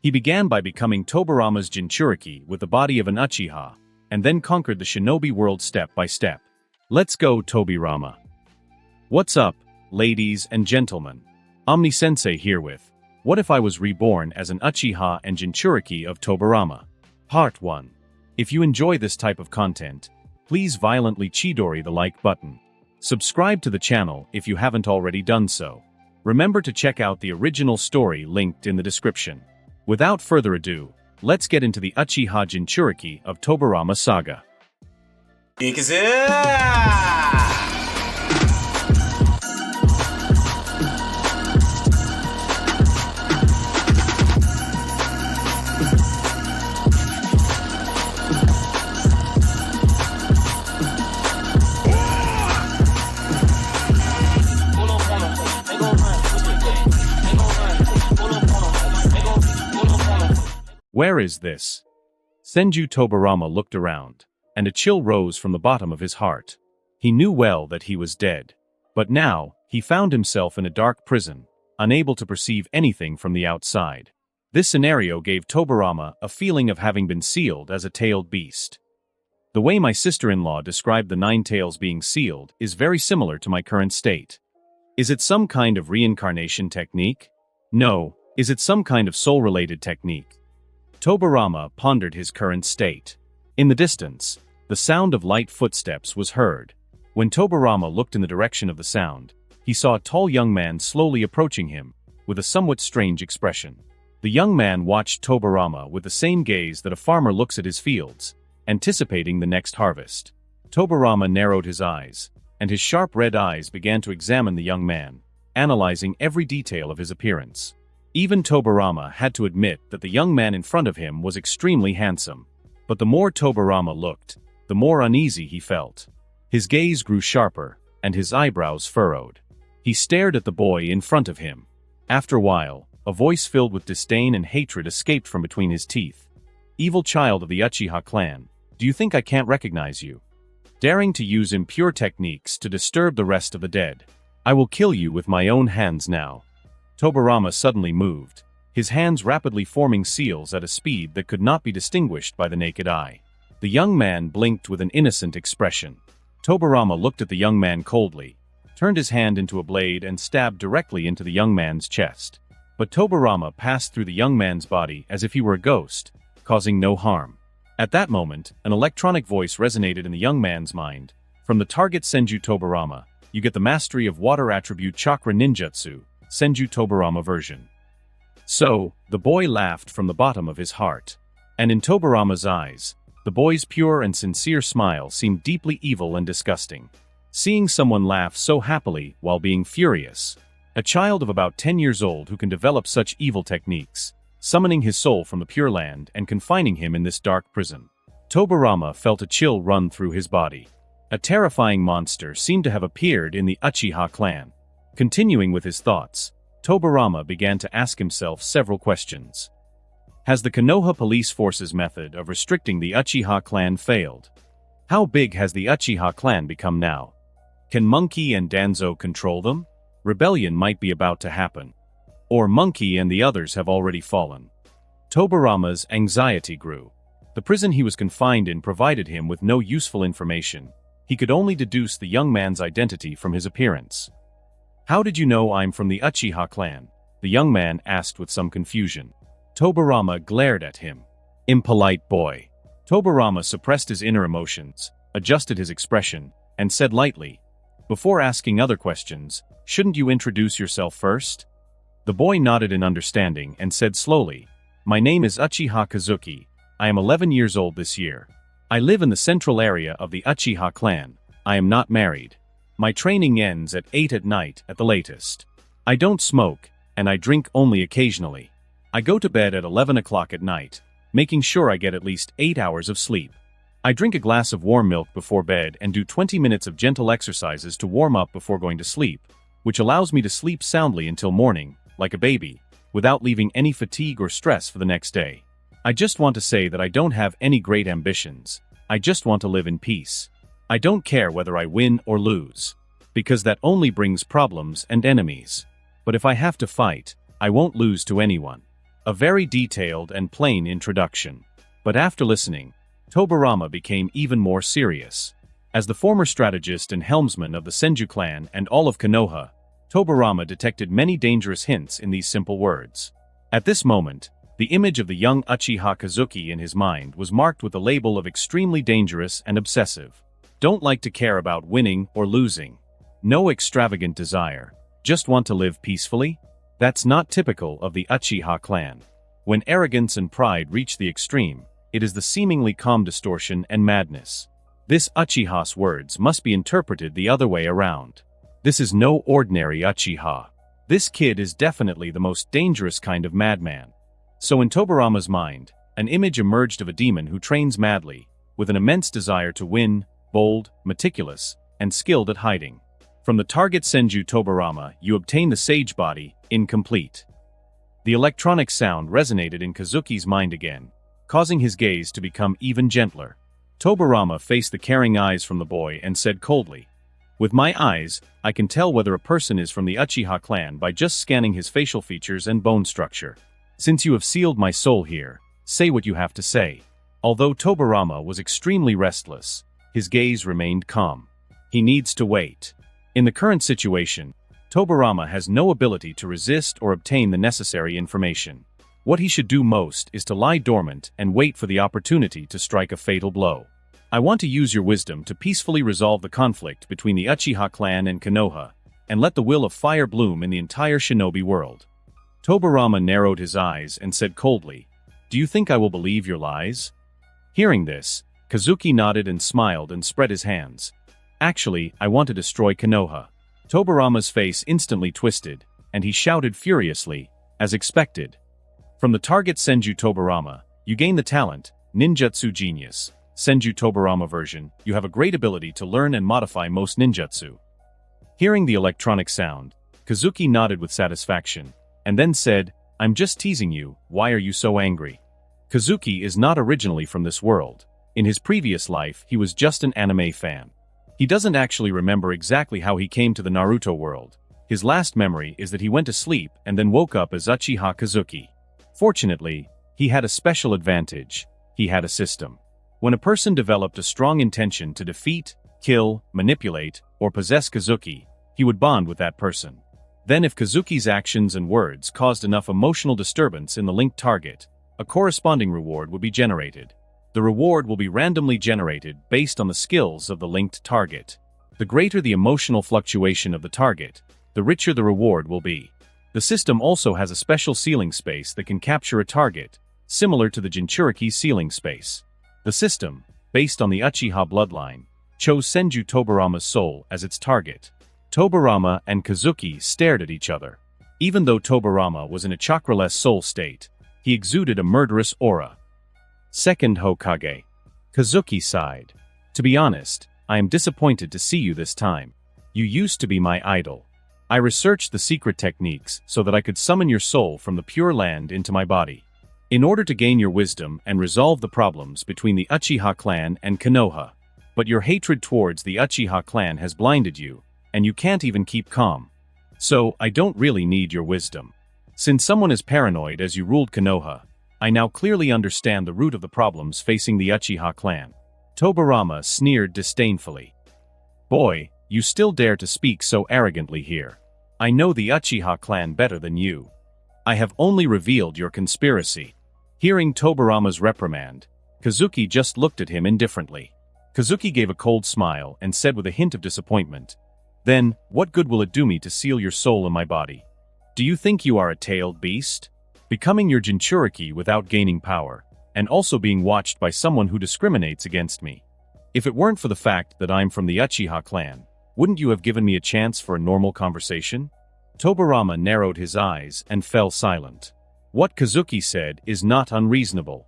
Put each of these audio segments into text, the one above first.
He began by becoming Tobirama's Jinchuriki with the body of an Uchiha, and then conquered the shinobi world step by step. Let's go, Tobirama. What's up, ladies and gentlemen? Omni-sensei here with What If I Was Reborn as an Uchiha and Jinchuriki of Tobirama? Part 1. If you enjoy this type of content, please violently chidori the like button. Subscribe to the channel if you haven't already done so. Remember to check out the original story linked in the description. Without further ado, let's get into the Uchiha Jinchuriki of Tobirama saga. Where is this? Senju Tobirama looked around, and a chill rose from the bottom of his heart. He knew well that he was dead. But now, he found himself in a dark prison, unable to perceive anything from the outside. This scenario gave Tobirama a feeling of having been sealed as a tailed beast. The way my sister-in-law described the 9 tails being sealed is very similar to my current state. Is it some kind of reincarnation technique? No. Is it some kind of soul-related technique? Tobirama pondered his current state. In the distance, the sound of light footsteps was heard. When Tobirama looked in the direction of the sound, he saw a tall young man slowly approaching him, with a somewhat strange expression. The young man watched Tobirama with the same gaze that a farmer looks at his fields, anticipating the next harvest. Tobirama narrowed his eyes, and his sharp red eyes began to examine the young man, analyzing every detail of his appearance. Even Tobirama had to admit that the young man in front of him was extremely handsome. But the more Tobirama looked, the more uneasy he felt. His gaze grew sharper, and his eyebrows furrowed. He stared at the boy in front of him. After a while, a voice filled with disdain and hatred escaped from between his teeth. "Evil child of the Uchiha clan, do you think I can't recognize you? Daring to use impure techniques to disturb the rest of the dead. I will kill you with my own hands now." Tobirama suddenly moved, his hands rapidly forming seals at a speed that could not be distinguished by the naked eye. The young man blinked with an innocent expression. Tobirama looked at the young man coldly, turned his hand into a blade and stabbed directly into the young man's chest. But Tobirama passed through the young man's body as if he were a ghost, causing no harm. At that moment, an electronic voice resonated in the young man's mind. "From the target Senju Tobirama, you get the mastery of water attribute chakra ninjutsu, Senju Tobirama version." So, the boy laughed from the bottom of his heart. And in Tobirama's eyes, the boy's pure and sincere smile seemed deeply evil and disgusting. Seeing someone laugh so happily while being furious, a child of about 10 years old who can develop such evil techniques, summoning his soul from the Pure Land and confining him in this dark prison. Tobirama felt a chill run through his body. A terrifying monster seemed to have appeared in the Uchiha clan. Continuing with his thoughts, Tobirama began to ask himself several questions. Has the Konoha police force's method of restricting the Uchiha clan failed? How big has the Uchiha clan become now? Can Monkey and Danzo control them? Rebellion might be about to happen. Or Monkey and the others have already fallen. Tobirama's anxiety grew. The prison he was confined in provided him with no useful information. He could only deduce the young man's identity from his appearance. "How did you know I'm from the Uchiha clan?" the young man asked with some confusion. Tobirama glared at him. "Impolite boy." Tobirama suppressed his inner emotions, adjusted his expression, and said lightly, "Before asking other questions, shouldn't you introduce yourself first?" The boy nodded in understanding and said slowly, "My name is Uchiha Kazuki. I am 11 years old this year. I live in the central area of the Uchiha clan. I am not married. My training ends at 8 at night at the latest. I don't smoke, and I drink only occasionally. I go to bed at 11 o'clock at night, making sure I get at least 8 hours of sleep. I drink a glass of warm milk before bed and do 20 minutes of gentle exercises to warm up before going to sleep, which allows me to sleep soundly until morning, like a baby, without leaving any fatigue or stress for the next day. I just want to say that I don't have any great ambitions. I just want to live in peace. I don't care whether I win or lose, because that only brings problems and enemies. But if I have to fight, I won't lose to anyone." A very detailed and plain introduction. But after listening, Tobirama became even more serious. As the former strategist and helmsman of the Senju clan and all of Konoha, Tobirama detected many dangerous hints in these simple words. At this moment, the image of the young Uchiha Kazuki in his mind was marked with the label of extremely dangerous and obsessive. Don't like to care about winning or losing. No extravagant desire. Just want to live peacefully? That's not typical of the Uchiha clan. When arrogance and pride reach the extreme, it is the seemingly calm distortion and madness. This Uchiha's words must be interpreted the other way around. This is no ordinary Uchiha. This kid is definitely the most dangerous kind of madman. So in Tobirama's mind, an image emerged of a demon who trains madly, with an immense desire to win, bold, meticulous, and skilled at hiding. From the target Senju Tobirama, you obtain the sage body, incomplete. The electronic sound resonated in Kazuki's mind again, causing his gaze to become even gentler. Tobirama faced the caring eyes from the boy and said coldly, "With my eyes, I can tell whether a person is from the Uchiha clan by just scanning his facial features and bone structure. Since you have sealed my soul here, say what you have to say." Although Tobirama was extremely restless, his gaze remained calm. He needs to wait. In the current situation, Tobirama has no ability to resist or obtain the necessary information. What he should do most is to lie dormant and wait for the opportunity to strike a fatal blow. I want to use your wisdom to peacefully resolve the conflict between the Uchiha clan and Konoha, and let the will of fire bloom in the entire shinobi world. Tobirama narrowed his eyes and said coldly, "Do you think I will believe your lies?" Hearing this, Kazuki nodded and smiled and spread his hands. "Actually, I want to destroy Konoha." Tobirama's face instantly twisted, and he shouted furiously, as expected. From the target Senju Tobirama, you gain the talent, Ninjutsu Genius. Senju Tobirama version, you have a great ability to learn and modify most ninjutsu. Hearing the electronic sound, Kazuki nodded with satisfaction, and then said, "I'm just teasing you, why are you so angry?" Kazuki is not originally from this world. In his previous life, he was just an anime fan. He doesn't actually remember exactly how he came to the Naruto world. His last memory is that he went to sleep and then woke up as Uchiha Kazuki. Fortunately, he had a special advantage. He had a system. When a person developed a strong intention to defeat, kill, manipulate, or possess Kazuki, he would bond with that person. Then if Kazuki's actions and words caused enough emotional disturbance in the linked target, a corresponding reward would be generated. The reward will be randomly generated based on the skills of the linked target. The greater the emotional fluctuation of the target, the richer the reward will be. The system also has a special sealing space that can capture a target, similar to the Jinchuriki sealing space. The system, based on the Uchiha bloodline, chose Senju Tobirama's soul as its target. Tobirama and Kazuki stared at each other. Even though Tobirama was in a chakraless soul state, he exuded a murderous aura. Second Hokage. Kazuki sighed. "To be honest, I am disappointed to see you this time. You used to be my idol. I researched the secret techniques so that I could summon your soul from the Pure Land into my body. In order to gain your wisdom and resolve the problems between the Uchiha clan and Konoha. But your hatred towards the Uchiha clan has blinded you, and you can't even keep calm. So, I don't really need your wisdom. Since someone is paranoid as you ruled Konoha, I now clearly understand the root of the problems facing the Uchiha clan." Tobirama sneered disdainfully. "Boy, you still dare to speak so arrogantly here. I know the Uchiha clan better than you. I have only revealed your conspiracy." Hearing Tobirama's reprimand, Kazuki just looked at him indifferently. Kazuki gave a cold smile and said with a hint of disappointment, "Then, what good will it do me to seal your soul in my body? Do you think you are a tailed beast? Becoming your Jinchuriki without gaining power, and also being watched by someone who discriminates against me. If it weren't for the fact that I'm from the Uchiha clan, wouldn't you have given me a chance for a normal conversation?" Tobirama narrowed his eyes and fell silent. What Kazuki said is not unreasonable.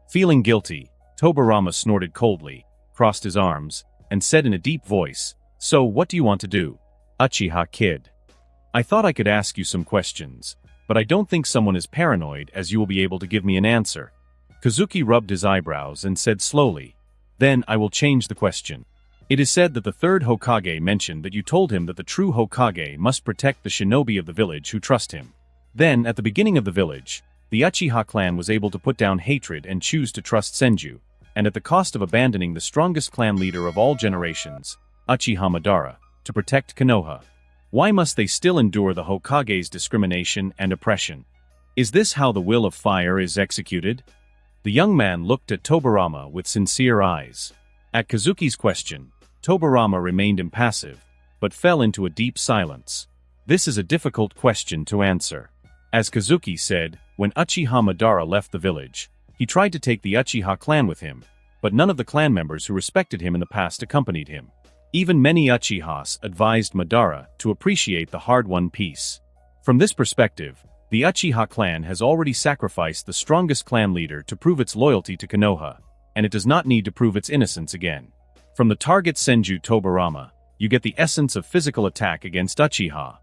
Feeling guilty, Tobirama snorted coldly, crossed his arms, and said in a deep voice, "So what do you want to do, Uchiha kid? I thought I could ask you some questions, but I don't think someone as paranoid as you will be able to give me an answer." Kazuki rubbed his eyebrows and said slowly, "Then I will change the question. It is said that the third Hokage mentioned that you told him that the true Hokage must protect the shinobi of the village who trust him. Then, at the beginning of the village, the Uchiha clan was able to put down hatred and choose to trust Senju, and at the cost of abandoning the strongest clan leader of all generations, Uchiha Madara, to protect Konoha. Why must they still endure the Hokage's discrimination and oppression? Is this how the will of fire is executed? The young man looked at Tobirama with sincere eyes. At Kazuki's question, Tobirama remained impassive, but fell into a deep silence. This is a difficult question to answer. As Kazuki said, when Uchiha Madara left the village, he tried to take the Uchiha clan with him, but none of the clan members who respected him in the past accompanied him. Even many Uchihas advised Madara to appreciate the hard-won peace. From this perspective, the Uchiha clan has already sacrificed the strongest clan leader to prove its loyalty to Konoha, and it does not need to prove its innocence again. From the target Senju Tobirama, you get the essence of physical attack against Uchiha.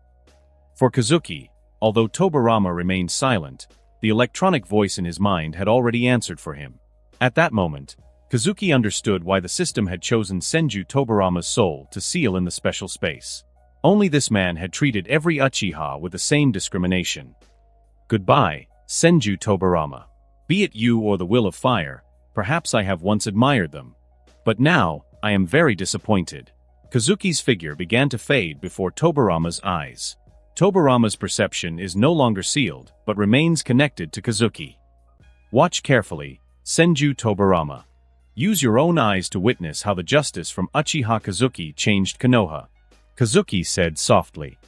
For Kazuki, although Tobirama remained silent, the electronic voice in his mind had already answered for him. At that moment, Kazuki understood why the system had chosen Senju Tobirama's soul to seal in the special space. Only this man had treated every Uchiha with the same discrimination. Goodbye, Senju Tobirama. Be it you or the will of fire, perhaps I have once admired them. But now, I am very disappointed. Kazuki's figure began to fade before Tobirama's eyes. Tobirama's perception is no longer sealed, but remains connected to Kazuki. Watch carefully, Senju Tobirama. Use your own eyes to witness how the justice from Uchiha Kazuki changed Konoha. Kazuki said softly.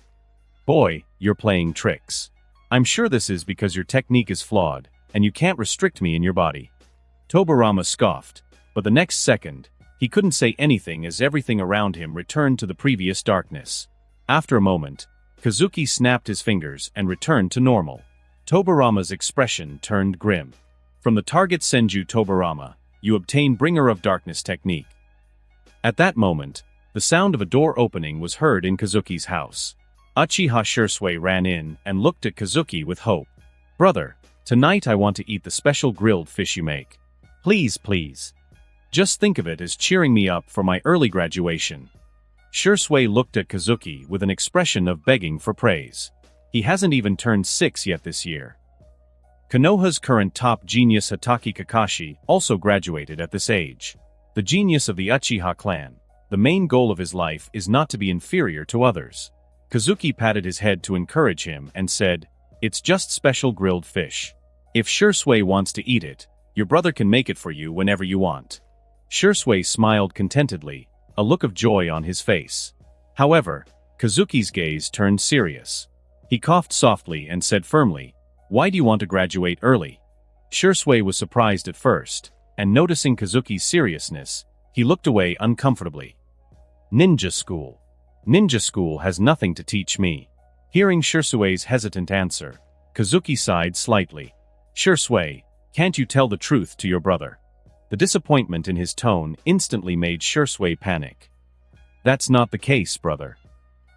Boy, you're playing tricks. I'm sure this is because your technique is flawed, and you can't restrict me in your body. Tobirama scoffed, but the next second, he couldn't say anything as everything around him returned to the previous darkness. After a moment, Kazuki snapped his fingers and returned to normal. Tobirama's expression turned grim. From the target Senju Tobirama, you obtain Bringer of Darkness technique. At that moment, the sound of a door opening was heard in Kazuki's house. Uchiha Shursui ran in and looked at Kazuki with hope. Brother, tonight I want to eat the special grilled fish you make. Please, please. Just think of it as cheering me up for my early graduation. Shursui looked at Kazuki with an expression of begging for praise. He hasn't even turned 6 yet this year. Konoha's current top genius Hatake Kakashi also graduated at this age. The genius of the Uchiha clan, the main goal of his life is not to be inferior to others. Kazuki patted his head to encourage him and said, It's just special grilled fish. If Shursui wants to eat it, your brother can make it for you whenever you want. Shursui smiled contentedly, a look of joy on his face. However, Kazuki's gaze turned serious. He coughed softly and said firmly, Why do you want to graduate early? Shursui was surprised at first, and noticing Kazuki's seriousness, he looked away uncomfortably. Ninja school. Ninja school has nothing to teach me. Hearing Shursui's hesitant answer, Kazuki sighed slightly. Shursui, can't you tell the truth to your brother? The disappointment in his tone instantly made Shursui panic. That's not the case, brother.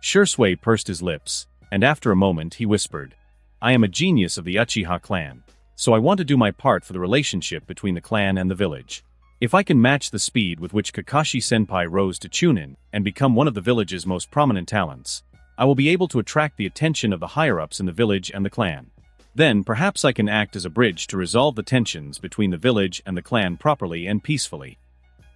Shursui pursed his lips, and after a moment he whispered, I am a genius of the Uchiha clan, so I want to do my part for the relationship between the clan and the village. If I can match the speed with which Kakashi-senpai rose to Chunin and become one of the village's most prominent talents, I will be able to attract the attention of the higher-ups in the village and the clan. Then perhaps I can act as a bridge to resolve the tensions between the village and the clan properly and peacefully.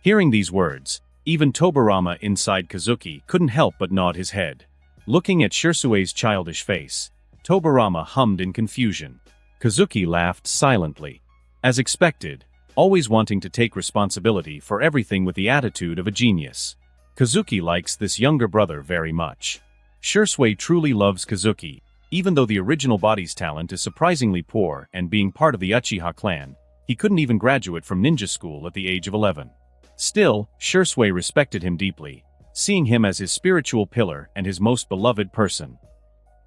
Hearing these words, even Tobirama inside Kazuki couldn't help but nod his head. Looking at Shursui's childish face, Tobirama hummed in confusion. Kazuki laughed silently. As expected, always wanting to take responsibility for everything with the attitude of a genius. Kazuki likes this younger brother very much. Shursui truly loves Kazuki, even though the original body's talent is surprisingly poor and being part of the Uchiha clan, he couldn't even graduate from ninja school at the age of 11. Still, Shursui respected him deeply, seeing him as his spiritual pillar and his most beloved person.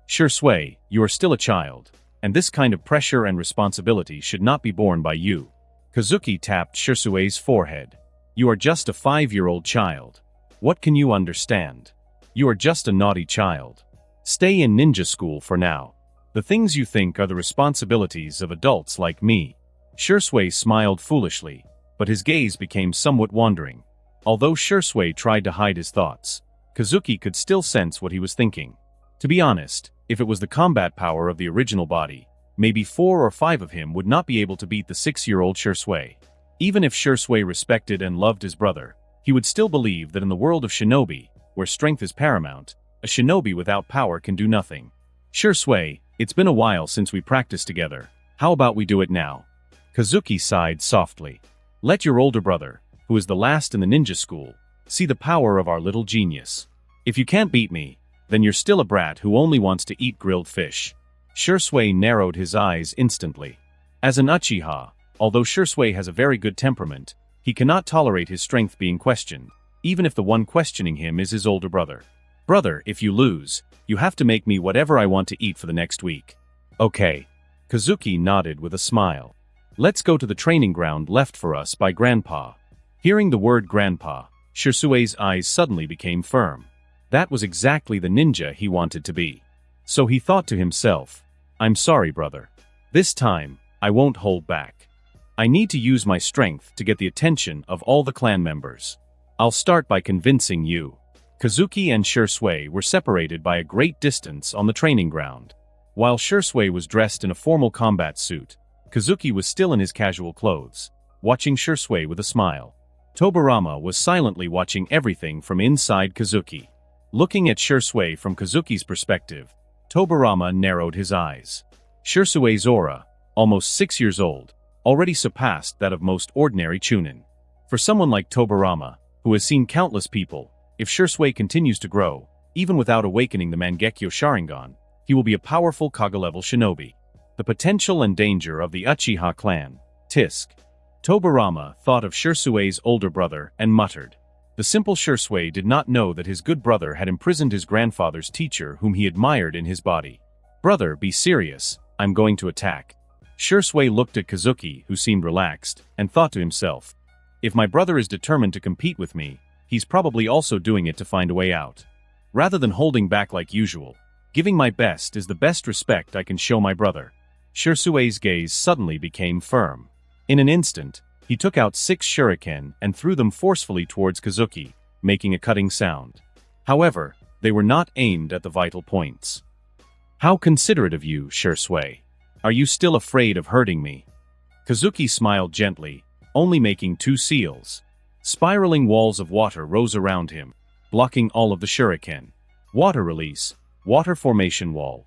Shursui, you are still a child, and this kind of pressure and responsibility should not be borne by you. Kazuki tapped Shursui's forehead. You are just a 5-year-old child. What can you understand? You are just a naughty child. Stay in ninja school for now. The things you think are the responsibilities of adults like me. Shursui smiled foolishly, but his gaze became somewhat wandering. Although Shursui tried to hide his thoughts, Kazuki could still sense what he was thinking. To be honest, If it was the combat power of the original body, maybe 4 or 5 of him would not be able to beat the 6-year-old Shui. Even if Shui respected and loved his brother, he would still believe that in the world of shinobi, where strength is paramount, a shinobi without power can do nothing. Shui, it's been a while since we practiced together. How about we do it now? Kazuki sighed softly. Let your older brother, who is the last in the ninja school, see the power of our little genius. If you can't beat me, then you're still a brat who only wants to eat grilled fish. Shui narrowed his eyes instantly. As an Uchiha, although Shui has a very good temperament, he cannot tolerate his strength being questioned, even if the one questioning him is his older brother. Brother, if you lose, you have to make me whatever I want to eat for the next week. Okay. Kazuki nodded with a smile. Let's go to the training ground left for us by Grandpa. Hearing the word Grandpa, Shui's eyes suddenly became firm. That was exactly the ninja he wanted to be. So he thought to himself, I'm sorry, brother. This time, I won't hold back. I need to use my strength to get the attention of all the clan members. I'll start by convincing you. Kazuki and Shui were separated by a great distance on the training ground. While Shui was dressed in a formal combat suit, Kazuki was still in his casual clothes, watching Shui with a smile. Tobirama was silently watching everything from inside Kazuki. Looking at Shui from Kazuki's perspective, Tobirama narrowed his eyes. Shui's aura, almost 6 years old, already surpassed that of most ordinary chunin. For someone like Tobirama, who has seen countless people, if Shui continues to grow, even without awakening the Mangekyo Sharingan, he will be a powerful Kaga-level shinobi. The potential and danger of the Uchiha clan. Tisk. Tobirama thought of Shui's older brother and muttered. The simple Shui did not know that his good brother had imprisoned his grandfather's teacher whom he admired in his body. Brother, be serious, I'm going to attack. Shui looked at Kazuki, who seemed relaxed, and thought to himself, if my brother is determined to compete with me, he's probably also doing it to find a way out. Rather than holding back like usual, giving my best is the best respect I can show my brother. Shui's gaze suddenly became firm. In an instant, he took out 6 shuriken and threw them forcefully towards Kazuki, making a cutting sound. However, they were not aimed at the vital points. How considerate of you, Shui. Are you still afraid of hurting me? Kazuki smiled gently, only making 2 seals. Spiraling walls of water rose around him, blocking all of the shuriken. Water release, water formation wall.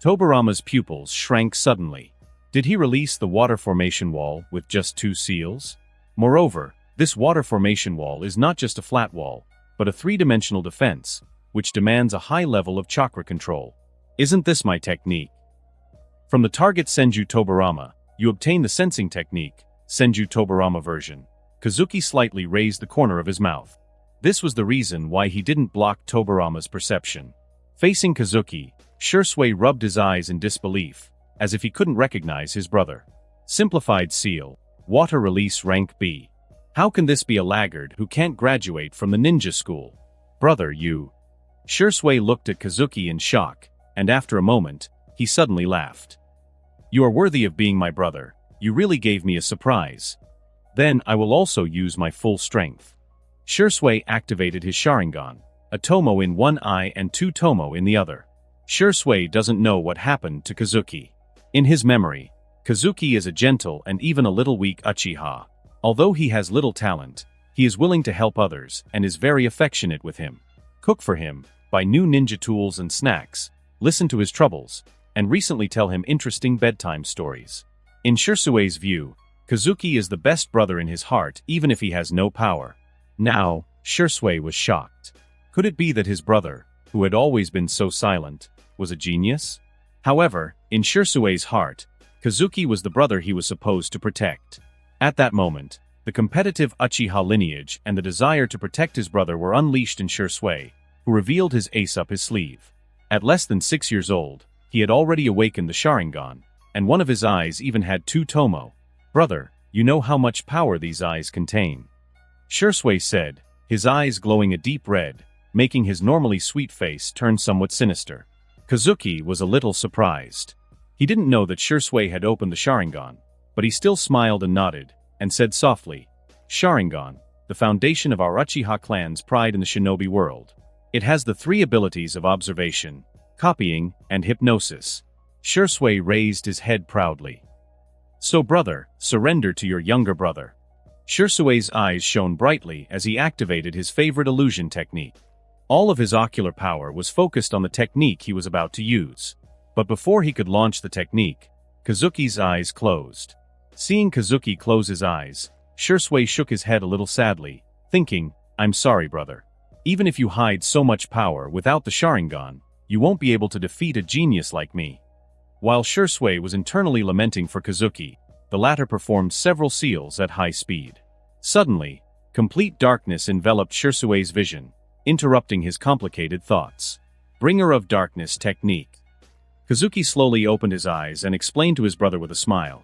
Tobirama's pupils shrank suddenly. Did he release the water formation wall with just 2 seals? Moreover, this water formation wall is not just a flat wall, but a 3-dimensional defense, which demands a high level of chakra control. Isn't this my technique? From the target Senju Tobirama, you obtain the sensing technique, Senju Tobirama version. Kazuki slightly raised the corner of his mouth. This was the reason why he didn't block Tobirama's perception. Facing Kazuki, Shui rubbed his eyes in disbelief, as if he couldn't recognize his brother. Simplified seal, water release rank B. How can this be a laggard who can't graduate from the ninja school? Brother, you. Shui looked at Kazuki in shock, and after a moment, he suddenly laughed. You are worthy of being my brother. You really gave me a surprise. Then I will also use my full strength. Shui activated his Sharingan, a tomo in one eye and 2 tomo in the other. Shui doesn't know what happened to Kazuki. In his memory, Kazuki is a gentle and even a little weak Uchiha. Although he has little talent, he is willing to help others and is very affectionate with him. Cook for him, buy new ninja tools and snacks, listen to his troubles, and recently tell him interesting bedtime stories. In Shui's view, Kazuki is the best brother in his heart even if he has no power. Now, Shui was shocked. Could it be that his brother, who had always been so silent, was a genius? However, in Shui's heart, Kazuki was the brother he was supposed to protect. At that moment, the competitive Uchiha lineage and the desire to protect his brother were unleashed in Shui, who revealed his ace up his sleeve. At less than 6 years old, he had already awakened the Sharingan, and one of his eyes even had 2 tomo. Brother, you know how much power these eyes contain. Shui said, his eyes glowing a deep red, making his normally sweet face turn somewhat sinister. Kazuki was a little surprised. He didn't know that Shui had opened the Sharingan, but he still smiled and nodded, and said softly, Sharingan, the foundation of our Uchiha clan's pride in the shinobi world. It has the 3 abilities of observation, copying, and hypnosis. Shisui raised his head proudly. So brother, surrender to your younger brother. Shisui's eyes shone brightly as he activated his favorite illusion technique. All of his ocular power was focused on the technique he was about to use. But before he could launch the technique, Kazuki's eyes closed. Seeing Kazuki close his eyes, Shisui shook his head a little sadly, thinking, I'm sorry brother. Even if you hide so much power without the Sharingan, you won't be able to defeat a genius like me. While Shisui was internally lamenting for Kazuki, the latter performed several seals at high speed. Suddenly, complete darkness enveloped Shisui's vision, interrupting his complicated thoughts. Bringer of Darkness technique. Kazuki slowly opened his eyes and explained to his brother with a smile.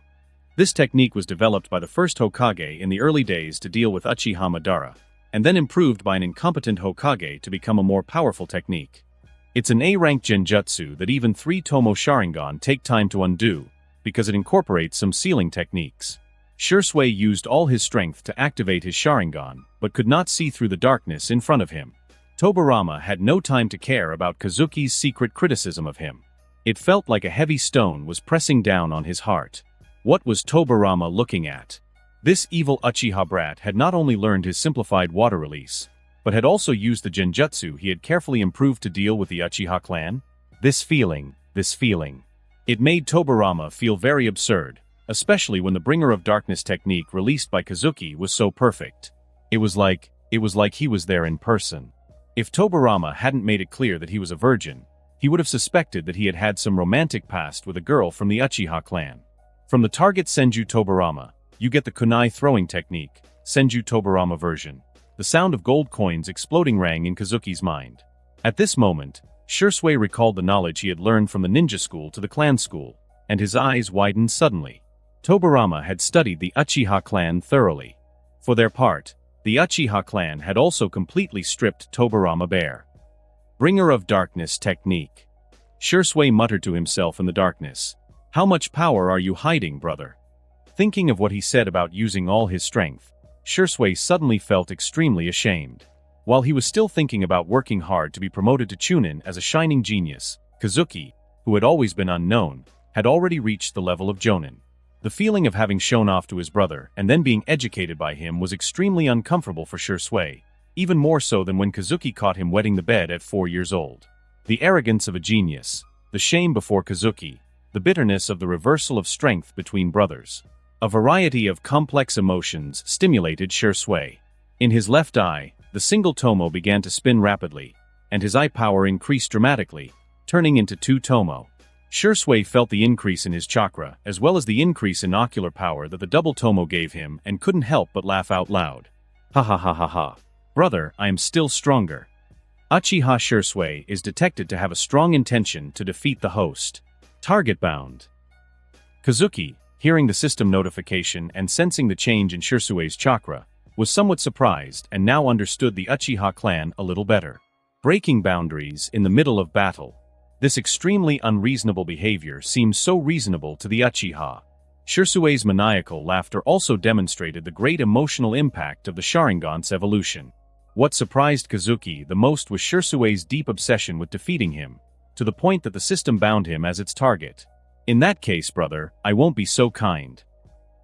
This technique was developed by the first Hokage in the early days to deal with Uchiha Madara, and then improved by an incompetent Hokage to become a more powerful technique. It's an A-rank genjutsu that even 3 Tomo Sharingan take time to undo, because it incorporates some sealing techniques. Shisui used all his strength to activate his Sharingan, but could not see through the darkness in front of him. Tobirama had no time to care about Kazuki's secret criticism of him. It felt like a heavy stone was pressing down on his heart. What was Tobirama looking at? This evil Uchiha brat had not only learned his simplified water release, but had also used the genjutsu he had carefully improved to deal with the Uchiha clan. This feeling. It made Tobirama feel very absurd, especially when the Bringer of Darkness technique released by Kazuki was so perfect. It was like he was there in person. If Tobirama hadn't made it clear that he was a virgin, he would have suspected that he had had some romantic past with a girl from the Uchiha clan. From the target Senju Tobirama, you get the kunai throwing technique, Senju Tobirama version. The sound of gold coins exploding rang in Kazuki's mind. At this moment, Shisui recalled the knowledge he had learned from the ninja school to the clan school, and his eyes widened suddenly. Tobirama had studied the Uchiha clan thoroughly. For their part, the Uchiha clan had also completely stripped Tobirama bare. Bringer of Darkness technique. Shisui muttered to himself in the darkness. How much power are you hiding, brother? Thinking of what he said about using all his strength, Shisui suddenly felt extremely ashamed. While he was still thinking about working hard to be promoted to Chunin as a shining genius, Kazuki, who had always been unknown, had already reached the level of Jonin. The feeling of having shown off to his brother and then being educated by him was extremely uncomfortable for Shisui, even more so than when Kazuki caught him wetting the bed at 4 years old. The arrogance of a genius, the shame before Kazuki, the bitterness of the reversal of strength between brothers. A variety of complex emotions stimulated Shisui. In his left eye, the single tomo began to spin rapidly, and his eye power increased dramatically, turning into 2 tomo. Shisui felt the increase in his chakra, as well as the increase in ocular power that the double tomo gave him, and couldn't help but laugh out loud. Ha ha ha ha ha. Brother, I am still stronger. Uchiha Shisui is detected to have a strong intention to defeat the host. Target bound. Kazuki, hearing the system notification and sensing the change in Shisui's chakra, was somewhat surprised and now understood the Uchiha clan a little better. Breaking boundaries in the middle of battle. This extremely unreasonable behavior seems so reasonable to the Uchiha. Shisui's maniacal laughter also demonstrated the great emotional impact of the Sharingan's evolution. What surprised Kazuki the most was Shisui's deep obsession with defeating him, to the point that the system bound him as its target. In that case, brother, I won't be so kind.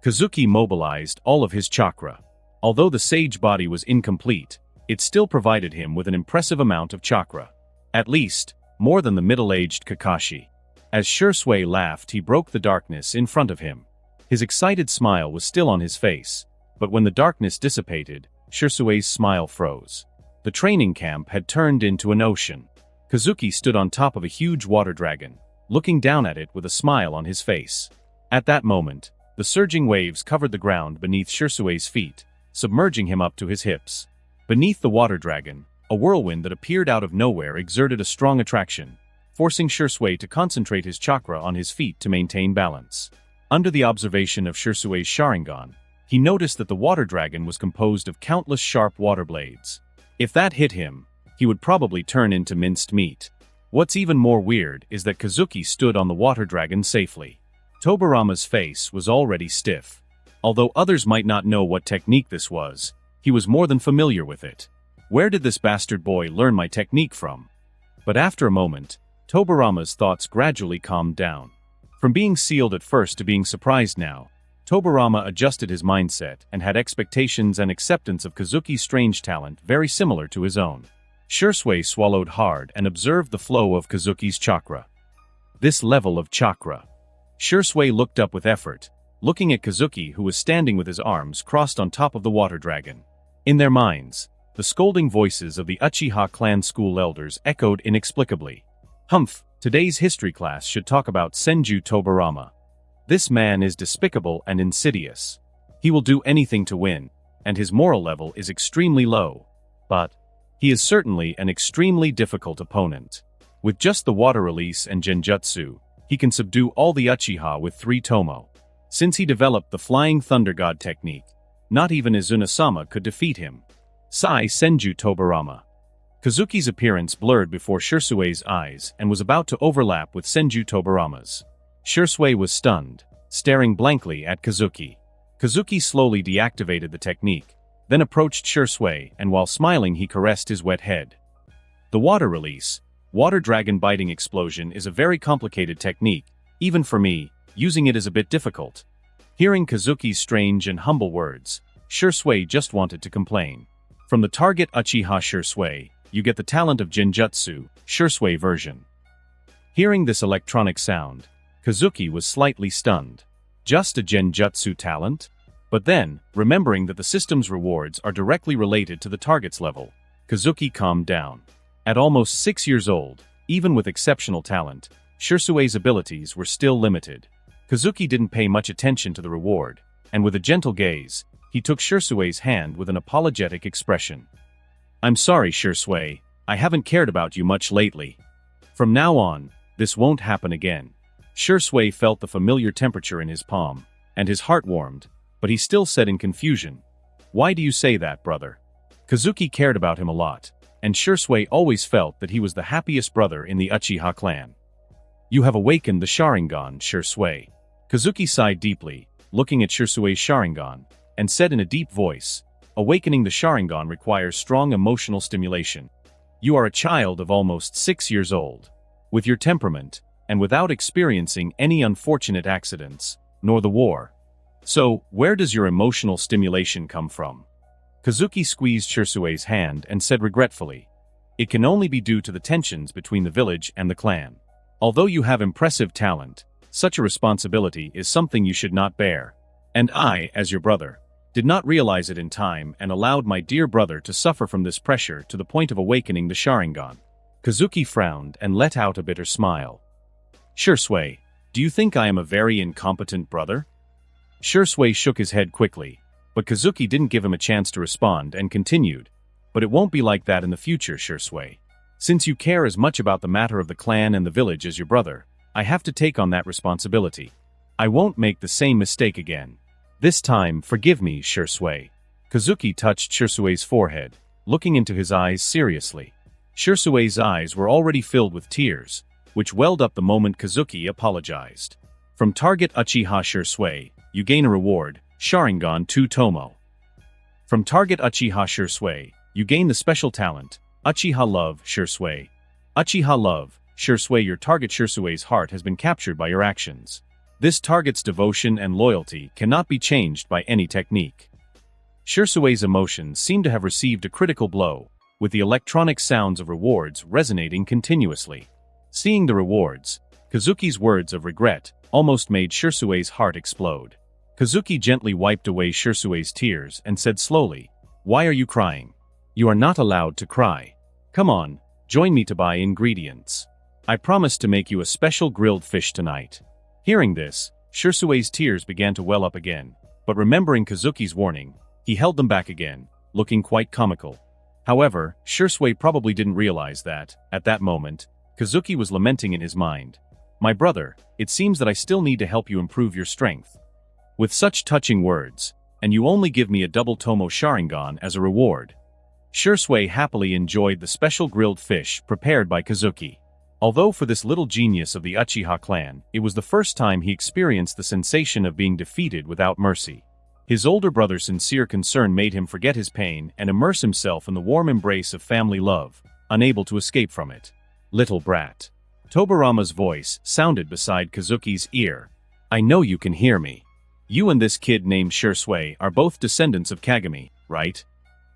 Kazuki mobilized all of his chakra. Although the sage body was incomplete, it still provided him with an impressive amount of chakra. At least, more than the middle-aged Kakashi. As Shisui laughed, he broke the darkness in front of him. His excited smile was still on his face, but when the darkness dissipated, Shisui's smile froze. The training camp had turned into an ocean. Kazuki stood on top of a huge water dragon, looking down at it with a smile on his face. At that moment, the surging waves covered the ground beneath Shisui's feet, submerging him up to his hips. Beneath the water dragon, a whirlwind that appeared out of nowhere exerted a strong attraction, forcing Shisui to concentrate his chakra on his feet to maintain balance. Under the observation of Shisui's Sharingan, he noticed that the water dragon was composed of countless sharp water blades. If that hit him, he would probably turn into minced meat. What's even more weird is that Kazuki stood on the water dragon safely. Tobirama's face was already stiff. Although others might not know what technique this was, he was more than familiar with it. Where did this bastard boy learn my technique from? But after a moment, Tobirama's thoughts gradually calmed down. From being sealed at first to being surprised now, Tobirama adjusted his mindset and had expectations and acceptance of Kazuki's strange talent very similar to his own. Shursui swallowed hard and observed the flow of Kazuki's chakra. This level of chakra. Shursui looked up with effort, looking at Kazuki, who was standing with his arms crossed on top of the water dragon. In their minds, the scolding voices of the Uchiha clan school elders echoed inexplicably. Humph, today's history class should talk about Senju Tobirama. This man is despicable and insidious. He will do anything to win, and his moral level is extremely low. But he is certainly an extremely difficult opponent. With just the water release and genjutsu, he can subdue all the Uchiha with 3 tomo. Since he developed the Flying Thunder God technique, not even Izuna-sama could defeat him. Sai Senju Tobirama. Kazuki's appearance blurred before Shursui's eyes and was about to overlap with Senju Tobirama's. Shursui was stunned, staring blankly at Kazuki. Kazuki slowly deactivated the technique, then approached Shursui, and while smiling he caressed his wet head. The water release, water dragon biting explosion is a very complicated technique. Even for me, using it is a bit difficult. Hearing Kazuki's strange and humble words, Shursui just wanted to complain. From the target Uchiha Shursui, you get the talent of Genjutsu, Shursui version. Hearing this electronic sound, Kazuki was slightly stunned. Just a Genjutsu talent? But then, remembering that the system's rewards are directly related to the target's level, Kazuki calmed down. At almost 6 years old, even with exceptional talent, Shursui's abilities were still limited. Kazuki didn't pay much attention to the reward, and with a gentle gaze, he took Shursui's hand with an apologetic expression. "I'm sorry, Shursui, I haven't cared about you much lately. From now on, this won't happen again." Shursui felt the familiar temperature in his palm, and his heart warmed, but he still said in confusion, "Why do you say that, brother?" Kazuki cared about him a lot, and Shursui always felt that he was the happiest brother in the Uchiha clan. "You have awakened the Sharingan, Shursui." Kazuki sighed deeply, looking at Shursui's Sharingan, and said in a deep voice, "Awakening the Sharingan requires strong emotional stimulation. You are a child of almost 6 years old. With your temperament, and without experiencing any unfortunate accidents, nor the war. So, where does your emotional stimulation come from?" Kazuki squeezed Shursui's hand and said regretfully, "It can only be due to the tensions between the village and the clan. Although you have impressive talent, such a responsibility is something you should not bear. And I, as your brother, did not realize it in time and allowed my dear brother to suffer from this pressure to the point of awakening the Sharingan." Kazuki frowned and let out a bitter smile. "Shursui, do you think I am a very incompetent brother?" Shursui shook his head quickly, but Kazuki didn't give him a chance to respond and continued, "But it won't be like that in the future, Shursui. Since you care as much about the matter of the clan and the village as your brother, I have to take on that responsibility. I won't make the same mistake again. This time, forgive me, Shursui." Kazuki touched Shursui's forehead, looking into his eyes seriously. Shursui's eyes were already filled with tears, which welled up the moment Kazuki apologized. "From target Uchiha Shursui, you gain a reward, Sharingan 2 Tomo. From target Uchiha Shursui, you gain the special talent, Uchiha Love Shursui. Uchiha Love, Shursui, your target Shursui's heart has been captured by your actions. This target's devotion and loyalty cannot be changed by any technique." Shursui's emotions seemed to have received a critical blow, with the electronic sounds of rewards resonating continuously. Seeing the rewards, Kazuki's words of regret almost made Shursui's heart explode. Kazuki gently wiped away Shursui's tears and said slowly, "Why are you crying? You are not allowed to cry. Come on, join me to buy ingredients. I promise to make you a special grilled fish tonight." Hearing this, Shursui's tears began to well up again, but remembering Kazuki's warning, he held them back again, looking quite comical. However, Shursui probably didn't realize that, at that moment, Kazuki was lamenting in his mind, "My brother, it seems that I still need to help you improve your strength. With such touching words, and you only give me a double Tomo Sharingan as a reward." Shursui happily enjoyed the special grilled fish prepared by Kazuki. Although for this little genius of the Uchiha clan, it was the first time he experienced the sensation of being defeated without mercy. His older brother's sincere concern made him forget his pain and immerse himself in the warm embrace of family love, unable to escape from it. "Little brat." Tobarama's voice sounded beside Kazuki's ear. I know you can hear me. You and this kid named Shisui are both descendants of Kagami, right?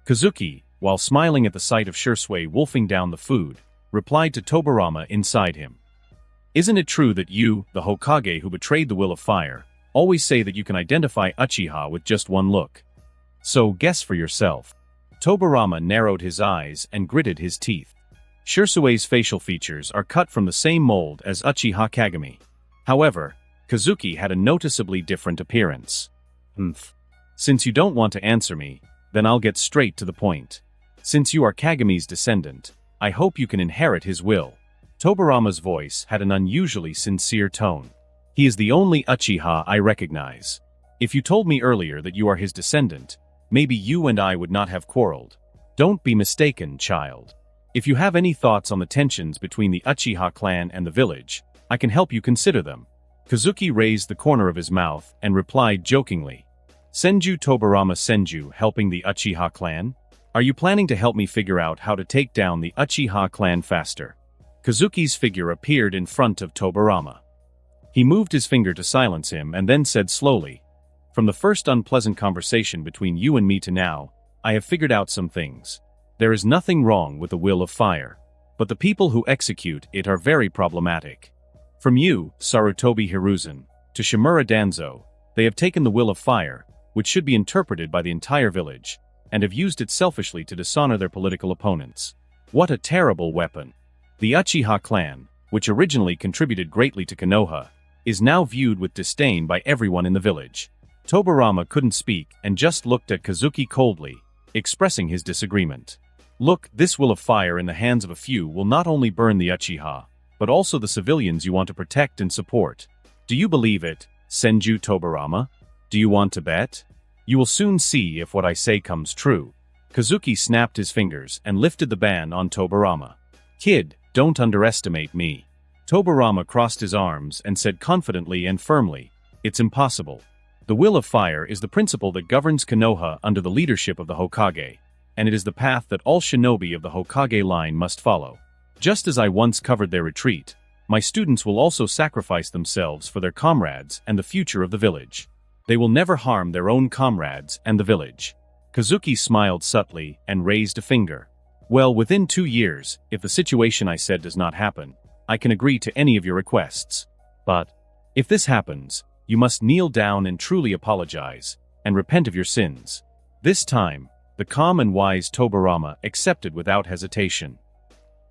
Kazuki, while smiling at the sight of Shisui wolfing down the food, replied to Tobarama inside him. Isn't it true that you, the Hokage who betrayed the will of fire, always say that you can identify Uchiha with just one look? So guess for yourself. Tobarama narrowed his eyes and gritted his teeth. Shisui's facial features are cut from the same mold as Uchiha Kagami. However, Kazuki had a noticeably different appearance. Since you don't want to answer me, then I'll get straight to the point. Since you are Kagami's descendant, I hope you can inherit his will. Tobarama's voice had an unusually sincere tone. He is the only Uchiha I recognize. If you told me earlier that you are his descendant, maybe you and I would not have quarreled. Don't be mistaken, child. If you have any thoughts on the tensions between the Uchiha clan and the village, I can help you consider them. Kazuki raised the corner of his mouth and replied jokingly. Senju Tobarama Senju helping the Uchiha clan? Are you planning to help me figure out how to take down the Uchiha clan faster? Kazuki's figure appeared in front of Tobarama. He moved his finger to silence him and then said slowly, From the first unpleasant conversation between you and me to now, I have figured out some things. There is nothing wrong with the will of fire, but the people who execute it are very problematic. From you, Sarutobi Hiruzen, to Shimura Danzo, they have taken the will of fire, which should be interpreted by the entire village, and have used it selfishly to dishonor their political opponents. What a terrible weapon! The Uchiha clan, which originally contributed greatly to Konoha, is now viewed with disdain by everyone in the village. Tobarama couldn't speak and just looked at Kazuki coldly, expressing his disagreement. Look, this will of fire in the hands of a few will not only burn the Uchiha, but also the civilians you want to protect and support. Do you believe it, Senju Tobarama? Do you want to bet? You will soon see if what I say comes true. Kazuki snapped his fingers and lifted the ban on Tobarama. Kid, don't underestimate me. Tobarama crossed his arms and said confidently and firmly, It's impossible. The will of fire is the principle that governs Konoha under the leadership of the Hokage, and it is the path that all shinobi of the Hokage line must follow. Just as I once covered their retreat, my students will also sacrifice themselves for their comrades and the future of the village. They will never harm their own comrades and the village. Kazuki smiled subtly and raised a finger. Well, within 2 years, if the situation I said does not happen, I can agree to any of your requests. But, if this happens, you must kneel down and truly apologize, and repent of your sins. This time, the calm and wise Tobarama accepted without hesitation.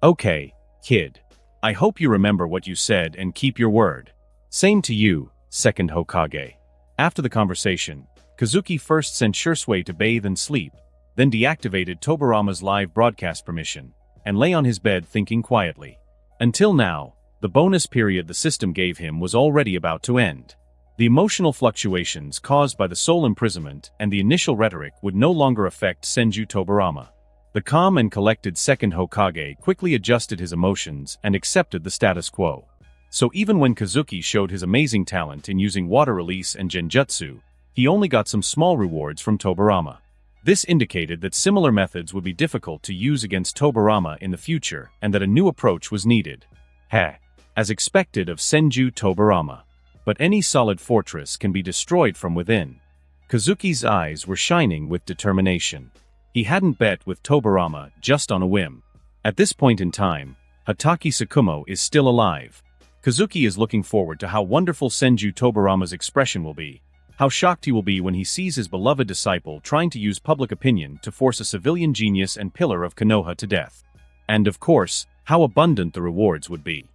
Okay, kid. I hope you remember what you said and keep your word. Same to you, second Hokage. After the conversation, Kazuki first sent Shisui to bathe and sleep, then deactivated Tobarama's live broadcast permission, and lay on his bed thinking quietly. Until now, the bonus period the system gave him was already about to end. The emotional fluctuations caused by the soul imprisonment and the initial rhetoric would no longer affect Senju Tobarama. The calm and collected second Hokage quickly adjusted his emotions and accepted the status quo. So even when Kazuki showed his amazing talent in using water release and genjutsu, he only got some small rewards from Tobarama. This indicated that similar methods would be difficult to use against Tobarama in the future and that a new approach was needed. As expected of Senju Tobarama. But any solid fortress can be destroyed from within. Kazuki's eyes were shining with determination. He hadn't bet with Tobarama just on a whim. At this point in time, Hatake Tsukumo is still alive. Kazuki is looking forward to how wonderful Senju Tobarama's expression will be, how shocked he will be when he sees his beloved disciple trying to use public opinion to force a civilian genius and pillar of Konoha to death. And of course, how abundant the rewards would be.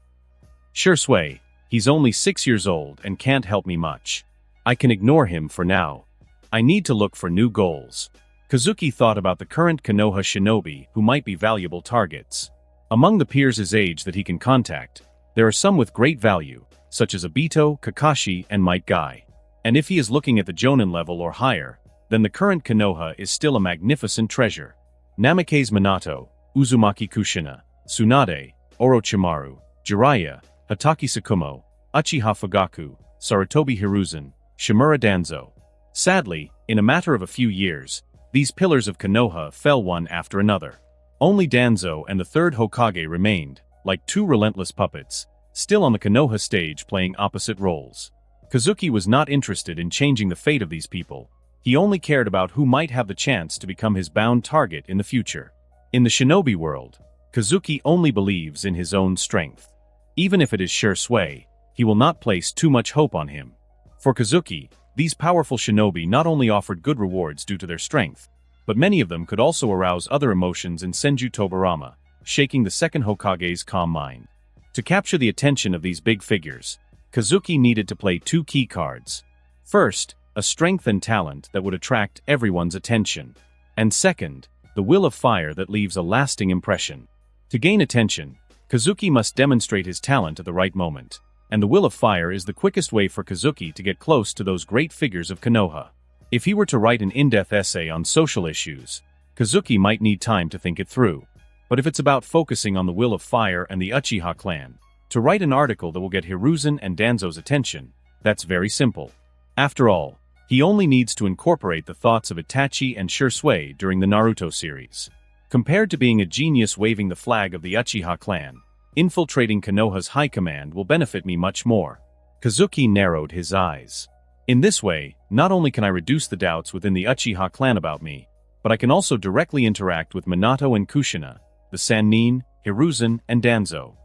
Shisui, he's only 6 years old and can't help me much. I can ignore him for now. I need to look for new goals. Kazuki thought about the current Konoha shinobi who might be valuable targets. Among the peers his age that he can contact, there are some with great value, such as Obito, Kakashi, and Might Guy. And if he is looking at the Jonin level or higher, then the current Konoha is still a magnificent treasure. Namikaze Minato, Uzumaki Kushina, Tsunade, Orochimaru, Jiraiya, Hatake Tsukumo, Uchiha Fugaku, Sarutobi Hiruzen, Shimura Danzo. Sadly, in a matter of a few years, these pillars of Konoha fell one after another. Only Danzo and the third Hokage remained, like two relentless puppets, still on the Konoha stage playing opposite roles. Kazuki was not interested in changing the fate of these people. He only cared about who might have the chance to become his bound target in the future. In the shinobi world, Kazuki only believes in his own strength. Even if it is sure sway, he will not place too much hope on him. For Kazuki, these powerful shinobi not only offered good rewards due to their strength, but many of them could also arouse other emotions in Senju Tobirama, shaking the second Hokage's calm mind. To capture the attention of these big figures, Kazuki needed to play two key cards. First, a strength and talent that would attract everyone's attention. And second, the will of fire that leaves a lasting impression. To gain attention, Kazuki must demonstrate his talent at the right moment. And the will of fire is the quickest way for Kazuki to get close to those great figures of Konoha. If he were to write an in-depth essay on social issues, Kazuki might need time to think it through. But if it's about focusing on the will of fire and the Uchiha clan, to write an article that will get Hiruzen and Danzo's attention, that's very simple. After all, he only needs to incorporate the thoughts of Itachi and Shursui during the Naruto series. Compared to being a genius waving the flag of the Uchiha clan, infiltrating Konoha's high command will benefit me much more. Kazuki narrowed his eyes. In this way, not only can I reduce the doubts within the Uchiha clan about me, but I can also directly interact with Minato and Kushina, the Sannin, Hiruzen, and Danzo.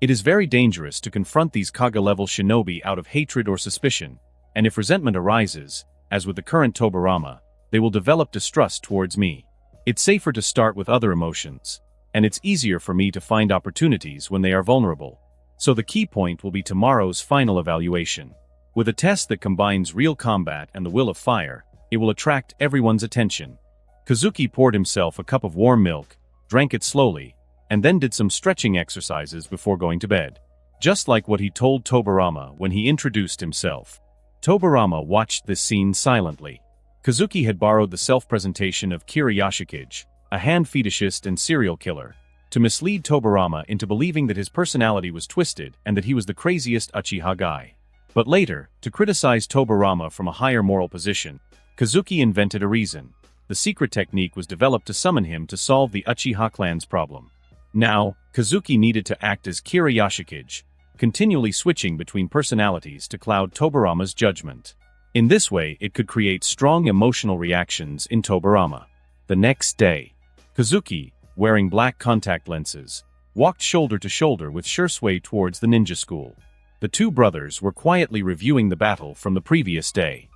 It is very dangerous to confront these Kaga-level shinobi out of hatred or suspicion, and if resentment arises, as with the current Tobirama, they will develop distrust towards me. It's safer to start with other emotions, and it's easier for me to find opportunities when they are vulnerable. So the key point will be tomorrow's final evaluation. With a test that combines real combat and the will of fire, it will attract everyone's attention. Kazuki poured himself a cup of warm milk, drank it slowly, and then did some stretching exercises before going to bed. Just like what he told Tobirama when he introduced himself. Tobirama watched this scene silently. Kazuki had borrowed the self-presentation of Kira Yashikage, a hand fetishist and serial killer, to mislead Tobirama into believing that his personality was twisted and that he was the craziest Uchiha guy. But later, to criticize Tobirama from a higher moral position, Kazuki invented a reason. The secret technique was developed to summon him to solve the Uchiha clan's problem. Now, Kazuki needed to act as Kira Yashikage, continually switching between personalities to cloud Tobirama's judgment. In this way, it could create strong emotional reactions in Tobirama. The next day, Kazuki, wearing black contact lenses, walked shoulder to shoulder with Shursui towards the ninja school. The two brothers were quietly reviewing the battle from the previous day.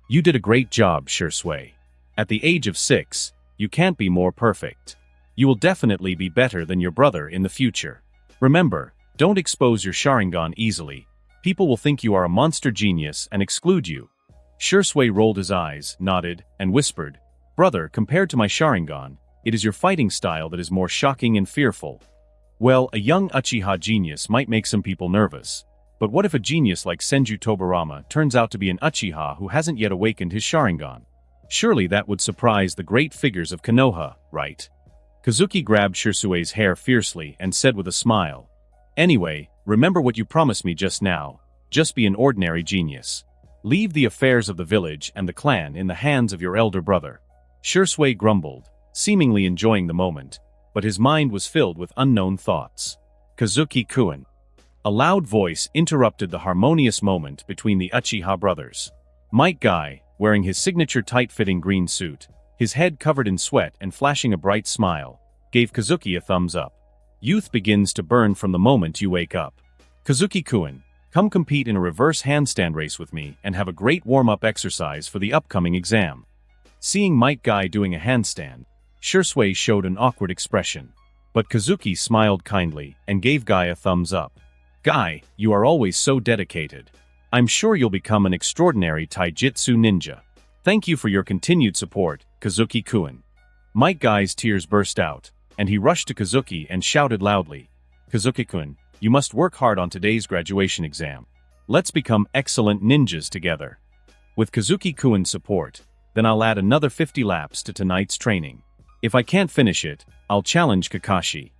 "You did a great job, Shursui. At the age of 6, you can't be more perfect. You will definitely be better than your brother in the future. Remember, don't expose your Sharingan easily. People will think you are a monster genius and exclude you." Shursui rolled his eyes, nodded, and whispered, "Brother, compared to my Sharingan, it is your fighting style that is more shocking and fearful." Well, a young Uchiha genius might make some people nervous. But what if a genius like Senju Tobirama turns out to be an Uchiha who hasn't yet awakened his Sharingan? Surely that would surprise the great figures of Konoha, right? Kazuki grabbed Shursui's hair fiercely and said with a smile, "Anyway, remember what you promised me just now. Just be an ordinary genius. Leave the affairs of the village and the clan in the hands of your elder brother." Shursui grumbled, seemingly enjoying the moment, but his mind was filled with unknown thoughts. Kazuki-kun. A loud voice interrupted the harmonious moment between the Uchiha brothers. Might Guy, wearing his signature tight-fitting green suit, his head covered in sweat and flashing a bright smile, gave Kazuki a thumbs up. "Youth begins to burn from the moment you wake up. Kazuki-kun, come compete in a reverse handstand race with me and have a great warm-up exercise for the upcoming exam." Seeing Might Guy doing a handstand, Shursui showed an awkward expression. But Kazuki smiled kindly and gave Guy a thumbs up. "Guy, you are always so dedicated. I'm sure you'll become an extraordinary taijutsu ninja. Thank you for your continued support, Kazuki-kun." Might Guy's tears burst out, and he rushed to Kazuki and shouted loudly, "Kazuki-kun, you must work hard on today's graduation exam. Let's become excellent ninjas together. With Kazuki-kun's support, then I'll add another 50 laps to tonight's training. If I can't finish it, I'll challenge Kakashi."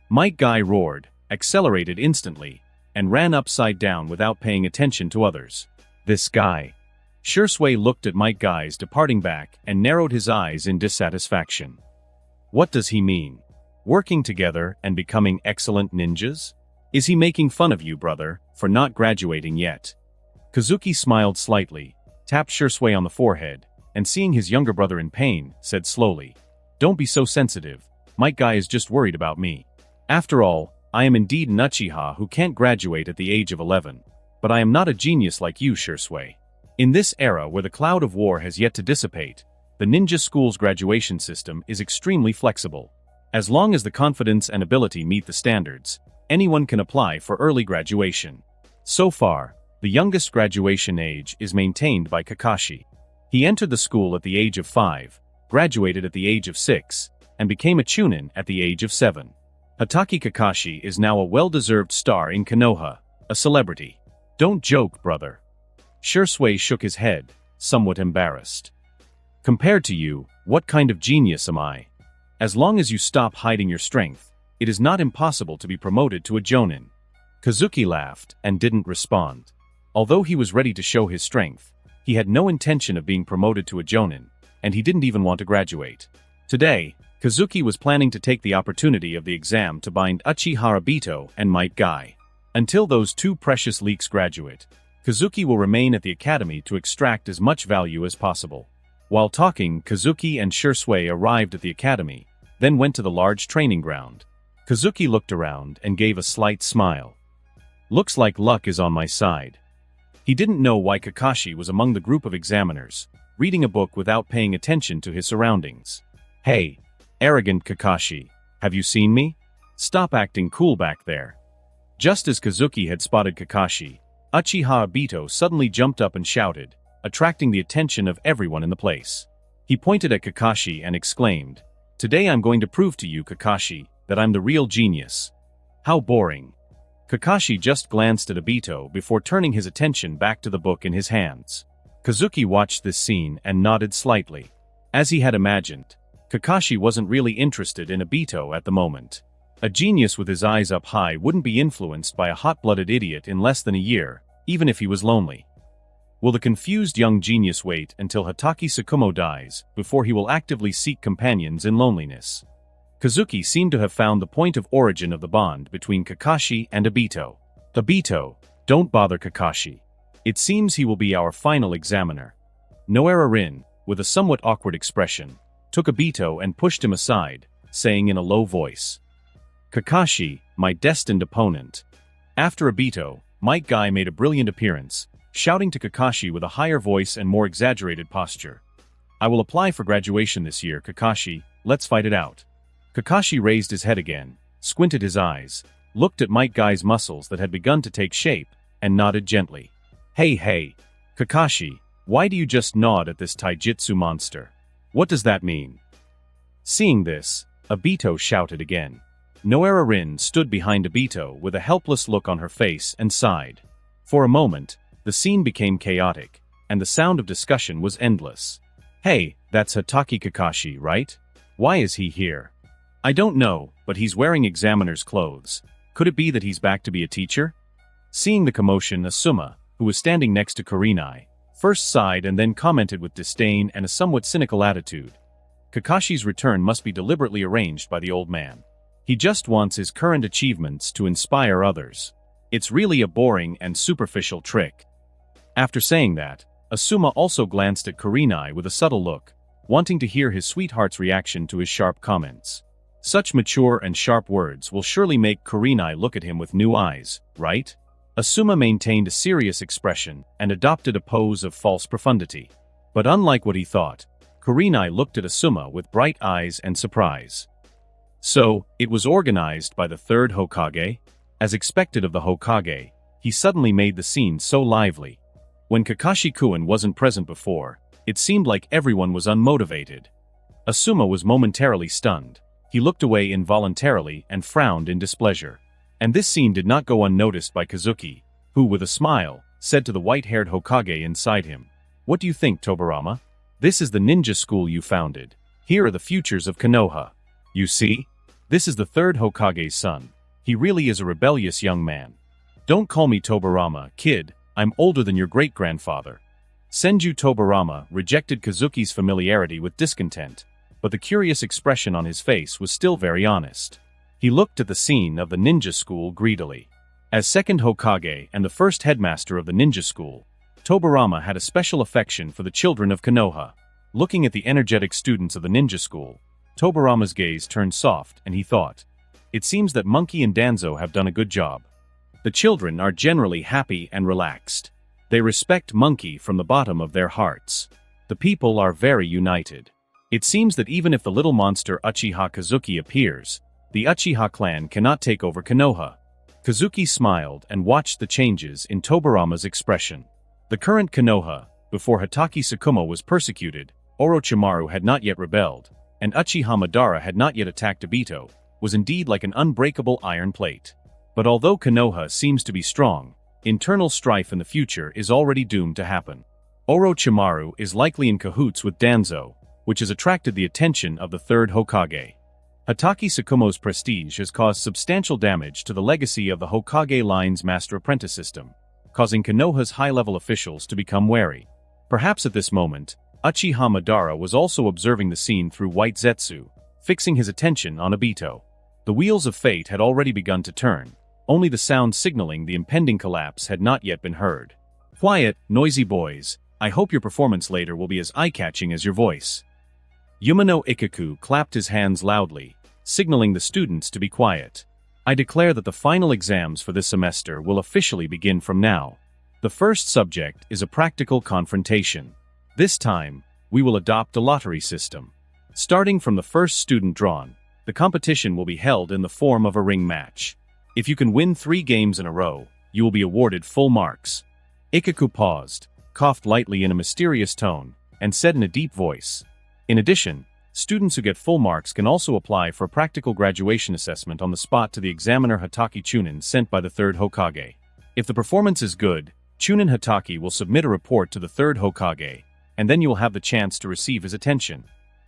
Might Guy roared, accelerated instantly, and ran upside down without paying attention to others. This guy. Shursui looked at Might Guy's departing back and narrowed his eyes in dissatisfaction. What does he mean? Working together and becoming excellent ninjas? Is he making fun of you, brother, for not graduating yet? Kazuki smiled slightly, tapped Shisui on the forehead, and seeing his younger brother in pain, said slowly, "Don't be so sensitive. Might Guy is just worried about me. After all, I am indeed an Uchiha who can't graduate at the age of 11. But I am not a genius like you, Shisui. In this era where the cloud of war has yet to dissipate, the ninja school's graduation system is extremely flexible. As long as the confidence and ability meet the standards, anyone can apply for early graduation. So far, the youngest graduation age is maintained by Kakashi. He entered the school at the age of 5, graduated at the age of 6, and became a chunin at the age of 7. Hatake Kakashi is now a well-deserved star in Konoha, a celebrity. Don't joke, brother. Shisui shook his head, somewhat embarrassed. Compared to you, what kind of genius am I? As long as you stop hiding your strength, it is not impossible to be promoted to a jonin. Kazuki laughed and didn't respond. Although he was ready to show his strength, he had no intention of being promoted to a jonin, and he didn't even want to graduate. Today, Kazuki was planning to take the opportunity of the exam to bind Uchiha Obito and Might Guy. Until those two precious leaks graduate, Kazuki will remain at the academy to extract as much value as possible. While talking, Kazuki and Shisui arrived at the academy, then went to the large training ground. Kazuki looked around and gave a slight smile. Looks like luck is on my side. He didn't know why Kakashi was among the group of examiners, reading a book without paying attention to his surroundings. Hey, arrogant Kakashi, have you seen me? Stop acting cool back there. Just as Kazuki had spotted Kakashi, Uchiha Obito suddenly jumped up and shouted, attracting the attention of everyone in the place. He pointed at Kakashi and exclaimed, "Today I'm going to prove to you, Kakashi, that I'm the real genius." How boring. Kakashi just glanced at Obito before turning his attention back to the book in his hands. Kazuki watched this scene and nodded slightly. As he had imagined, Kakashi wasn't really interested in Obito at the moment. A genius with his eyes up high wouldn't be influenced by a hot-blooded idiot in less than a year, even if he was lonely. Will the confused young genius wait until Hatake Tsukumo dies before he will actively seek companions in loneliness? Kazuki seemed to have found the point of origin of the bond between Kakashi and Obito. Obito, don't bother Kakashi. It seems he will be our final examiner. Noara Rin, with a somewhat awkward expression, took Obito and pushed him aside, saying in a low voice, "Kakashi, my destined opponent." After Obito, Might Guy made a brilliant appearance, shouting to Kakashi with a higher voice and more exaggerated posture. "I will apply for graduation this year, Kakashi, let's fight it out." Kakashi raised his head again, squinted his eyes, looked at Might Guy's muscles that had begun to take shape, and nodded gently. Hey, Kakashi, why do you just nod at this taijutsu monster? What does that mean?" Seeing this, Obito shouted again. Noara Rin stood behind Obito with a helpless look on her face and sighed. For a moment, the scene became chaotic, and the sound of discussion was endless. "Hey, that's Hatake Kakashi, right? Why is he here?" "I don't know, but he's wearing examiner's clothes. Could it be that he's back to be a teacher?" Seeing the commotion, Asuma, who was standing next to Kurenai, first sighed and then commented with disdain and a somewhat cynical attitude. Kakashi's return must be deliberately arranged by the old man. He just wants his current achievements to inspire others. It's really a boring and superficial trick. After saying that, Asuma also glanced at Kurenai with a subtle look, wanting to hear his sweetheart's reaction to his sharp comments. Such mature and sharp words will surely make Kurenai look at him with new eyes, right? Asuma maintained a serious expression and adopted a pose of false profundity. But unlike what he thought, Kurenai looked at Asuma with bright eyes and surprise. So, it was organized by the third Hokage? As expected of the Hokage, he suddenly made the scene so lively. When Kakashi-kun wasn't present before, it seemed like everyone was unmotivated. Asuma was momentarily stunned. He looked away involuntarily and frowned in displeasure. And this scene did not go unnoticed by Kazuki, who, with a smile, said to the white-haired Hokage inside him, "What do you think, Tobirama? This is the ninja school you founded. Here are the futures of Konoha. You see? This is the third Hokage's son. He really is a rebellious young man. Don't call me Tobirama, kid, I'm older than your great-grandfather." Senju Tobirama rejected Kazuki's familiarity with discontent, but the curious expression on his face was still very honest. He looked at the scene of the ninja school greedily. As second Hokage and the first headmaster of the ninja school, Tobirama had a special affection for the children of Konoha. Looking at the energetic students of the ninja school, Tobirama's gaze turned soft and he thought, "It seems that Monkey and Danzo have done a good job. The children are generally happy and relaxed. They respect Monkey from the bottom of their hearts. The people are very united. It seems that even if the little monster Uchiha Kazuki appears, the Uchiha clan cannot take over Konoha." Kazuki smiled and watched the changes in Tobirama's expression. The current Konoha, before Hatake Tsukumo was persecuted, Orochimaru had not yet rebelled, and Uchiha Madara had not yet attacked Obito, was indeed like an unbreakable iron plate. But although Konoha seems to be strong, internal strife in the future is already doomed to happen. Orochimaru is likely in cahoots with Danzo, which has attracted the attention of the third Hokage. Hatake Tsukumo's prestige has caused substantial damage to the legacy of the Hokage line's master-apprentice system, causing Konoha's high-level officials to become wary. Perhaps at this moment, Uchiha Madara was also observing the scene through white Zetsu, fixing his attention on Obito. The wheels of fate had already begun to turn, only the sound signaling the impending collapse had not yet been heard. "Quiet, noisy boys, I hope your performance later will be as eye-catching as your voice." Yumano Ikaku clapped his hands loudly, signaling the students to be quiet. "I declare that the final exams for this semester will officially begin from now. The first subject is a practical confrontation. This time, we will adopt a lottery system. Starting from the first student drawn, the competition will be held in the form of a ring match. If you can win 3 games in a row, you will be awarded full marks." Ikaku paused, coughed lightly in a mysterious tone, and said in a deep voice, "In addition, students who get full marks can also apply for a practical graduation assessment on the spot to the examiner Hatake Chunin sent by the third Hokage. If the performance is good, Chunin Hatake will submit a report to the third Hokage, and then you will have the chance to receive his attention."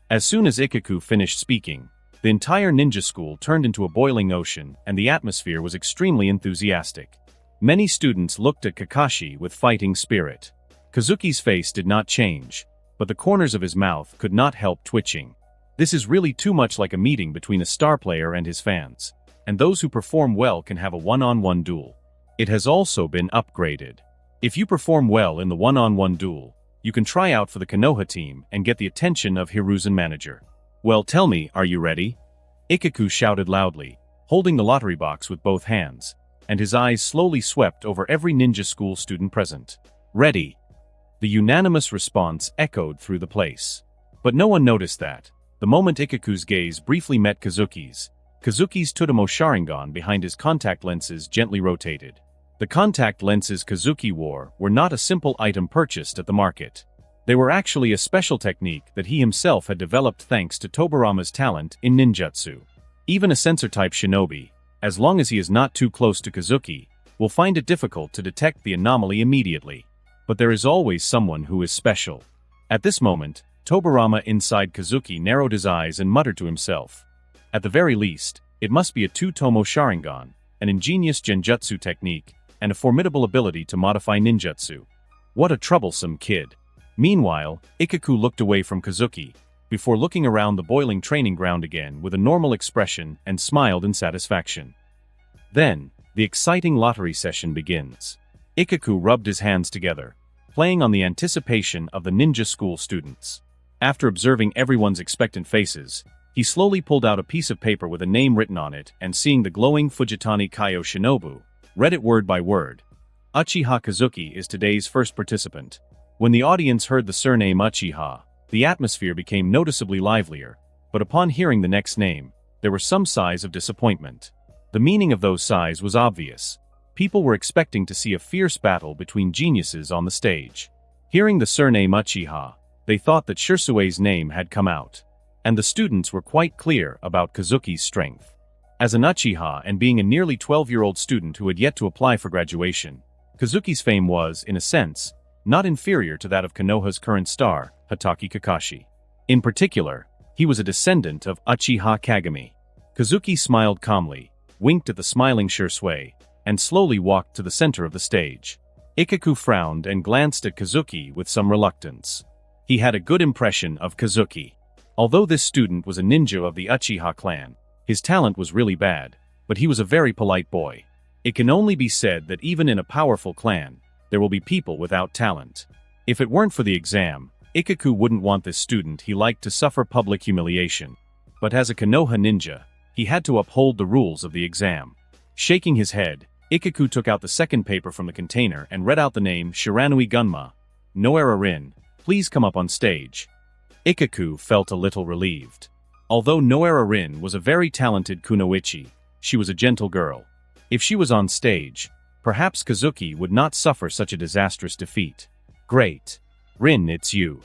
As soon as Ikaku finished speaking, the entire ninja school turned into a boiling ocean and the atmosphere was extremely enthusiastic. Many students looked at Kakashi with fighting spirit. Kazuki's face did not change, but the corners of his mouth could not help twitching. This is really too much like a meeting between a star player and his fans, and those who perform well can have a one-on-one duel. It has also been upgraded. If you perform well in the one-on-one duel, you can try out for the Konoha team and get the attention of Hiruzen manager. "Well, tell me, are you ready?" Ikaku shouted loudly, holding the lottery box with both hands, and his eyes slowly swept over every ninja school student present. "Ready." The unanimous response echoed through the place. But no one noticed that, the moment Ikaku's gaze briefly met Kazuki's Tsutomu Sharingan behind his contact lenses gently rotated. The contact lenses Kazuki wore were not a simple item purchased at the market. They were actually a special technique that he himself had developed thanks to Tobirama's talent in ninjutsu. Even a sensor-type shinobi, as long as he is not too close to Kazuki, will find it difficult to detect the anomaly immediately. But there is always someone who is special. At this moment, Tobirama inside Kazuki narrowed his eyes and muttered to himself. At the very least, it must be a Tsutomu Sharingan, an ingenious genjutsu technique, and a formidable ability to modify ninjutsu. What a troublesome kid. Meanwhile, Ikaku looked away from Kazuki, before looking around the boiling training ground again with a normal expression and smiled in satisfaction. Then, the exciting lottery session begins. Ikaku rubbed his hands together, playing on the anticipation of the ninja school students. After observing everyone's expectant faces, he slowly pulled out a piece of paper with a name written on it and seeing the glowing Fujitani Kaio Shinobu, read it word by word. Uchiha Kazuki is today's first participant. When the audience heard the surname Uchiha, the atmosphere became noticeably livelier, but upon hearing the next name, there were some sighs of disappointment. The meaning of those sighs was obvious. People were expecting to see a fierce battle between geniuses on the stage. Hearing the surname Uchiha, they thought that Shirsue's name had come out. And the students were quite clear about Kazuki's strength. As an Uchiha and being a nearly 12-year-old student who had yet to apply for graduation, Kazuki's fame was, in a sense, not inferior to that of Konoha's current star, Hatake Kakashi. In particular, he was a descendant of Uchiha Kagami. Kazuki smiled calmly, winked at the smiling Shirsue, and slowly walked to the center of the stage. Ikaku frowned and glanced at Kazuki with some reluctance. He had a good impression of Kazuki. Although this student was a ninja of the Uchiha clan, his talent was really bad, but he was a very polite boy. It can only be said that even in a powerful clan, there will be people without talent. If it weren't for the exam, Ikaku wouldn't want this student he liked to suffer public humiliation. But as a Konoha ninja, he had to uphold the rules of the exam. Shaking his head, Ikaku took out the second paper from the container and read out the name Shiranui Gunma. Noera Rin, please come up on stage. Ikaku felt a little relieved. Although Noera Rin was a very talented kunoichi, she was a gentle girl. If she was on stage, perhaps Kazuki would not suffer such a disastrous defeat. Great. Rin, it's you.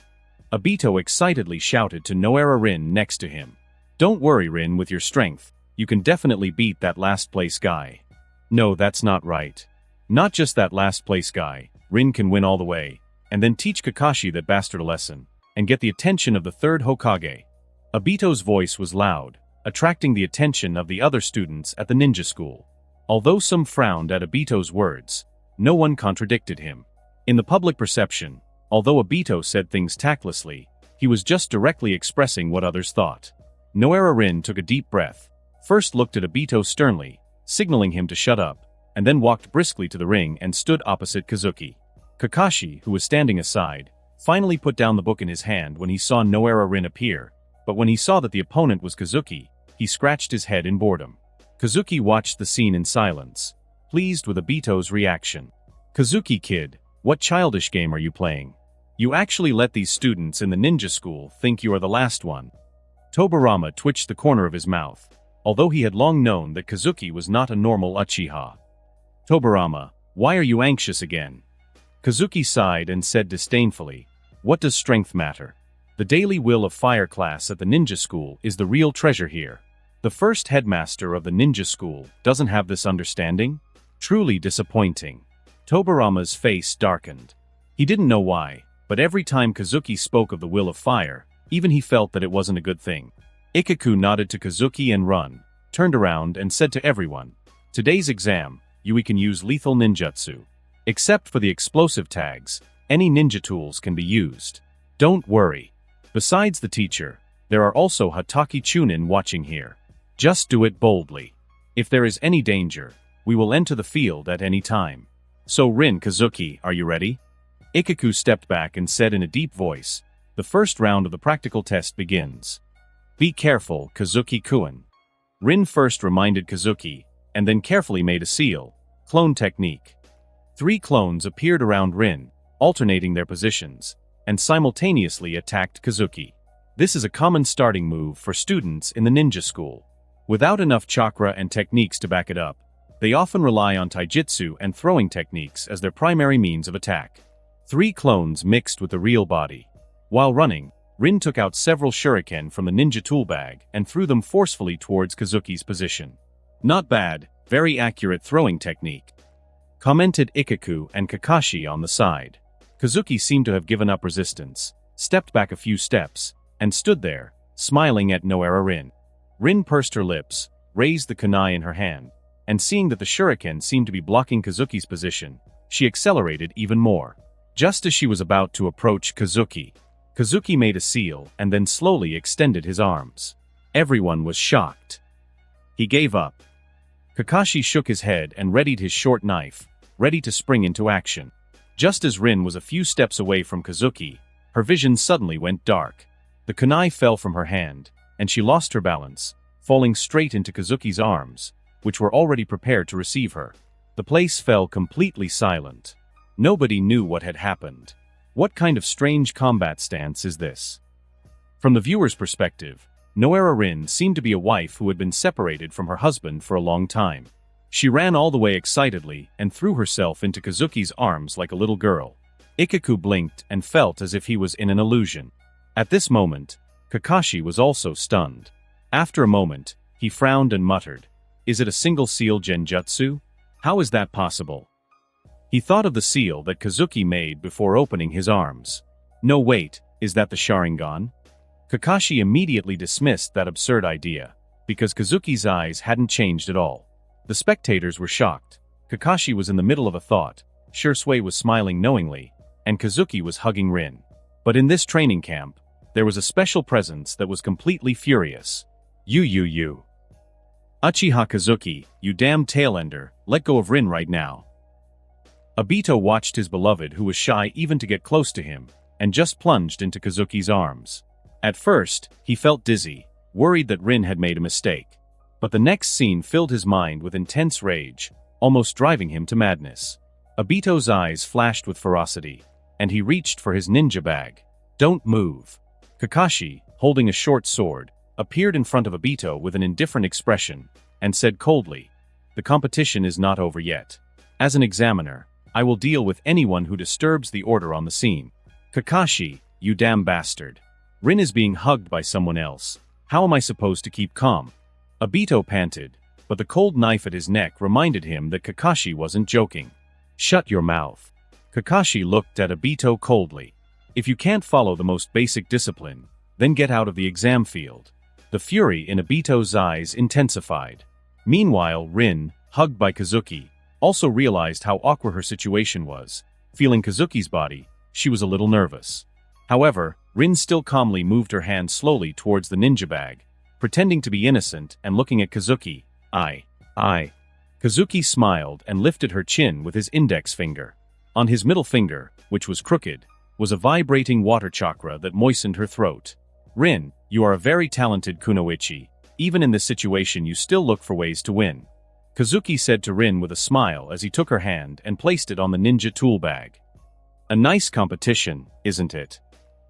Obito excitedly shouted to Noera Rin next to him. Don't worry, Rin, with your strength, you can definitely beat that last place guy. No, that's not right. Not just that last place guy, Rin can win all the way, and then teach Kakashi that bastard a lesson, and get the attention of the third Hokage. Obito's voice was loud, attracting the attention of the other students at the ninja school. Although some frowned at Obito's words, no one contradicted him. In the public perception, although Obito said things tactlessly, he was just directly expressing what others thought. Noera Rin took a deep breath, first looked at Obito sternly, signaling him to shut up, and then walked briskly to the ring and stood opposite Kazuki. Kakashi, who was standing aside, finally put down the book in his hand when he saw Noera Rin appear, but when he saw that the opponent was Kazuki, he scratched his head in boredom. Kazuki watched the scene in silence, pleased with Obito's reaction. Kazuki kid, what childish game are you playing? You actually let these students in the ninja school think you are the last one. Tobirama twitched the corner of his mouth, although he had long known that Kazuki was not a normal Uchiha. Tobirama, why are you anxious again? Kazuki sighed and said disdainfully, what does strength matter? The daily will of fire class at the ninja school is the real treasure here. The first headmaster of the ninja school doesn't have this understanding? Truly disappointing. Tobirama's face darkened. He didn't know why, but every time Kazuki spoke of the will of fire, even he felt that it wasn't a good thing. Ikaku nodded to Kazuki and turned around and said to everyone, today's exam, Yui can use lethal ninjutsu. Except for the explosive tags, any ninja tools can be used. Don't worry. Besides the teacher, there are also Hataki Chunin watching here. Just do it boldly. If there is any danger, we will enter the field at any time. So Rin, Kazuki, are you ready? Ikaku stepped back and said in a deep voice, the first round of the practical test begins. Be careful, Kazuki-kun. Rin first reminded Kazuki, and then carefully made a seal, clone technique. 3 clones appeared around Rin, alternating their positions, and simultaneously attacked Kazuki. This is a common starting move for students in the ninja school. Without enough chakra and techniques to back it up, they often rely on taijutsu and throwing techniques as their primary means of attack. 3 clones mixed with the real body. While running, Rin took out several shuriken from the ninja tool bag and threw them forcefully towards Kazuki's position. Not bad, very accurate throwing technique, commented Ikaku and Kakashi on the side. Kazuki seemed to have given up resistance, stepped back a few steps, and stood there, smiling at Noera Rin. Rin pursed her lips, raised the kunai in her hand, and seeing that the shuriken seemed to be blocking Kazuki's position, she accelerated even more. Just as she was about to approach Kazuki, Kazuki made a seal and then slowly extended his arms. Everyone was shocked. He gave up. Kakashi shook his head and readied his short knife, ready to spring into action. Just as Rin was a few steps away from Kazuki, her vision suddenly went dark. The kunai fell from her hand, and she lost her balance, falling straight into Kazuki's arms, which were already prepared to receive her. The place fell completely silent. Nobody knew what had happened. What kind of strange combat stance is this? From the viewer's perspective, Noera Rin seemed to be a wife who had been separated from her husband for a long time. She ran all the way excitedly and threw herself into Kazuki's arms like a little girl. Ikaku blinked and felt as if he was in an illusion. At this moment, Kakashi was also stunned. After a moment, he frowned and muttered, "Is it a single seal genjutsu? How is that possible?" He thought of the seal that Kazuki made before opening his arms. No, wait, is that the Sharingan? Kakashi immediately dismissed that absurd idea, because Kazuki's eyes hadn't changed at all. The spectators were shocked. Kakashi was in the middle of a thought, Shursui was smiling knowingly, and Kazuki was hugging Rin. But in this training camp, there was a special presence that was completely furious. You. Uchiha Kazuki, you damn tailender, let go of Rin right now. Obito watched his beloved, who was shy even to get close to him, and just plunged into Kazuki's arms. At first, he felt dizzy, worried that Rin had made a mistake. But the next scene filled his mind with intense rage, almost driving him to madness. Obito's eyes flashed with ferocity, and he reached for his ninja bag. Don't move. Kakashi, holding a short sword, appeared in front of Obito with an indifferent expression, and said coldly, "The competition is not over yet. As an examiner, I will deal with anyone who disturbs the order on the scene." Kakashi, you damn bastard. Rin is being hugged by someone else. How am I supposed to keep calm? Obito panted, but the cold knife at his neck reminded him that Kakashi wasn't joking. Shut your mouth. Kakashi looked at Obito coldly. If you can't follow the most basic discipline, then get out of the exam field. The fury in Obito's eyes intensified. Meanwhile, Rin, hugged by Kazuki, also realized how awkward her situation was. Feeling Kazuki's body, she was a little nervous. However, Rin still calmly moved her hand slowly towards the ninja bag, pretending to be innocent and looking at Kazuki. I. Kazuki smiled and lifted her chin with his index finger. On his middle finger, which was crooked, was a vibrating water chakra that moistened her throat. Rin, you are a very talented kunoichi. Even in this situation you still look for ways to win. Kazuki said to Rin with a smile as he took her hand and placed it on the ninja tool bag. A nice competition, isn't it?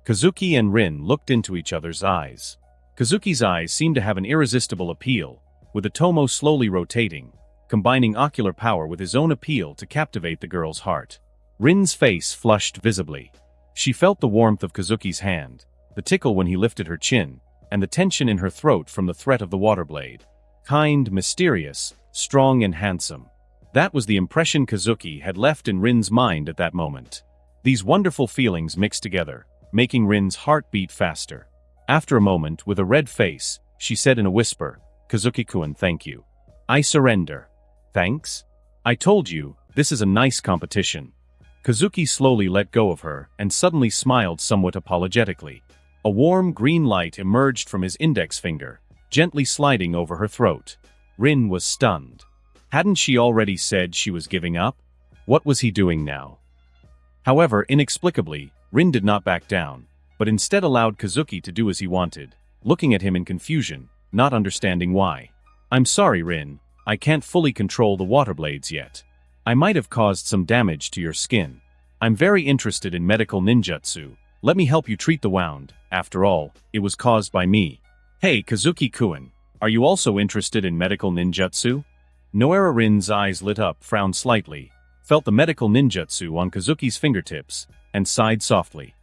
Kazuki and Rin looked into each other's eyes. Kazuki's eyes seemed to have an irresistible appeal, with the tomo slowly rotating, combining ocular power with his own appeal to captivate the girl's heart. Rin's face flushed visibly. She felt the warmth of Kazuki's hand, the tickle when he lifted her chin, and the tension in her throat from the threat of the water blade. Kind, mysterious, strong and handsome. That was the impression Kazuki had left in Rin's mind at that moment. These wonderful feelings mixed together, making Rin's heart beat faster. After a moment, with a red face, she said in a whisper, "Kazuki-kun, thank you. I surrender." "Thanks? I told you, this is a nice competition." Kazuki slowly let go of her and suddenly smiled somewhat apologetically. A warm green light emerged from his index finger, gently sliding over her throat. Rin was stunned. Hadn't she already said she was giving up? What was he doing now? However, inexplicably, Rin did not back down, but instead allowed Kazuki to do as he wanted, looking at him in confusion, not understanding why. "I'm sorry, Rin, I can't fully control the water blades yet. I might have caused some damage to your skin. I'm very interested in medical ninjutsu. Let me help you treat the wound. After all, it was caused by me." "Hey, Kazuki-kun, are you also interested in medical ninjutsu?" Noera Rin's eyes lit up, frowned slightly, felt the medical ninjutsu on Kazuki's fingertips, and sighed softly.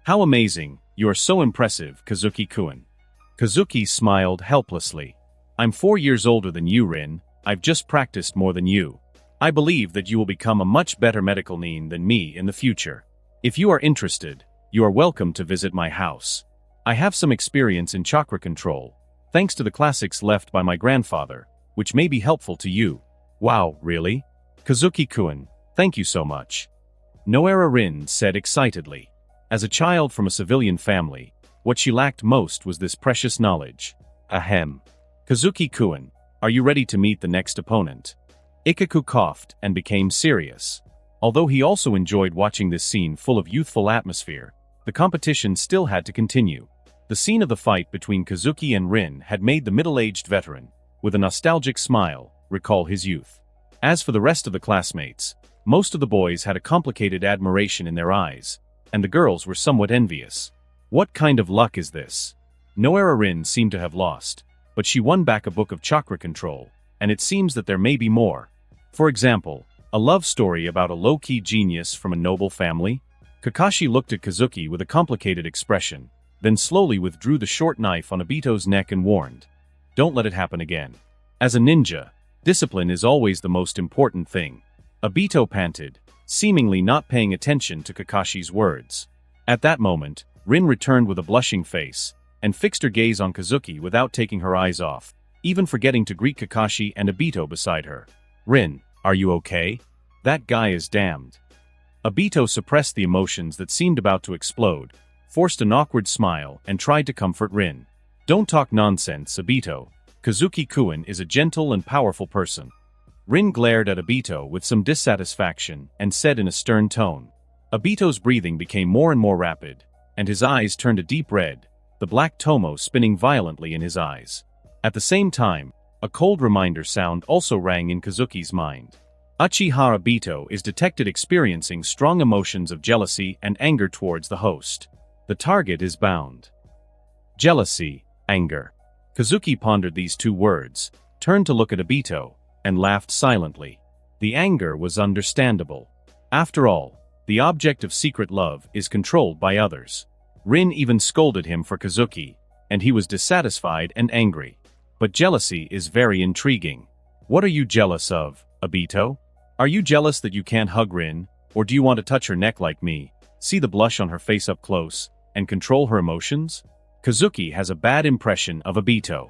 "How amazing, you are so impressive, Kazuki-kun." Kazuki smiled helplessly. "I'm 4 years older than you, Rin. I've just practiced more than you. I believe that you will become a much better medical nin than me in the future. If you are interested, you are welcome to visit my house. I have some experience in chakra control, thanks to the classics left by my grandfather, which may be helpful to you." "Wow, really? Kazuki-kun, thank you so much." Noera Rin said excitedly. As a child from a civilian family, what she lacked most was this precious knowledge. Ahem. "Kazuki-kun, are you ready to meet the next opponent?" Ikaku coughed and became serious. Although he also enjoyed watching this scene full of youthful atmosphere, the competition still had to continue. The scene of the fight between Kazuki and Rin had made the middle-aged veteran, with a nostalgic smile, recall his youth. As for the rest of the classmates, most of the boys had a complicated admiration in their eyes, and the girls were somewhat envious. What kind of luck is this? Noera Rin seemed to have lost, but she won back a book of chakra control, and it seems that there may be more. For example, a love story about a low-key genius from a noble family? Kakashi looked at Kazuki with a complicated expression, then slowly withdrew the short knife on Obito's neck and warned, "Don't let it happen again. As a ninja, discipline is always the most important thing." Obito panted, seemingly not paying attention to Kakashi's words. At that moment, Rin returned with a blushing face, and fixed her gaze on Kazuki without taking her eyes off, even forgetting to greet Kakashi and Obito beside her. "Rin, are you okay? That guy is damned." Obito suppressed the emotions that seemed about to explode, forced an awkward smile, and tried to comfort Rin. "Don't talk nonsense, Obito. Kazuki-kun is a gentle and powerful person. Rin glared at Obito with some dissatisfaction and said in a stern tone. Obito's breathing became more and more rapid, and his eyes turned a deep red, the black tomo spinning violently in his eyes. At the same time, a cold reminder sound also rang in Kazuki's mind. Uchiha Obito is detected experiencing strong emotions of jealousy and anger towards the host. The target is bound. Jealousy, anger. Kazuki pondered these two words, turned to look at Obito, and laughed silently. The anger was understandable. After all, the object of secret love is controlled by others. Rin even scolded him for Kazuki, and he was dissatisfied and angry. But jealousy is very intriguing. What are you jealous of, Obito? Are you jealous that you can't hug Rin, or do you want to touch her neck like me, see the blush on her face up close, and control her emotions? Kazuki has a bad impression of Obito.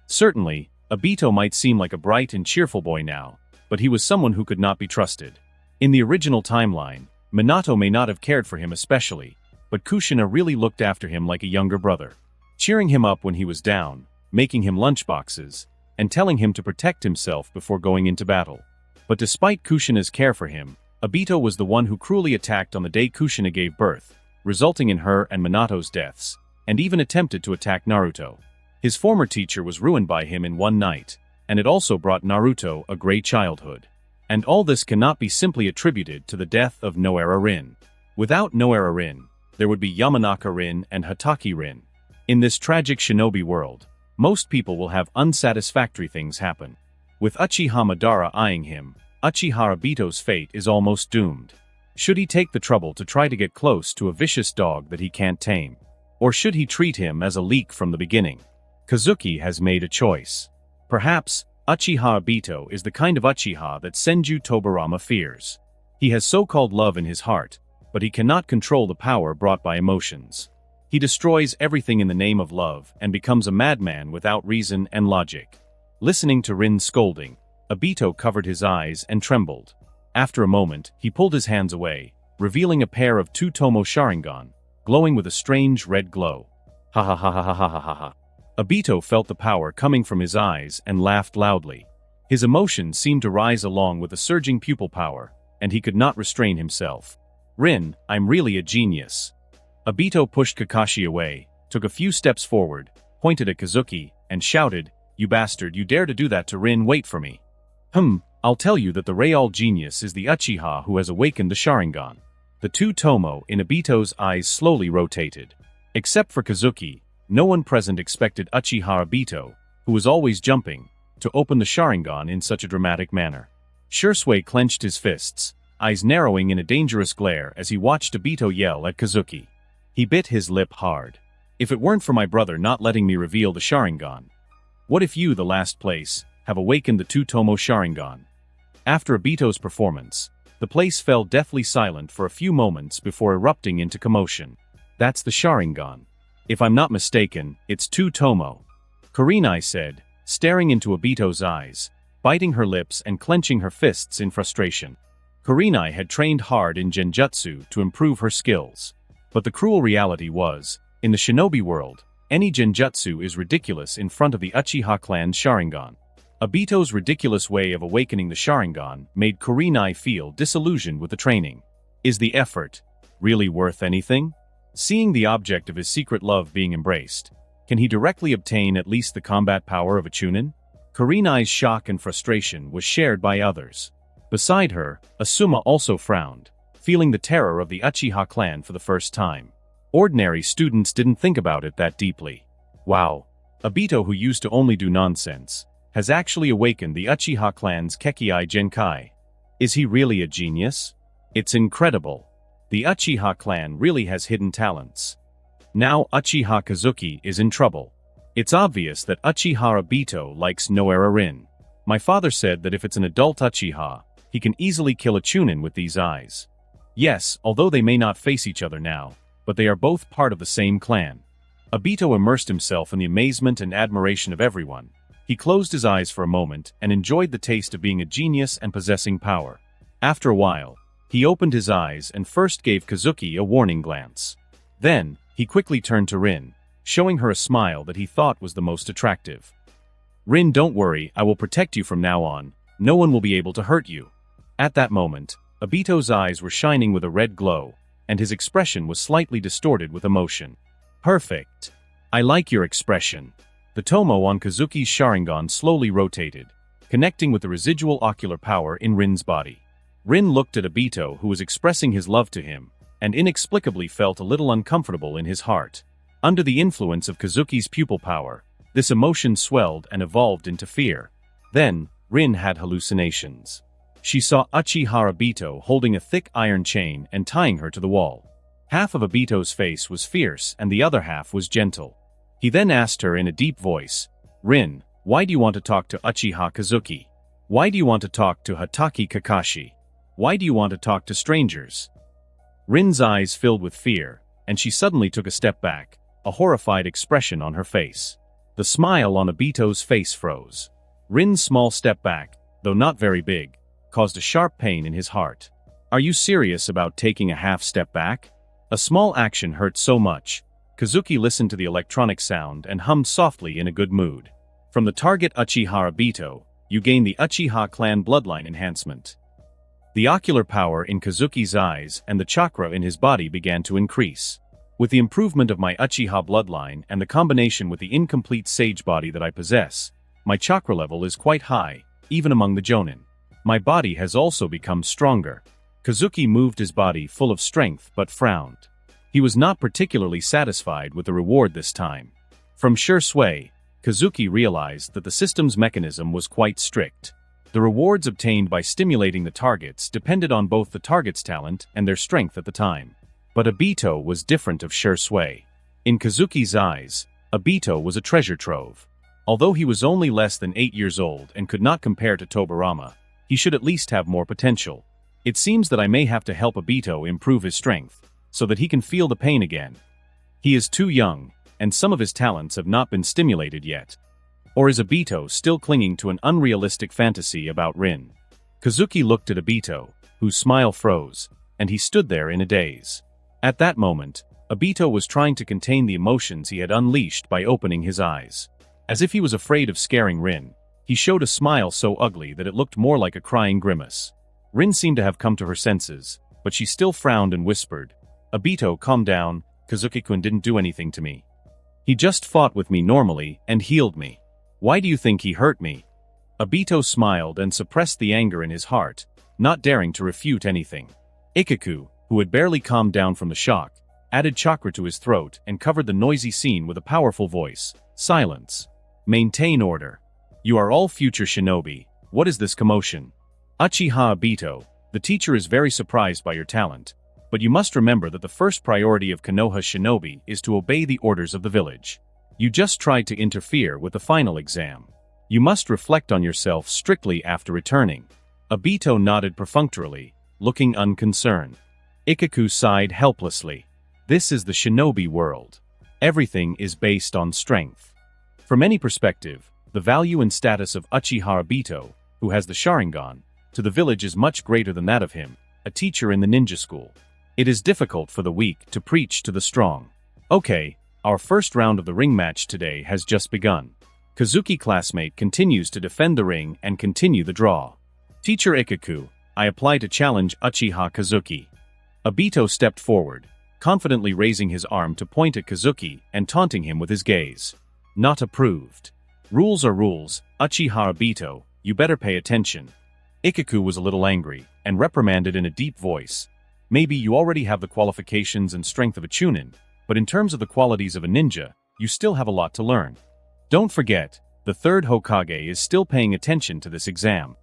Certainly, Obito might seem like a bright and cheerful boy now, but he was someone who could not be trusted. In the original timeline, Minato may not have cared for him especially, but Kushina really looked after him like a younger brother, cheering him up when he was down, making him lunchboxes, and telling him to protect himself before going into battle. But despite Kushina's care for him, Obito was the one who cruelly attacked on the day Kushina gave birth, resulting in her and Minato's deaths, and even attempted to attack Naruto. His former teacher was ruined by him in one night, and it also brought Naruto a great childhood. And all this cannot be simply attributed to the death of Noara Rin. Without Noara Rin, there would be Yamanaka Rin and Hataki Rin. In this tragic shinobi world, most people will have unsatisfactory things happen. With Uchiha Madara eyeing him, Uchiha Obito's fate is almost doomed. Should he take the trouble to try to get close to a vicious dog that he can't tame? Or should he treat him as a leak from the beginning? Kazuki has made a choice. Perhaps, Uchiha Obito is the kind of Uchiha that Senju Tobirama fears. He has so-called love in his heart, but he cannot control the power brought by emotions. He destroys everything in the name of love and becomes a madman without reason and logic. Listening to Rin's scolding, Obito covered his eyes and trembled. After a moment, he pulled his hands away, revealing a pair of two Tomo Sharingan, glowing with a strange red glow. Ha ha ha ha ha ha ha ha. Obito felt the power coming from his eyes and laughed loudly. His emotions seemed to rise along with the surging pupil power, and he could not restrain himself. Rin, I'm really a genius. Obito pushed Kakashi away, took a few steps forward, pointed at Kazuki, and shouted, "You bastard, you dare to do that to Rin, wait for me." I'll tell you that the real genius is the Uchiha who has awakened the Sharingan. The two Tomo in Obito's eyes slowly rotated. Except for Kazuki, no one present expected Uchiha Obito, who was always jumping, to open the Sharingan in such a dramatic manner. Shursui clenched his fists, eyes narrowing in a dangerous glare as he watched Obito yell at Kazuki. He bit his lip hard. If it weren't for my brother not letting me reveal the Sharingan. What if you, the last place, have awakened the two Tomo Sharingan? After Obito's performance, the place fell deathly silent for a few moments before erupting into commotion. That's the Sharingan. If I'm not mistaken, it's two Tomo. Kurenai said, staring into Obito's eyes, biting her lips and clenching her fists in frustration. Kurenai had trained hard in genjutsu to improve her skills. But the cruel reality was, in the shinobi world, any genjutsu is ridiculous in front of the Uchiha clan's Sharingan. Obito's ridiculous way of awakening the Sharingan made Kurenai feel disillusioned with the training. Is the effort really worth anything? Seeing the object of his secret love being embraced, can he directly obtain at least the combat power of a Chunin? Kurenai's shock and frustration was shared by others. Beside her, Asuma also frowned, feeling the terror of the Uchiha clan for the first time. Ordinary students didn't think about it that deeply. Wow. Obito, who used to only do nonsense, has actually awakened the Uchiha clan's Kekkei Genkai. Is he really a genius? It's incredible. The Uchiha clan really has hidden talents. Now Uchiha Kazuki is in trouble. It's obvious that Uchiha Obito likes Noara Rin. My father said that if it's an adult Uchiha, he can easily kill a Chunin with these eyes. Yes, although they may not face each other now, but they are both part of the same clan. Obito immersed himself in the amazement and admiration of everyone. He closed his eyes for a moment and enjoyed the taste of being a genius and possessing power. After a while, he opened his eyes and first gave Kazuki a warning glance. Then, he quickly turned to Rin, showing her a smile that he thought was the most attractive. Rin, don't worry, I will protect you from now on. No one will be able to hurt you. At that moment, Obito's eyes were shining with a red glow, and his expression was slightly distorted with emotion. Perfect. I like your expression. The tomo on Kazuki's Sharingan slowly rotated, connecting with the residual ocular power in Rin's body. Rin looked at Obito, who was expressing his love to him, and inexplicably felt a little uncomfortable in his heart. Under the influence of Kazuki's pupil power, this emotion swelled and evolved into fear. Then, Rin had hallucinations. She saw Uchiha Obito holding a thick iron chain and tying her to the wall. Half of Obito's face was fierce and the other half was gentle. He then asked her in a deep voice, "Rin, why do you want to talk to Uchiha Kazuki? Why do you want to talk to Hatake Kakashi? Why do you want to talk to strangers?" Rin's eyes filled with fear, and she suddenly took a step back, a horrified expression on her face. The smile on Obito's face froze. Rin's small step back, though not very big, caused a sharp pain in his heart. Are you serious about taking a half step back? A small action hurt so much. Kazuki listened to the electronic sound and hummed softly in a good mood. From the target Uchiha Obito, you gain the Uchiha clan bloodline enhancement. The ocular power in Kazuki's eyes and the chakra in his body began to increase. With the improvement of my Uchiha bloodline and the combination with the incomplete sage body that I possess, my chakra level is quite high, even among the Jonin. My body has also become stronger. Kazuki moved his body full of strength but frowned. He was not particularly satisfied with the reward this time. From sure sway, Kazuki realized that the system's mechanism was quite strict. The rewards obtained by stimulating the targets depended on both the target's talent and their strength at the time. But Obito was different of sure sway. In Kazuki's eyes, Obito was a treasure trove. Although he was only less than 8 years old and could not compare to Tobirama, he should at least have more potential. It seems that I may have to help Obito improve his strength, so that he can feel the pain again. He is too young, and some of his talents have not been stimulated yet. Or is Obito still clinging to an unrealistic fantasy about Rin? Kazuki looked at Obito, whose smile froze, and he stood there in a daze. At that moment, Obito was trying to contain the emotions he had unleashed by opening his eyes. As if he was afraid of scaring Rin, he showed a smile so ugly that it looked more like a crying grimace. Rin seemed to have come to her senses, but she still frowned and whispered, "Obito, calm down, Kazuki-kun didn't do anything to me. He just fought with me normally and healed me. Why do you think he hurt me?" Obito smiled and suppressed the anger in his heart, not daring to refute anything. Ikaku, who had barely calmed down from the shock, added chakra to his throat and covered the noisy scene with a powerful voice. "Silence. Maintain order. You are all future shinobi. What is this commotion?" "Uchiha Obito, the teacher is very surprised by your talent. But you must remember that the first priority of Konoha shinobi is to obey the orders of the village. You just tried to interfere with the final exam. You must reflect on yourself strictly after returning." Obito nodded perfunctorily, looking unconcerned. Ikaku sighed helplessly. This is the shinobi world. Everything is based on strength. From any perspective, the value and status of Uchiha Obito, who has the Sharingan, to the village is much greater than that of him, a teacher in the ninja school. It is difficult for the weak to preach to the strong. Okay, our first round of the ring match today has just begun. Kazuki classmate continues to defend the ring and continue the draw. Teacher Ikaku, I apply to challenge Uchiha Kazuki. Obito stepped forward, confidently raising his arm to point at Kazuki and taunting him with his gaze. Not approved. Rules are rules, Uchiha Obito, you better pay attention. Ikaku was a little angry, and reprimanded in a deep voice. Maybe you already have the qualifications and strength of a chunin, but in terms of the qualities of a ninja, you still have a lot to learn. Don't forget, the third Hokage is still paying attention to this exam.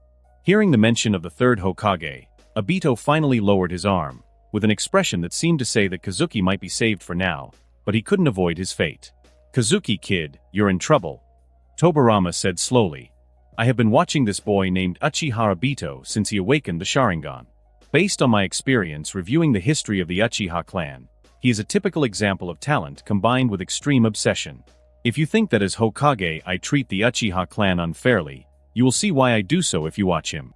Hearing the mention of the third Hokage, Obito finally lowered his arm, with an expression that seemed to say that Kazuki might be saved for now, but he couldn't avoid his fate. Kazuki kid, you're in trouble. Tobirama said slowly. I have been watching this boy named Uchiha Obito since he awakened the Sharingan. Based on my experience reviewing the history of the Uchiha clan, he is a typical example of talent combined with extreme obsession. If you think that as Hokage I treat the Uchiha clan unfairly, you will see why I do so if you watch him.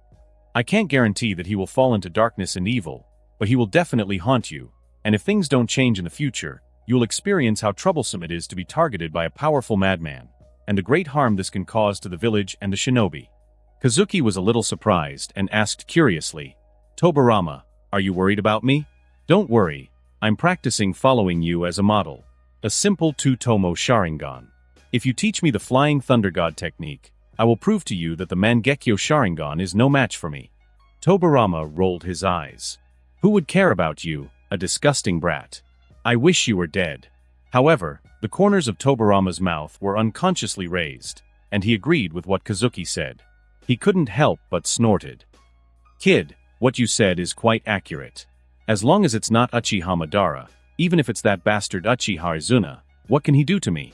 I can't guarantee that he will fall into darkness and evil, but he will definitely haunt you, and if things don't change in the future, you will experience how troublesome it is to be targeted by a powerful madman. and the great harm this can cause to the village and the shinobi. Kazuki was a little surprised and asked curiously, "Tobirama, are you worried about me?" "Don't worry, I'm practicing following you as a model. A simple two-tomo Sharingan. If you teach me the Flying Thunder God technique, I will prove to you that the Mangekyo Sharingan is no match for me." Tobirama rolled his eyes. "Who would care about you, a disgusting brat? I wish you were dead." However, the corners of Tobirama's mouth were unconsciously raised, and he agreed with what Kazuki said. He couldn't help but snorted. "Kid, what you said is quite accurate. As long as it's not Uchiha Madara, even if it's that bastard Uchiha Izuna, what can he do to me?"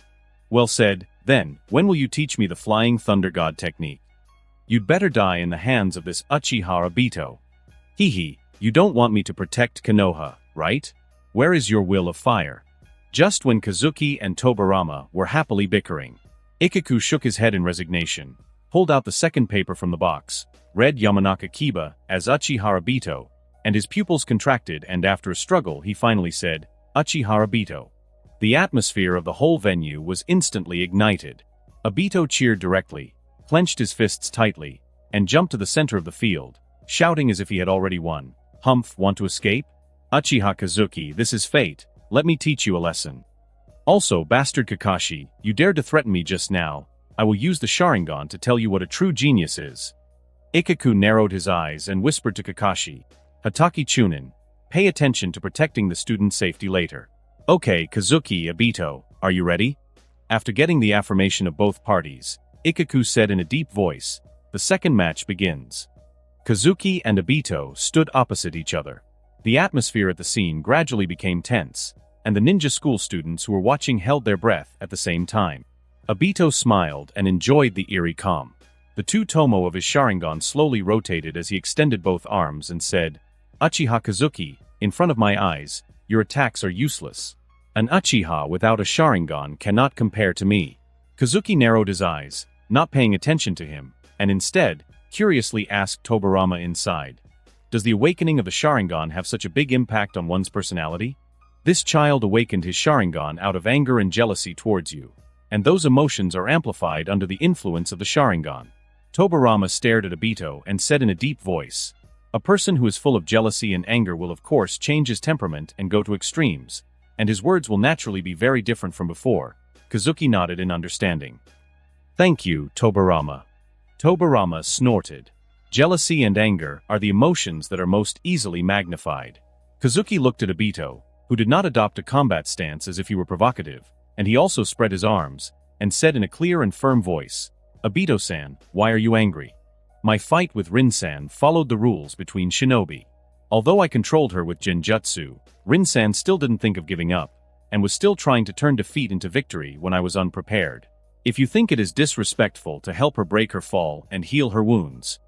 "Well said. Then, when will you teach me the Flying Thunder God technique?" "You'd better die in the hands of this Uchiha Obito." "Hee, you don't want me to protect Konoha, right? Where is your will of fire?" Just when Kazuki and Tobirama were happily bickering, Ikaku shook his head in resignation, pulled out the second paper from the box, read Yamanaka Kiba as Uchiha Obito, and his pupils contracted, and after a struggle he finally said, "Uchiha Obito." The atmosphere of the whole venue was instantly ignited. Obito cheered directly, clenched his fists tightly, and jumped to the center of the field, shouting as if he had already won, "Humph, want to escape? Uchiha Kazuki, this is fate. Let me teach you a lesson. Also, bastard Kakashi, you dared to threaten me just now. I will use the Sharingan to tell you what a true genius is." Ikaku narrowed his eyes and whispered to Kakashi, "Hataki Chunin, pay attention to protecting the student's safety later." "Okay, Kazuki, Obito, are you ready?" After getting the affirmation of both parties, Ikaku said in a deep voice, "The second match begins." Kazuki and Obito stood opposite each other. The atmosphere at the scene gradually became tense, and the ninja school students who were watching held their breath at the same time. Obito smiled and enjoyed the eerie calm. The two-tomo of his Sharingan slowly rotated as he extended both arms and said, "Uchiha Kazuki, in front of my eyes, your attacks are useless. An Uchiha without a Sharingan cannot compare to me." Kazuki narrowed his eyes, not paying attention to him, and instead, curiously asked Tobirama inside, "Does the awakening of the Sharingan have such a big impact on one's personality?" "This child awakened his Sharingan out of anger and jealousy towards you, and those emotions are amplified under the influence of the Sharingan." Tobirama stared at Obito and said in a deep voice, "A person who is full of jealousy and anger will of course change his temperament and go to extremes, and his words will naturally be very different from before." Kazuki nodded in understanding. "Thank you, Tobirama." Tobirama snorted. Jealousy and anger are the emotions that are most easily magnified. Kazuki looked at Obito, who did not adopt a combat stance as if he were provocative, and he also spread his arms, and said in a clear and firm voice, "Obito-san, why are you angry? My fight with Rin-san followed the rules between shinobi. Although I controlled her with Genjutsu, Rin-san still didn't think of giving up, and was still trying to turn defeat into victory when I was unprepared. If you think it is disrespectful to help her break her fall and heal her wounds,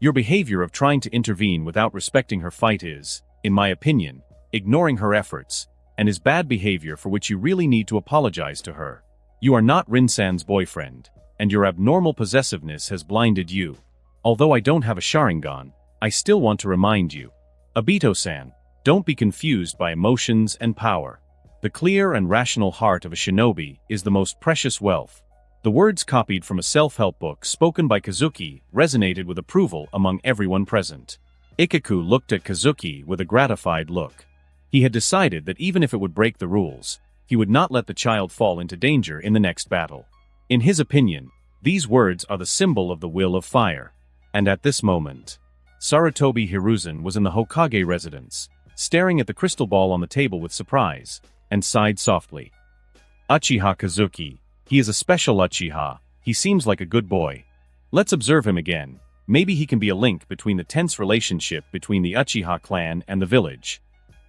your behavior of trying to intervene without respecting her fight is, in my opinion, ignoring her efforts, and is bad behavior for which you really need to apologize to her. You are not Rin-san's boyfriend, and your abnormal possessiveness has blinded you. Although I don't have a Sharingan, I still want to remind you. Obito-san, don't be confused by emotions and power. The clear and rational heart of a shinobi is the most precious wealth." The words copied from a self-help book spoken by Kazuki resonated with approval among everyone present. Ikaku looked at Kazuki with a gratified look. He had decided that even if it would break the rules, he would not let the child fall into danger in the next battle. In his opinion, these words are the symbol of the will of fire. And at this moment, Sarutobi Hiruzen was in the Hokage residence, staring at the crystal ball on the table with surprise, and sighed softly. "Uchiha Kazuki, he is a special Uchiha, he seems like a good boy. Let's observe him again, maybe he can be a link between the tense relationship between the Uchiha clan and the village."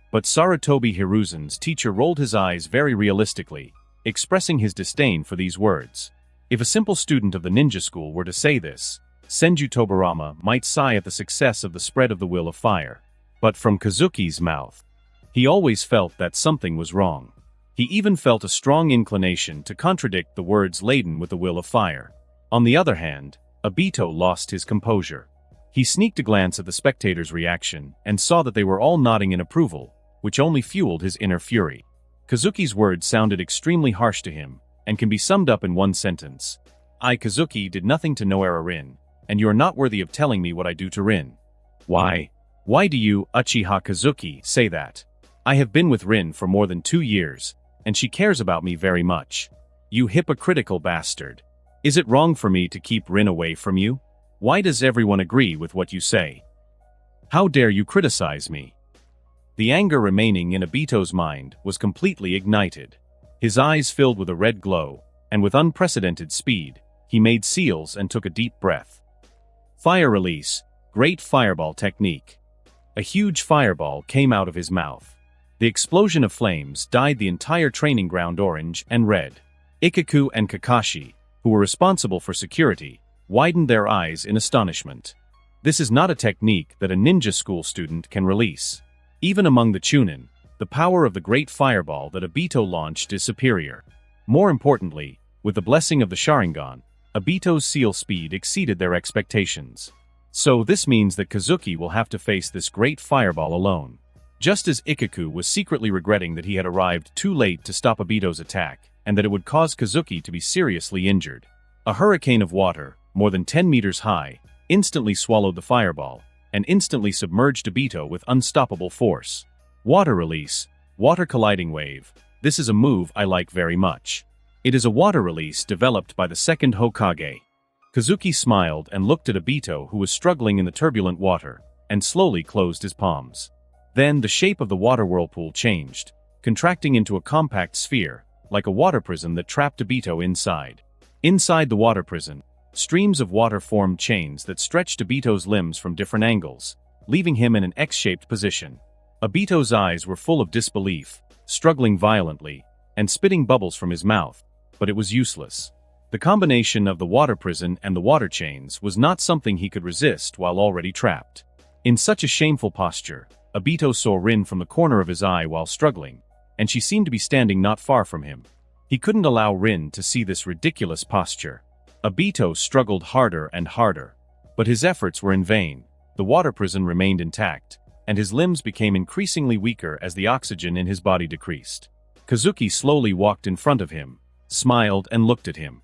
But Sarutobi Hiruzen's teacher rolled his eyes very realistically, expressing his disdain for these words. If a simple student of the ninja school were to say this, Senju Tobirama might sigh at the success of the spread of the will of fire. But from Kazuki's mouth, he always felt that something was wrong. He even felt a strong inclination to contradict the words laden with the will of fire. On the other hand, Obito lost his composure. He sneaked a glance at the spectators' reaction and saw that they were all nodding in approval, which only fueled his inner fury. Kazuki's words sounded extremely harsh to him, and can be summed up in one sentence. I, Kazuki, did nothing to Noara Rin, and you are not worthy of telling me what I do to Rin. Why? Why do you, Uchiha Kazuki, say that? I have been with Rin for more than 2 years, and she cares about me very much. You hypocritical bastard. Is it wrong for me to keep Rin away from you? Why does everyone agree with what you say? How dare you criticize me? The anger remaining in Obito's mind was completely ignited. His eyes filled with a red glow, and with unprecedented speed, he made seals and took a deep breath. Fire release, great fireball technique. A huge fireball came out of his mouth. The explosion of flames dyed the entire training ground orange and red. Ikaku and Kakashi, who were responsible for security, widened their eyes in astonishment. This is not a technique that a ninja school student can release. Even among the Chunin, the power of the great fireball that Obito launched is superior. More importantly, with the blessing of the Sharingan, Obito's seal speed exceeded their expectations. So this means that Kazuki will have to face this great fireball alone. Just as Ikaku was secretly regretting that he had arrived too late to stop Obito's attack, and that it would cause Kazuki to be seriously injured. A hurricane of water, more than 10 meters high, instantly swallowed the fireball, and instantly submerged Obito with unstoppable force. Water release, water colliding wave. This is a move I like very much. It is a water release developed by the second Hokage. Kazuki smiled and looked at Obito, who was struggling in the turbulent water, and slowly closed his palms. Then the shape of the water whirlpool changed, contracting into a compact sphere, like a water prison that trapped Obito inside. Inside the water prison, streams of water formed chains that stretched Obito's limbs from different angles, leaving him in an X-shaped position. Obito's eyes were full of disbelief, struggling violently, and spitting bubbles from his mouth, but it was useless. The combination of the water prison and the water chains was not something he could resist while already trapped. In such a shameful posture, Obito saw Rin from the corner of his eye while struggling, and she seemed to be standing not far from him. He couldn't allow Rin to see this ridiculous posture. Obito struggled harder and harder, but his efforts were in vain. The water prison remained intact, and his limbs became increasingly weaker as the oxygen in his body decreased. Kazuki slowly walked in front of him, smiled and looked at him.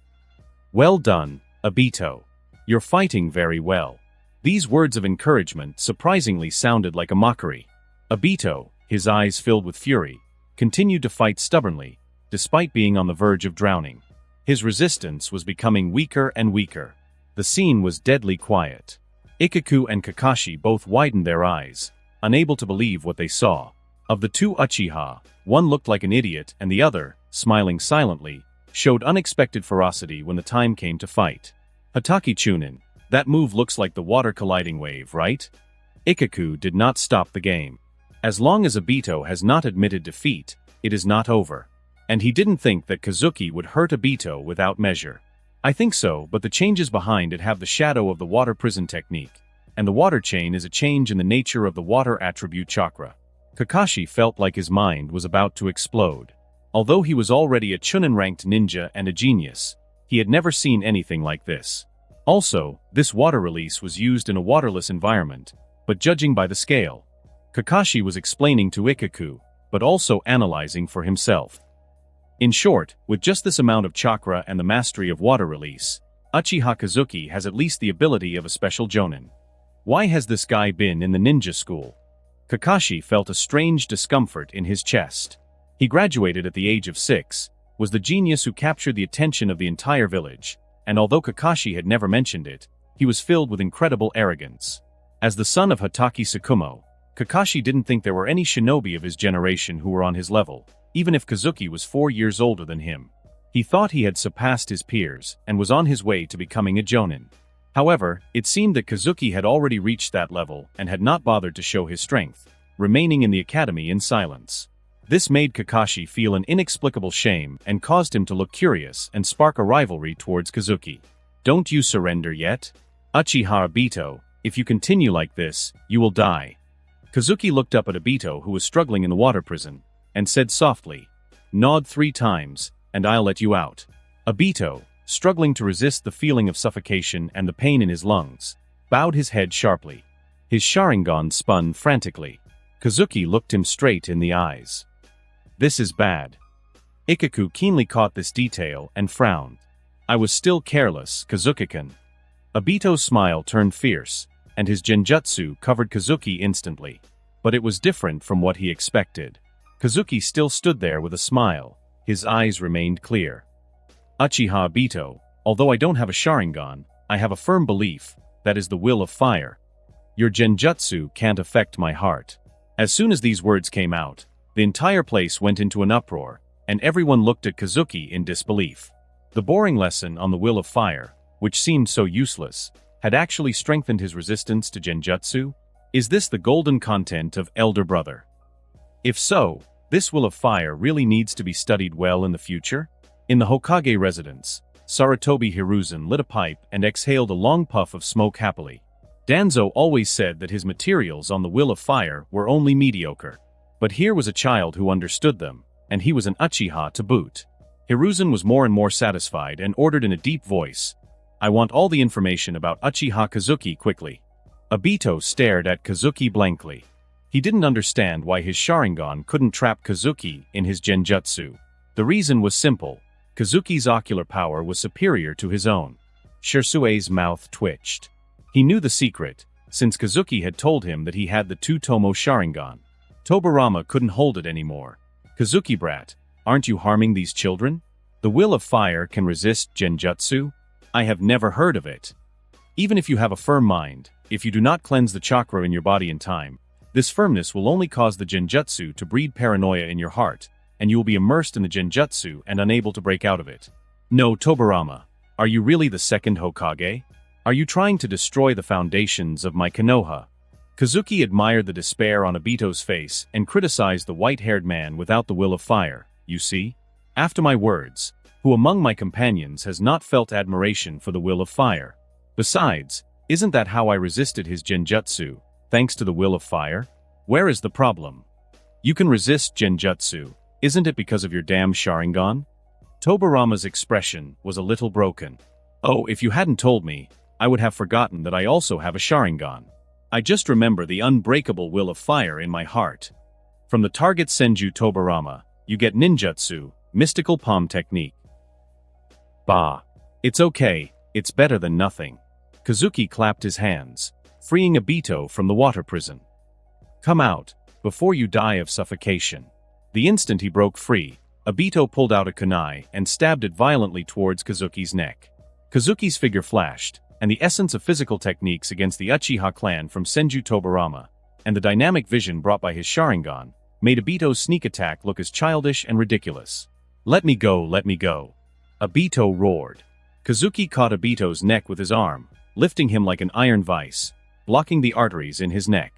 Well done, Obito. You're fighting very well. These words of encouragement surprisingly sounded like a mockery. Obito, his eyes filled with fury, continued to fight stubbornly, despite being on the verge of drowning. His resistance was becoming weaker and weaker. The scene was deadly quiet. Ikaku and Kakashi both widened their eyes, unable to believe what they saw. Of the two Uchiha, one looked like an idiot and the other, smiling silently, showed unexpected ferocity when the time came to fight. Hatake Chunin, that move looks like the water colliding wave, right? Ikaku did not stop the game. As long as Obito has not admitted defeat, it is not over. And he didn't think that Kazuki would hurt Obito without measure. I think so, but the changes behind it have the shadow of the water prison technique, and the water chain is a change in the nature of the water attribute chakra. Kakashi felt like his mind was about to explode. Although he was already a Chunin-ranked ninja and a genius, he had never seen anything like this. Also, this water release was used in a waterless environment, but judging by the scale, Kakashi was explaining to Ikaku, but also analyzing for himself. In short, with just this amount of chakra and the mastery of water release, Uchiha Kazuki has at least the ability of a special jonin. Why has this guy been in the ninja school? Kakashi felt a strange discomfort in his chest. He graduated at the age of 6, was the genius who captured the attention of the entire village, and although Kakashi had never mentioned it, he was filled with incredible arrogance. As the son of Hatake Tsukumo, Kakashi didn't think there were any shinobi of his generation who were on his level, even if Kazuki was 4 years older than him. He thought he had surpassed his peers and was on his way to becoming a jonin. However, it seemed that Kazuki had already reached that level and had not bothered to show his strength, remaining in the academy in silence. This made Kakashi feel an inexplicable shame and caused him to look curious and spark a rivalry towards Kazuki. Don't you surrender yet? Uchiha Obito, if you continue like this, you will die. Kazuki looked up at Obito, who was struggling in the water prison, and said softly, "Nod 3 times, and I'll let you out." Obito, struggling to resist the feeling of suffocation and the pain in his lungs, bowed his head sharply. His Sharingan spun frantically. Kazuki looked him straight in the eyes. "This is bad. Ikaku keenly caught this detail and frowned. I was still careless, Kazuki-kun. Obito's smile turned fierce, and his genjutsu covered Kazuki instantly. But it was different from what he expected. Kazuki still stood there with a smile. His eyes remained clear. Uchiha Obito, although I don't have a Sharingan, I have a firm belief, that is the will of fire. Your genjutsu can't affect my heart. As soon as these words came out, the entire place went into an uproar, and everyone looked at Kazuki in disbelief. The boring lesson on the will of fire, which seemed so useless, had actually strengthened his resistance to genjutsu? Is this the golden content of Elder Brother? If so, this will of fire really needs to be studied well in the future? In the Hokage residence, Sarutobi Hiruzen lit a pipe and exhaled a long puff of smoke happily. Danzo always said that his materials on the will of fire were only mediocre. But here was a child who understood them, and he was an Uchiha to boot. Hiruzen was more and more satisfied and ordered in a deep voice, I want all the information about Uchiha Kazuki quickly. Obito stared at Kazuki blankly. He didn't understand why his Sharingan couldn't trap Kazuki in his genjutsu. The reason was simple. Kazuki's ocular power was superior to his own. Shirsue's mouth twitched. He knew the secret, since Kazuki had told him that he had the two-tomo Sharingan. Tobirama couldn't hold it anymore. Kazuki brat, aren't you harming these children? The will of fire can resist genjutsu? I have never heard of it. Even if you have a firm mind, if you do not cleanse the chakra in your body in time, this firmness will only cause the genjutsu to breed paranoia in your heart, and you will be immersed in the genjutsu and unable to break out of it. No, Tobirama, are you really the second Hokage? Are you trying to destroy the foundations of my Konoha? Kazuki admired the despair on Obito's face and criticized the white-haired man without the will of fire. You see? After my words, who among my companions has not felt admiration for the will of fire? Besides, isn't that how I resisted his genjutsu, thanks to the will of fire? Where is the problem? You can resist genjutsu, isn't it because of your damn Sharingan? Tobirama's expression was a little broken. Oh, if you hadn't told me, I would have forgotten that I also have a Sharingan. I just remember the unbreakable will of fire in my heart. From the target Senju Tobirama, you get ninjutsu, mystical palm technique. Bah. It's okay, it's better than nothing. Kazuki clapped his hands, freeing Obito from the water prison. Come out, before you die of suffocation. The instant he broke free, Obito pulled out a kunai and stabbed it violently towards Kazuki's neck. Kazuki's figure flashed, and the essence of physical techniques against the Uchiha clan from Senju Tobirama, and the dynamic vision brought by his Sharingan, made Obito's sneak attack look as childish and ridiculous. Let me go, let me go. Obito roared. Kazuki caught Obito's neck with his arm, lifting him like an iron vice, blocking the arteries in his neck.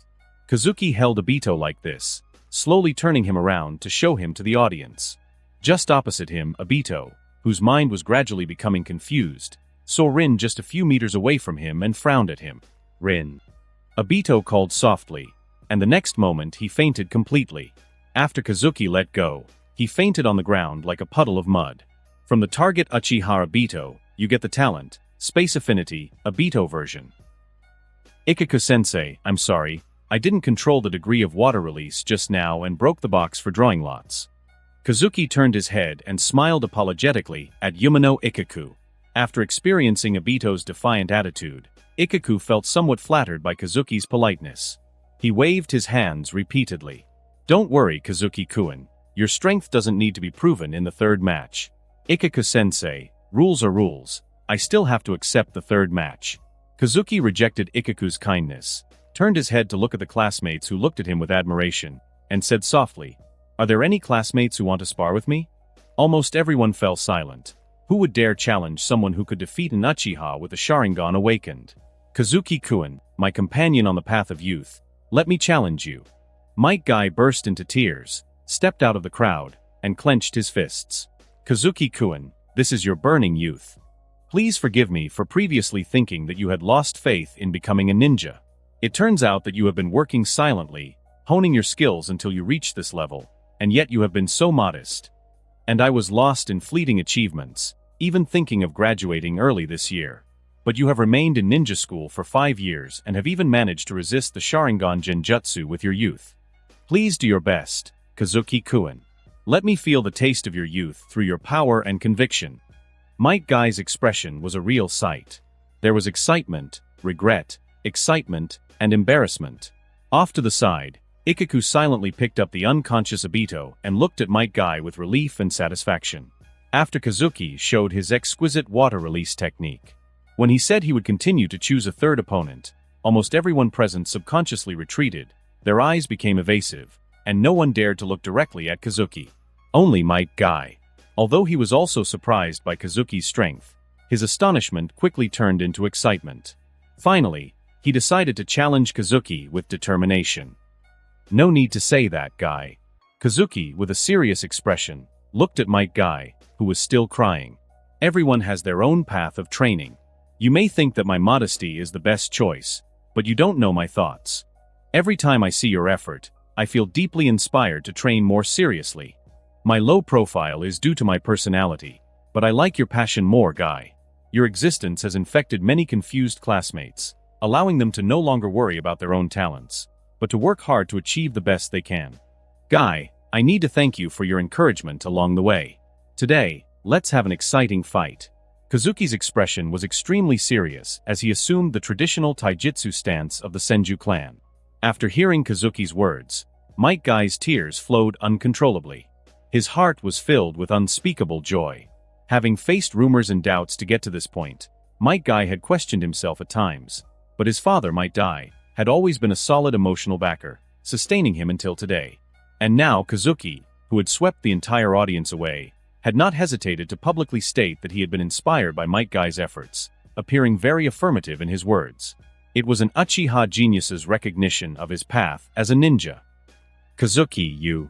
Kazuki held Obito like this, slowly turning him around to show him to the audience. Just opposite him, Obito, whose mind was gradually becoming confused, saw Rin just a few meters away from him and frowned at him. Rin. Obito called softly, and the next moment he fainted completely. After Kazuki let go, he fainted on the ground like a puddle of mud. From the target Uchiha Obito, you get the talent, Space Affinity, Obito version. Ikaku-sensei, I'm sorry, I didn't control the degree of water release just now and broke the box for drawing lots. Kazuki turned his head and smiled apologetically at Yumano Ikaku. After experiencing Obito's defiant attitude, Ikaku felt somewhat flattered by Kazuki's politeness. He waved his hands repeatedly. Don't worry, Kazuki-kun, your strength doesn't need to be proven in the third match. Ikaku-sensei, rules are rules. I still have to accept the third match. Kazuki rejected Ikaku's kindness, turned his head to look at the classmates who looked at him with admiration, and said softly, Are there any classmates who want to spar with me? Almost everyone fell silent. Who would dare challenge someone who could defeat an Uchiha with a Sharingan awakened? Kazuki-kun, my companion on the path of youth, let me challenge you. Might Guy burst into tears, stepped out of the crowd, and clenched his fists. Kazuki-kun, this is your burning youth. Please forgive me for previously thinking that you had lost faith in becoming a ninja. It turns out that you have been working silently, honing your skills until you reached this level, and yet you have been so modest. And I was lost in fleeting achievements, even thinking of graduating early this year. But you have remained in ninja school for 5 years and have even managed to resist the Sharingan Genjutsu with your youth. Please do your best, Kazuki-kun. Let me feel the taste of your youth through your power and conviction. Might Guy's expression was a real sight. There was excitement, regret, excitement, and embarrassment. Off to the side, Ikaku silently picked up the unconscious Obito and looked at Might Guy with relief and satisfaction. After Kazuki showed his exquisite water release technique. When he said he would continue to choose a third opponent, almost everyone present subconsciously retreated, their eyes became evasive, and no one dared to look directly at Kazuki. Only Might Guy. Although he was also surprised by Kazuki's strength, his astonishment quickly turned into excitement. Finally, he decided to challenge Kazuki with determination. No need to say that, Guy. Kazuki, with a serious expression, looked at Might Guy, who was still crying. Everyone has their own path of training. You may think that my modesty is the best choice, but you don't know my thoughts. Every time I see your effort, I feel deeply inspired to train more seriously. My low profile is due to my personality, but I like your passion more, Guy. Your existence has infected many confused classmates, allowing them to no longer worry about their own talents, but to work hard to achieve the best they can. Guy, I need to thank you for your encouragement along the way. Today, let's have an exciting fight. Kazuki's expression was extremely serious as he assumed the traditional taijutsu stance of the Senju clan. After hearing Kazuki's words, Might Guy's tears flowed uncontrollably. His heart was filled with unspeakable joy. Having faced rumors and doubts to get to this point, Might Guy had questioned himself at times, but his father, Might Guy, had always been a solid emotional backer, sustaining him until today. And now Kazuki, who had swept the entire audience away, had not hesitated to publicly state that he had been inspired by Might Guy's efforts, appearing very affirmative in his words. It was an Uchiha genius's recognition of his path as a ninja. Kazuki, you.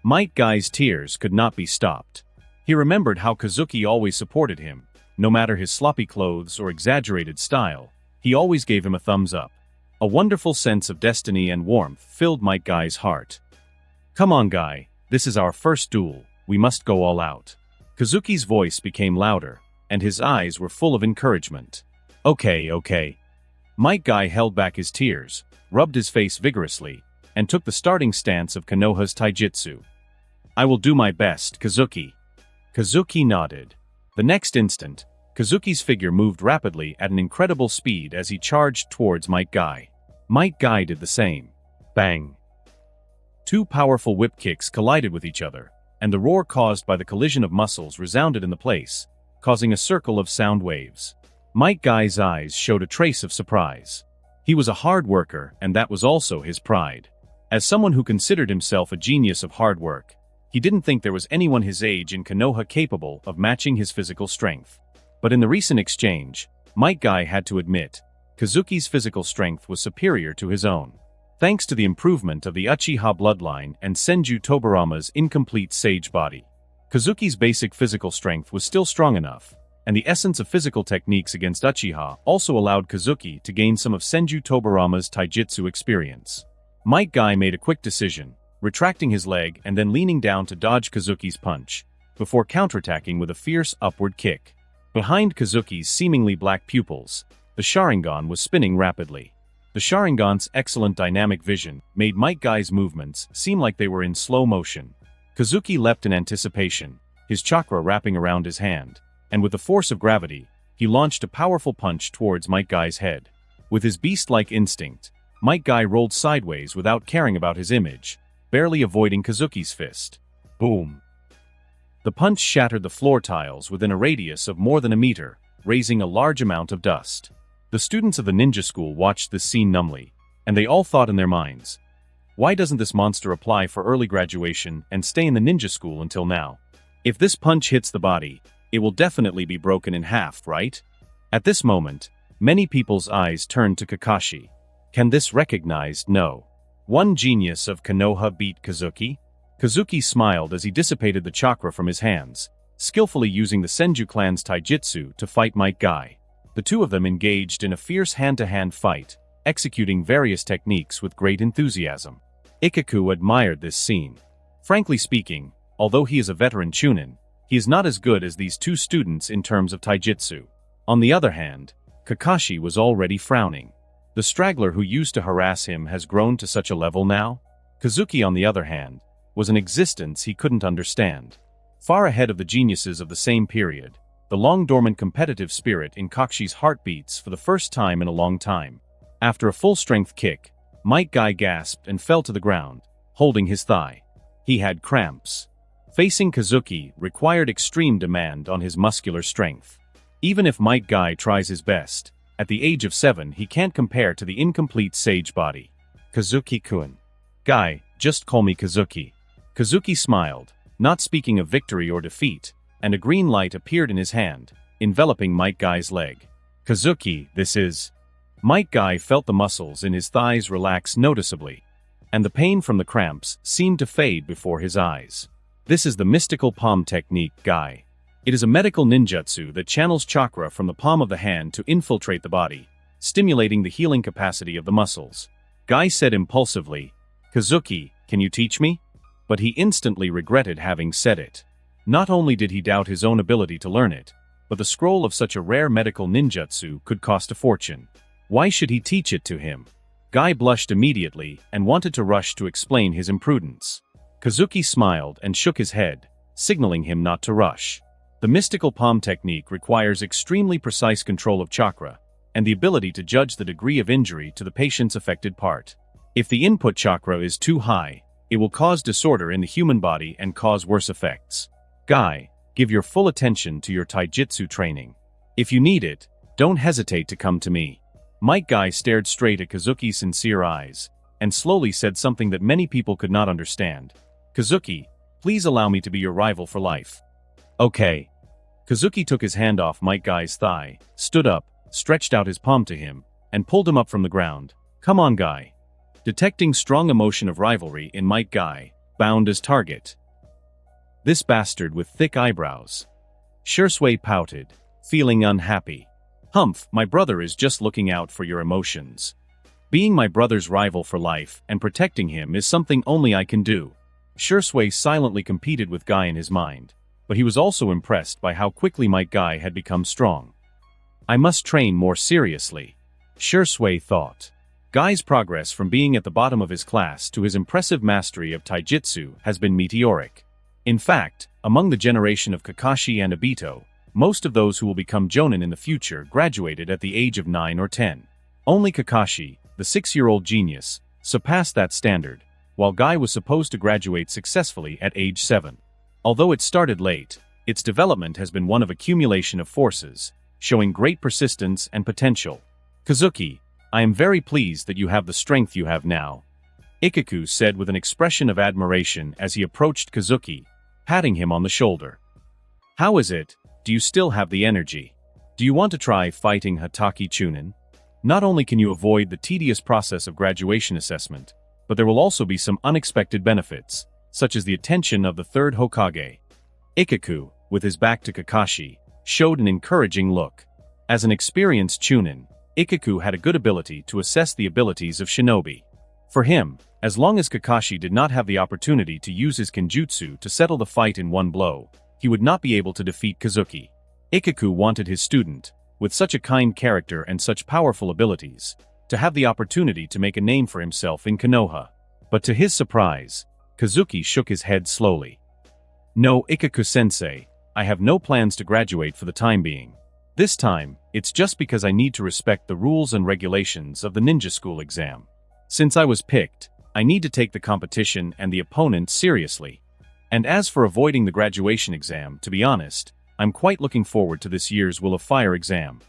Might Guy's tears could not be stopped. He remembered how Kazuki always supported him. No matter his sloppy clothes or exaggerated style, he always gave him a thumbs up. A wonderful sense of destiny and warmth filled Might Guy's heart. Come on, Guy, this is our first duel, we must go all out. Kazuki's voice became louder, and his eyes were full of encouragement. Okay. Might Guy held back his tears, rubbed his face vigorously, and took the starting stance of Konoha's taijutsu. I will do my best, Kazuki. Kazuki nodded. The next instant, Kazuki's figure moved rapidly at an incredible speed as he charged towards Might Guy. Might Guy did the same. Bang! Two powerful whip kicks collided with each other, and the roar caused by the collision of muscles resounded in the place, causing a circle of sound waves. Might Guy's eyes showed a trace of surprise. He was a hard worker, and that was also his pride. As someone who considered himself a genius of hard work, he didn't think there was anyone his age in Konoha capable of matching his physical strength. But in the recent exchange, Might Guy had to admit, Kazuki's physical strength was superior to his own. Thanks to the improvement of the Uchiha bloodline and Senju Tobirama's incomplete sage body, Kazuki's basic physical strength was still strong enough, and the essence of physical techniques against Uchiha also allowed Kazuki to gain some of Senju Tobirama's taijutsu experience. Might Guy made a quick decision, retracting his leg and then leaning down to dodge Kazuki's punch, before counterattacking with a fierce upward kick. Behind Kazuki's seemingly black pupils, the Sharingan was spinning rapidly. The Sharingan's excellent dynamic vision made Might Guy's movements seem like they were in slow motion. Kazuki leapt in anticipation, his chakra wrapping around his hand, and with the force of gravity, he launched a powerful punch towards Might Guy's head. With his beast-like instinct, Might Guy rolled sideways without caring about his image, barely avoiding Kazuki's fist. Boom! The punch shattered the floor tiles within a radius of more than a meter, raising a large amount of dust. The students of the ninja school watched this scene numbly, and they all thought in their minds, why doesn't this monster apply for early graduation and stay in the ninja school until now? If this punch hits the body, it will definitely be broken in half, right? At this moment, many people's eyes turned to Kakashi. Can this recognized no? One genius of Konoha beat Kazuki? Kazuki smiled as he dissipated the chakra from his hands, skillfully using the Senju clan's taijutsu to fight Might Guy. The two of them engaged in a fierce hand-to-hand fight, executing various techniques with great enthusiasm. Ikaku admired this scene. Frankly speaking, although he is a veteran chunin, he is not as good as these two students in terms of taijutsu. On the other hand, Kakashi was already frowning. The straggler who used to harass him has grown to such a level now? Kazuki, on the other hand, was an existence he couldn't understand. Far ahead of the geniuses of the same period, the long-dormant competitive spirit in Kakushi's heart beats for the first time in a long time. After a full-strength kick, Might Guy gasped and fell to the ground, holding his thigh. He had cramps. Facing Kazuki required extreme demand on his muscular strength. Even if Might Guy tries his best, at the age of 7 he can't compare to the incomplete sage body. Kazuki-kun. Guy, just call me Kazuki. Kazuki smiled, not speaking of victory or defeat, and a green light appeared in his hand, enveloping Might Guy's leg. Kazuki, this is... Might Guy felt the muscles in his thighs relax noticeably, and the pain from the cramps seemed to fade before his eyes. This is the mystical palm technique, Guy. It is a medical ninjutsu that channels chakra from the palm of the hand to infiltrate the body, stimulating the healing capacity of the muscles. Guy said impulsively, Kazuki, can you teach me? But he instantly regretted having said it. Not only did he doubt his own ability to learn it, but the scroll of such a rare medical ninjutsu could cost a fortune. Why should he teach it to him? Guy blushed immediately and wanted to rush to explain his imprudence. Kazuki smiled and shook his head, signaling him not to rush. The mystical palm technique requires extremely precise control of chakra, and the ability to judge the degree of injury to the patient's affected part. If the input chakra is too high, it will cause disorder in the human body and cause worse effects. Guy, give your full attention to your taijutsu training. If you need it, don't hesitate to come to me. Might Guy stared straight at Kazuki's sincere eyes, and slowly said something that many people could not understand. Kazuki, please allow me to be your rival for life. Okay. Kazuki took his hand off Might Guy's thigh, stood up, stretched out his palm to him, and pulled him up from the ground. Come on, Guy. Detecting strong emotion of rivalry in Might Guy, bound as target. This bastard with thick eyebrows. Shursui pouted, feeling unhappy. Humph, my brother is just looking out for your emotions. Being my brother's rival for life and protecting him is something only I can do. Shursui silently competed with Guy in his mind, but he was also impressed by how quickly Might Guy had become strong. I must train more seriously, Shursui thought. Guy's progress from being at the bottom of his class to his impressive mastery of taijutsu has been meteoric. In fact, among the generation of Kakashi and Obito, most of those who will become jonin in the future graduated at the age of 9 or 10. Only Kakashi, the 6-year-old genius, surpassed that standard, while Guy was supposed to graduate successfully at age 7. Although it started late, its development has been one of accumulation of forces, showing great persistence and potential. Kazuki, I am very pleased that you have the strength you have now, Ikaku said with an expression of admiration as he approached Kazuki, patting him on the shoulder. How is it? Do you still have the energy? Do you want to try fighting Hatake Chunin? Not only can you avoid the tedious process of graduation assessment, but there will also be some unexpected benefits, such as the attention of the third Hokage. Ikaku, with his back to Kakashi, showed an encouraging look. As an experienced Chunin, Ikaku had a good ability to assess the abilities of shinobi. For him, as long as Kakashi did not have the opportunity to use his kenjutsu to settle the fight in one blow, he would not be able to defeat Kazuki. Ikaku wanted his student, with such a kind character and such powerful abilities, to have the opportunity to make a name for himself in Konoha. But to his surprise, Kazuki shook his head slowly. No, Ikaku-sensei, I have no plans to graduate for the time being. This time, it's just because I need to respect the rules and regulations of the ninja school exam. Since I was picked, I need to take the competition and the opponent seriously. And as for avoiding the graduation exam, to be honest, I'm quite looking forward to this year's Will of Fire exam.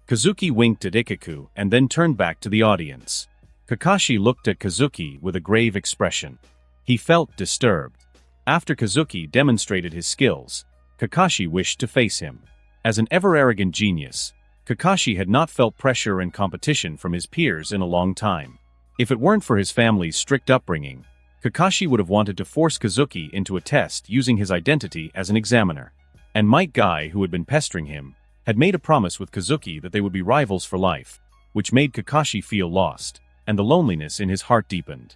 Kazuki winked at Ikaku and then turned back to the audience. Kakashi looked at Kazuki with a grave expression. He felt disturbed. After Kazuki demonstrated his skills, Kakashi wished to face him. As an ever-arrogant genius, Kakashi had not felt pressure and competition from his peers in a long time. If it weren't for his family's strict upbringing, Kakashi would have wanted to force Kazuki into a test using his identity as an examiner. And Might Guy, who had been pestering him, had made a promise with Kazuki that they would be rivals for life, which made Kakashi feel lost, and the loneliness in his heart deepened.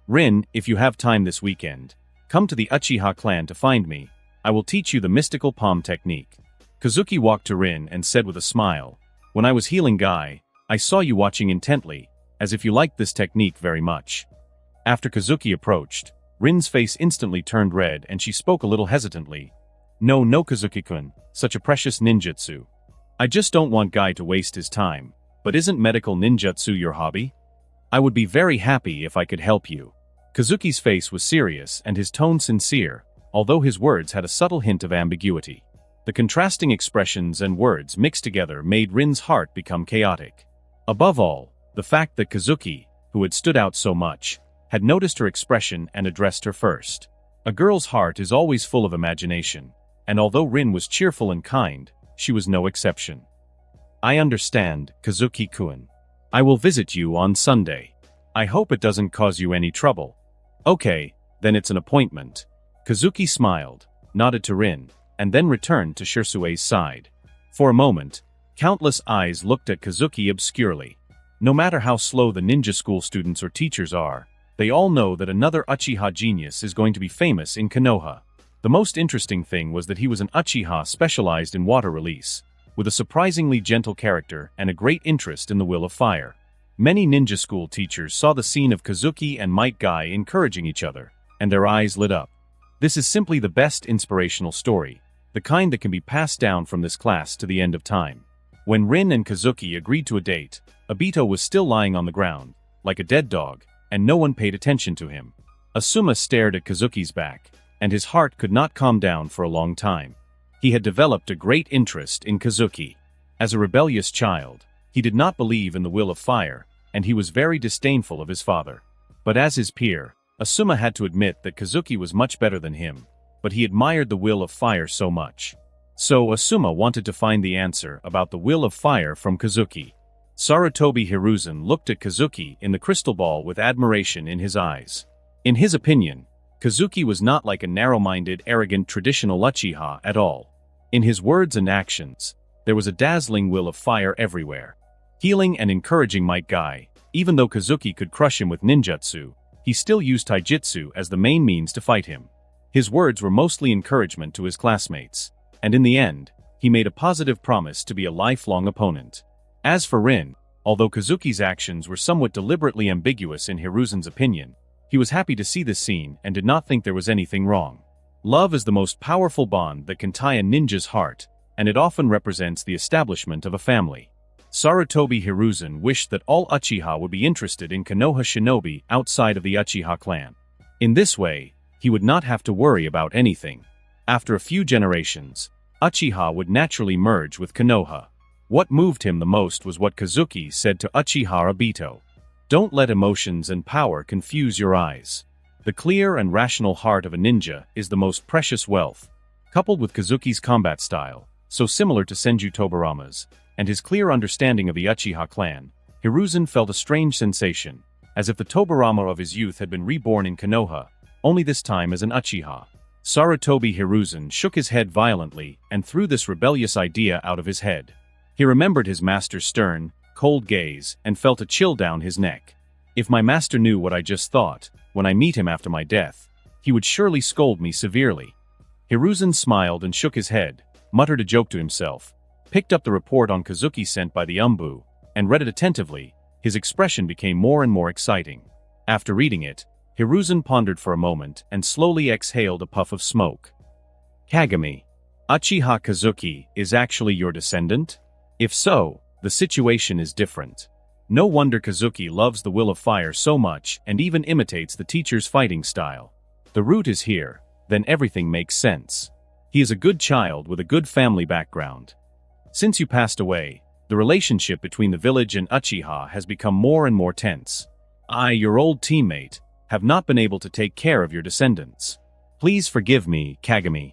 Rin, if you have time this weekend, come to the Uchiha clan to find me. I will teach you the mystical palm technique. Kazuki walked to Rin and said with a smile, When I was healing Guy, I saw you watching intently, as if you liked this technique very much. After Kazuki approached, Rin's face instantly turned red and she spoke a little hesitantly. No, Kazuki-kun, such a precious ninjutsu. I just don't want Guy to waste his time. But isn't medical ninjutsu your hobby? I would be very happy if I could help you. Kazuki's face was serious and his tone sincere, although his words had a subtle hint of ambiguity. The contrasting expressions and words mixed together made Rin's heart become chaotic. Above all, the fact that Kazuki, who had stood out so much, had noticed her expression and addressed her first. A girl's heart is always full of imagination, and although Rin was cheerful and kind, she was no exception. I understand, Kazuki-kun. I will visit you on Sunday. I hope it doesn't cause you any trouble. Okay, then it's an appointment. Kazuki smiled, nodded to Rin, and then returned to Shirsue's side. For a moment, countless eyes looked at Kazuki obscurely. No matter how slow the ninja school students or teachers are, they all know that another Uchiha genius is going to be famous in Konoha. The most interesting thing was that he was an Uchiha specialized in water release, with a surprisingly gentle character and a great interest in the will of fire. Many ninja school teachers saw the scene of Kazuki and Might Guy encouraging each other, and their eyes lit up. This is simply the best inspirational story, the kind that can be passed down from this class to the end of time. When Rin and Kazuki agreed to a date, Obito was still lying on the ground, like a dead dog, and no one paid attention to him. Asuma stared at Kazuki's back, and his heart could not calm down for a long time. He had developed a great interest in Kazuki. As a rebellious child, he did not believe in the will of fire, and he was very disdainful of his father. But as his peer, Asuma had to admit that Kazuki was much better than him, but he admired the will of fire so much. So Asuma wanted to find the answer about the will of fire from Kazuki. Sarutobi Hiruzen looked at Kazuki in the crystal ball with admiration in his eyes. In his opinion, Kazuki was not like a narrow-minded, arrogant traditional Uchiha at all. In his words and actions, there was a dazzling will of fire everywhere. Healing and encouraging Might Guy, even though Kazuki could crush him with ninjutsu, he still used taijutsu as the main means to fight him. His words were mostly encouragement to his classmates, and in the end, he made a positive promise to be a lifelong opponent. As for Rin, although Kazuki's actions were somewhat deliberately ambiguous in Hiruzen's opinion, he was happy to see this scene and did not think there was anything wrong. Love is the most powerful bond that can tie a ninja's heart, and it often represents the establishment of a family. Sarutobi Hiruzen wished that all Uchiha would be interested in Konoha shinobi outside of the Uchiha clan. In this way, he would not have to worry about anything. After a few generations, Uchiha would naturally merge with Konoha. What moved him the most was what Kazuki said to Uchiha Obito. Don't let emotions and power confuse your eyes. The clear and rational heart of a ninja is the most precious wealth. Coupled with Kazuki's combat style, so similar to Senju Tobirama's, and his clear understanding of the Uchiha clan, Hiruzen felt a strange sensation, as if the Tobirama of his youth had been reborn in Konoha, only this time as an Uchiha. Sarutobi Hiruzen shook his head violently and threw this rebellious idea out of his head. He remembered his master's stern, cold gaze, and felt a chill down his neck. If my master knew what I just thought, when I meet him after my death, he would surely scold me severely. Hiruzen smiled and shook his head, muttered a joke to himself, picked up the report on Kazuki sent by the Umbu, and read it attentively. His expression became more and more exciting. After reading it, Hiruzen pondered for a moment and slowly exhaled a puff of smoke. Kagami, Uchiha Kazuki is actually your descendant? If so, the situation is different. No wonder Kazuki loves the will of fire so much and even imitates the teacher's fighting style. The root is here, then everything makes sense. He is a good child with a good family background. Since you passed away, the relationship between the village and Uchiha has become more and more tense. I, your old teammate, have not been able to take care of your descendants. Please forgive me, Kagami.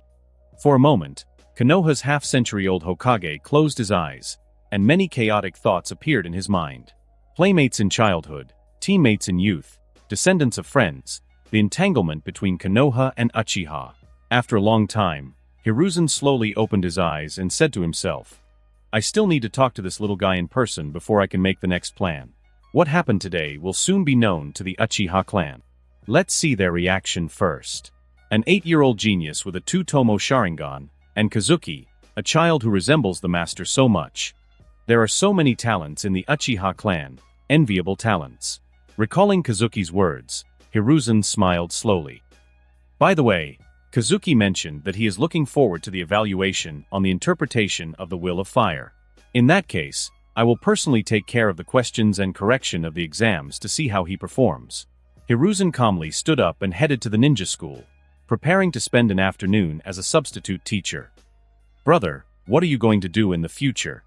For a moment, Konoha's half-century-old Hokage closed his eyes, and many chaotic thoughts appeared in his mind. Playmates in childhood, teammates in youth, descendants of friends, the entanglement between Konoha and Uchiha. After a long time, Hiruzen slowly opened his eyes and said to himself, I still need to talk to this little guy in person before I can make the next plan. What happened today will soon be known to the Uchiha clan. Let's see their reaction first. An 8-year-old genius with a 2-tomo Sharingan, and Kazuki, a child who resembles the master so much. There are so many talents in the Uchiha clan, enviable talents. Recalling Kazuki's words, Hiruzen smiled slowly. By the way, Kazuki mentioned that he is looking forward to the evaluation on the interpretation of the Will of Fire. In that case, I will personally take care of the questions and correction of the exams to see how he performs. Hiruzen calmly stood up and headed to the ninja school, preparing to spend an afternoon as a substitute teacher. Brother, what are you going to do in the future?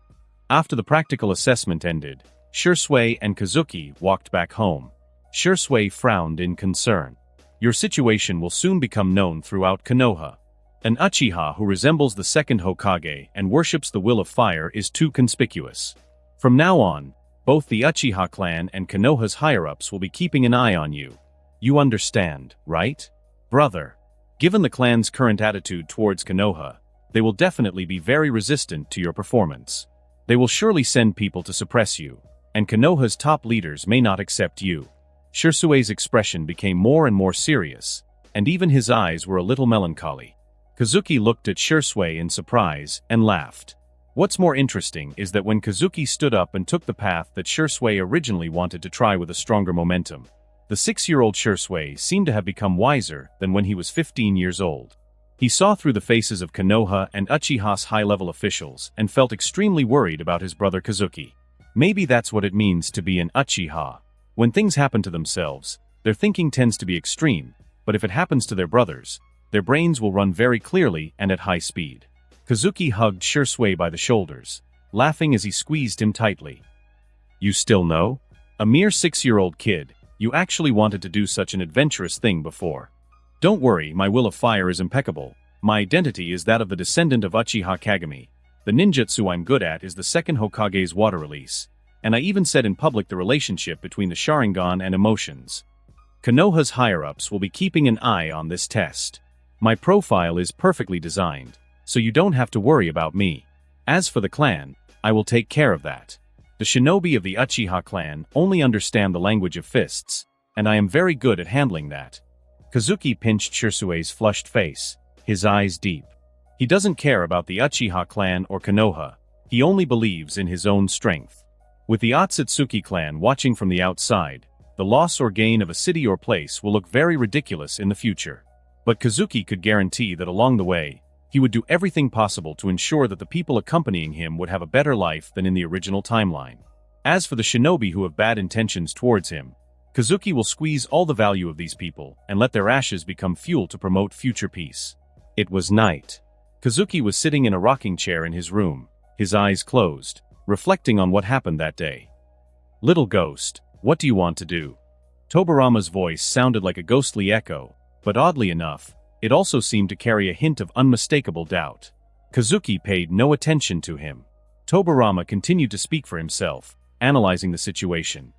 After the practical assessment ended, Shursui and Kazuki walked back home. Shursui frowned in concern. Your situation will soon become known throughout Konoha. An Uchiha who resembles the second Hokage and worships the Will of Fire is too conspicuous. From now on, both the Uchiha clan and Konoha's higher-ups will be keeping an eye on you. You understand, right? Brother, given the clan's current attitude towards Konoha, they will definitely be very resistant to your performance. They will surely send people to suppress you, and Konoha's top leaders may not accept you. Shursui's expression became more and more serious, and even his eyes were a little melancholy. Kazuki looked at Shursui in surprise and laughed. What's more interesting is that when Kazuki stood up and took the path that Shursui originally wanted to try with a stronger momentum, the 6-year-old Shursui seemed to have become wiser than when he was 15 years old. He saw through the faces of Konoha and Uchiha's high-level officials and felt extremely worried about his brother Kazuki. Maybe that's what it means to be an Uchiha. When things happen to themselves, their thinking tends to be extreme, but if it happens to their brothers, their brains will run very clearly and at high speed. Kazuki hugged Shursui by the shoulders, laughing as he squeezed him tightly. You still know? A mere 6-year-old kid, you actually wanted to do such an adventurous thing before. Don't worry, my Will of Fire is impeccable. My identity is that of the descendant of Uchiha Kagami. The ninjutsu I'm good at is the second Hokage's water release, and I even said in public the relationship between the Sharingan and emotions. Konoha's higher-ups will be keeping an eye on this test. My profile is perfectly designed, so you don't have to worry about me. As for the clan, I will take care of that. The shinobi of the Uchiha clan only understand the language of fists, and I am very good at handling that. Kazuki pinched Shursui's flushed face, his eyes deep. He doesn't care about the Uchiha clan or Konoha, he only believes in his own strength. With the Otsutsuki clan watching from the outside, the loss or gain of a city or place will look very ridiculous in the future. But Kazuki could guarantee that along the way, he would do everything possible to ensure that the people accompanying him would have a better life than in the original timeline. As for the shinobi who have bad intentions towards him, Kazuki will squeeze all the value of these people and let their ashes become fuel to promote future peace. It was night. Kazuki was sitting in a rocking chair in his room, his eyes closed, reflecting on what happened that day. Little ghost, what do you want to do? Tobirama's voice sounded like a ghostly echo, but oddly enough, it also seemed to carry a hint of unmistakable doubt. Kazuki paid no attention to him. Tobirama continued to speak for himself, analyzing the situation.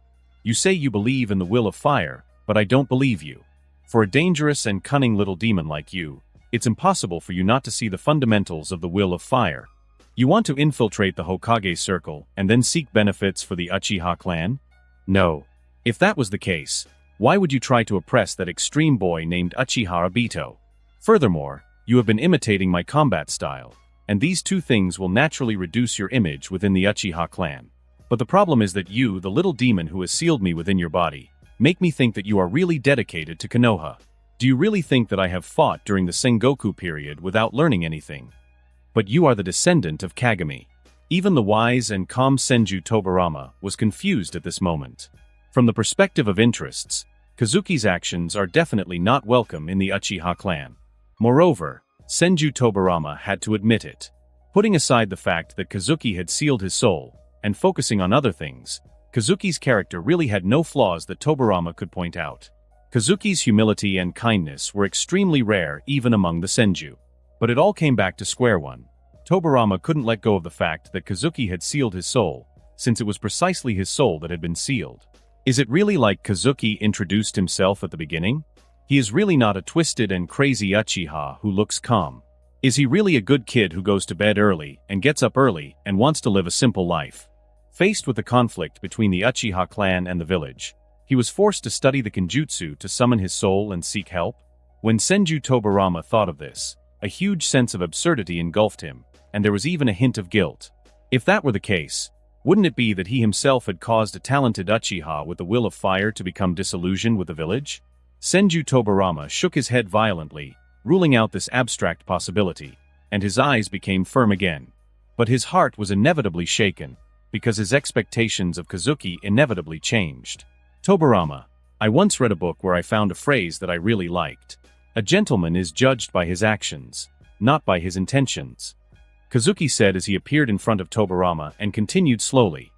You say you believe in the Will of Fire, but I don't believe you. For a dangerous and cunning little demon like you, it's impossible for you not to see the fundamentals of the Will of Fire. You want to infiltrate the Hokage circle and then seek benefits for the Uchiha clan? No. If that was the case, why would you try to oppress that extreme boy named Uchiha Obito? Furthermore, you have been imitating my combat style, and these two things will naturally reduce your image within the Uchiha clan. But the problem is that you, the little demon who has sealed me within your body, make me think that you are really dedicated to Konoha. Do you really think that I have fought during the Sengoku period without learning anything? But you are the descendant of Kagami. Even the wise and calm Senju Tobirama was confused at this moment. From the perspective of interests, Kazuki's actions are definitely not welcome in the Uchiha clan. Moreover, Senju Tobirama had to admit it. Putting aside the fact that Kazuki had sealed his soul, and focusing on other things, Kazuki's character really had no flaws that Tobirama could point out. Kazuki's humility and kindness were extremely rare even among the Senju. But it all came back to square one. Tobirama couldn't let go of the fact that Kazuki had sealed his soul, since it was precisely his soul that had been sealed. Is it really like Kazuki introduced himself at the beginning? He is really not a twisted and crazy Uchiha who looks calm. Is he really a good kid who goes to bed early and gets up early and wants to live a simple life? Faced with the conflict between the Uchiha clan and the village, he was forced to study the Kenjutsu to summon his soul and seek help. When Senju Tobirama thought of this, a huge sense of absurdity engulfed him, and there was even a hint of guilt. If that were the case, wouldn't it be that he himself had caused a talented Uchiha with the Will of Fire to become disillusioned with the village? Senju Tobirama shook his head violently, ruling out this abstract possibility, and his eyes became firm again. But his heart was inevitably shaken, because his expectations of Kazuki inevitably changed. Tobirama, I once read a book where I found a phrase that I really liked. A gentleman is judged by his actions, not by his intentions. Kazuki said as he appeared in front of Tobirama and continued slowly.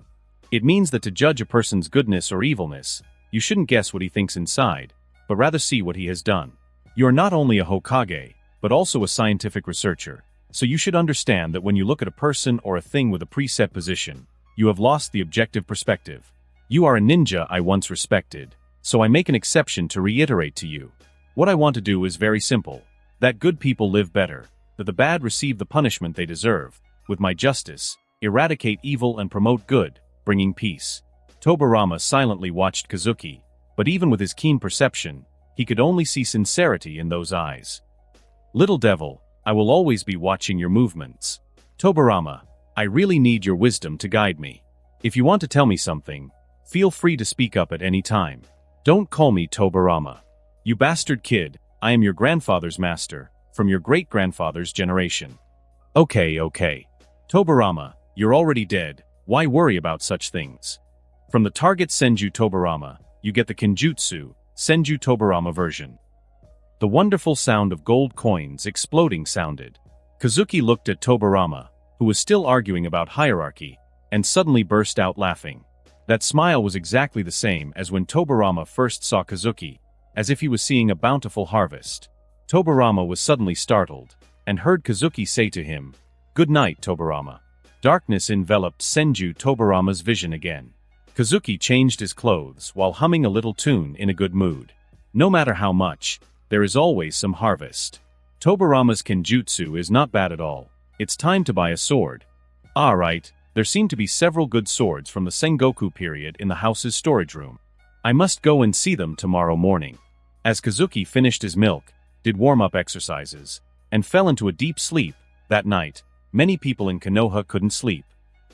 It means that to judge a person's goodness or evilness, you shouldn't guess what he thinks inside, but rather see what he has done. You are not only a Hokage, but also a scientific researcher, so you should understand that when you look at a person or a thing with a preset position, you have lost the objective perspective. You are a ninja I once respected, so I make an exception to reiterate to you. What I want to do is very simple, that good people live better, that the bad receive the punishment they deserve, with my justice, eradicate evil and promote good, bringing peace. Tobirama silently watched Kazuki, but even with his keen perception, he could only see sincerity in those eyes. Little devil, I will always be watching your movements. Tobirama, I really need your wisdom to guide me. If you want to tell me something, feel free to speak up at any time. Don't call me Tobirama. You bastard kid, I am your grandfather's master, from your great-grandfather's generation. Okay. Tobirama, you're already dead, why worry about such things? From the target Senju Tobirama, you get the Kenjutsu, Senju Tobirama version. The wonderful sound of gold coins exploding sounded. Kazuki looked at Tobirama, who was still arguing about hierarchy, and suddenly burst out laughing. That smile was exactly the same as when Tobirama first saw Kazuki, as if he was seeing a bountiful harvest. Tobirama was suddenly startled, and heard Kazuki say to him, "Good night, Tobirama." Darkness enveloped Senju Tobirama's vision again. Kazuki changed his clothes while humming a little tune in a good mood. No matter how much, there is always some harvest. Tobirama's Kenjutsu is not bad at all. It's time to buy a sword. Right, there seem to be several good swords from the Sengoku period in the house's storage room. I must go and see them tomorrow morning. As Kazuki finished his milk, did warm-up exercises, and fell into a deep sleep, that night, many people in Konoha couldn't sleep.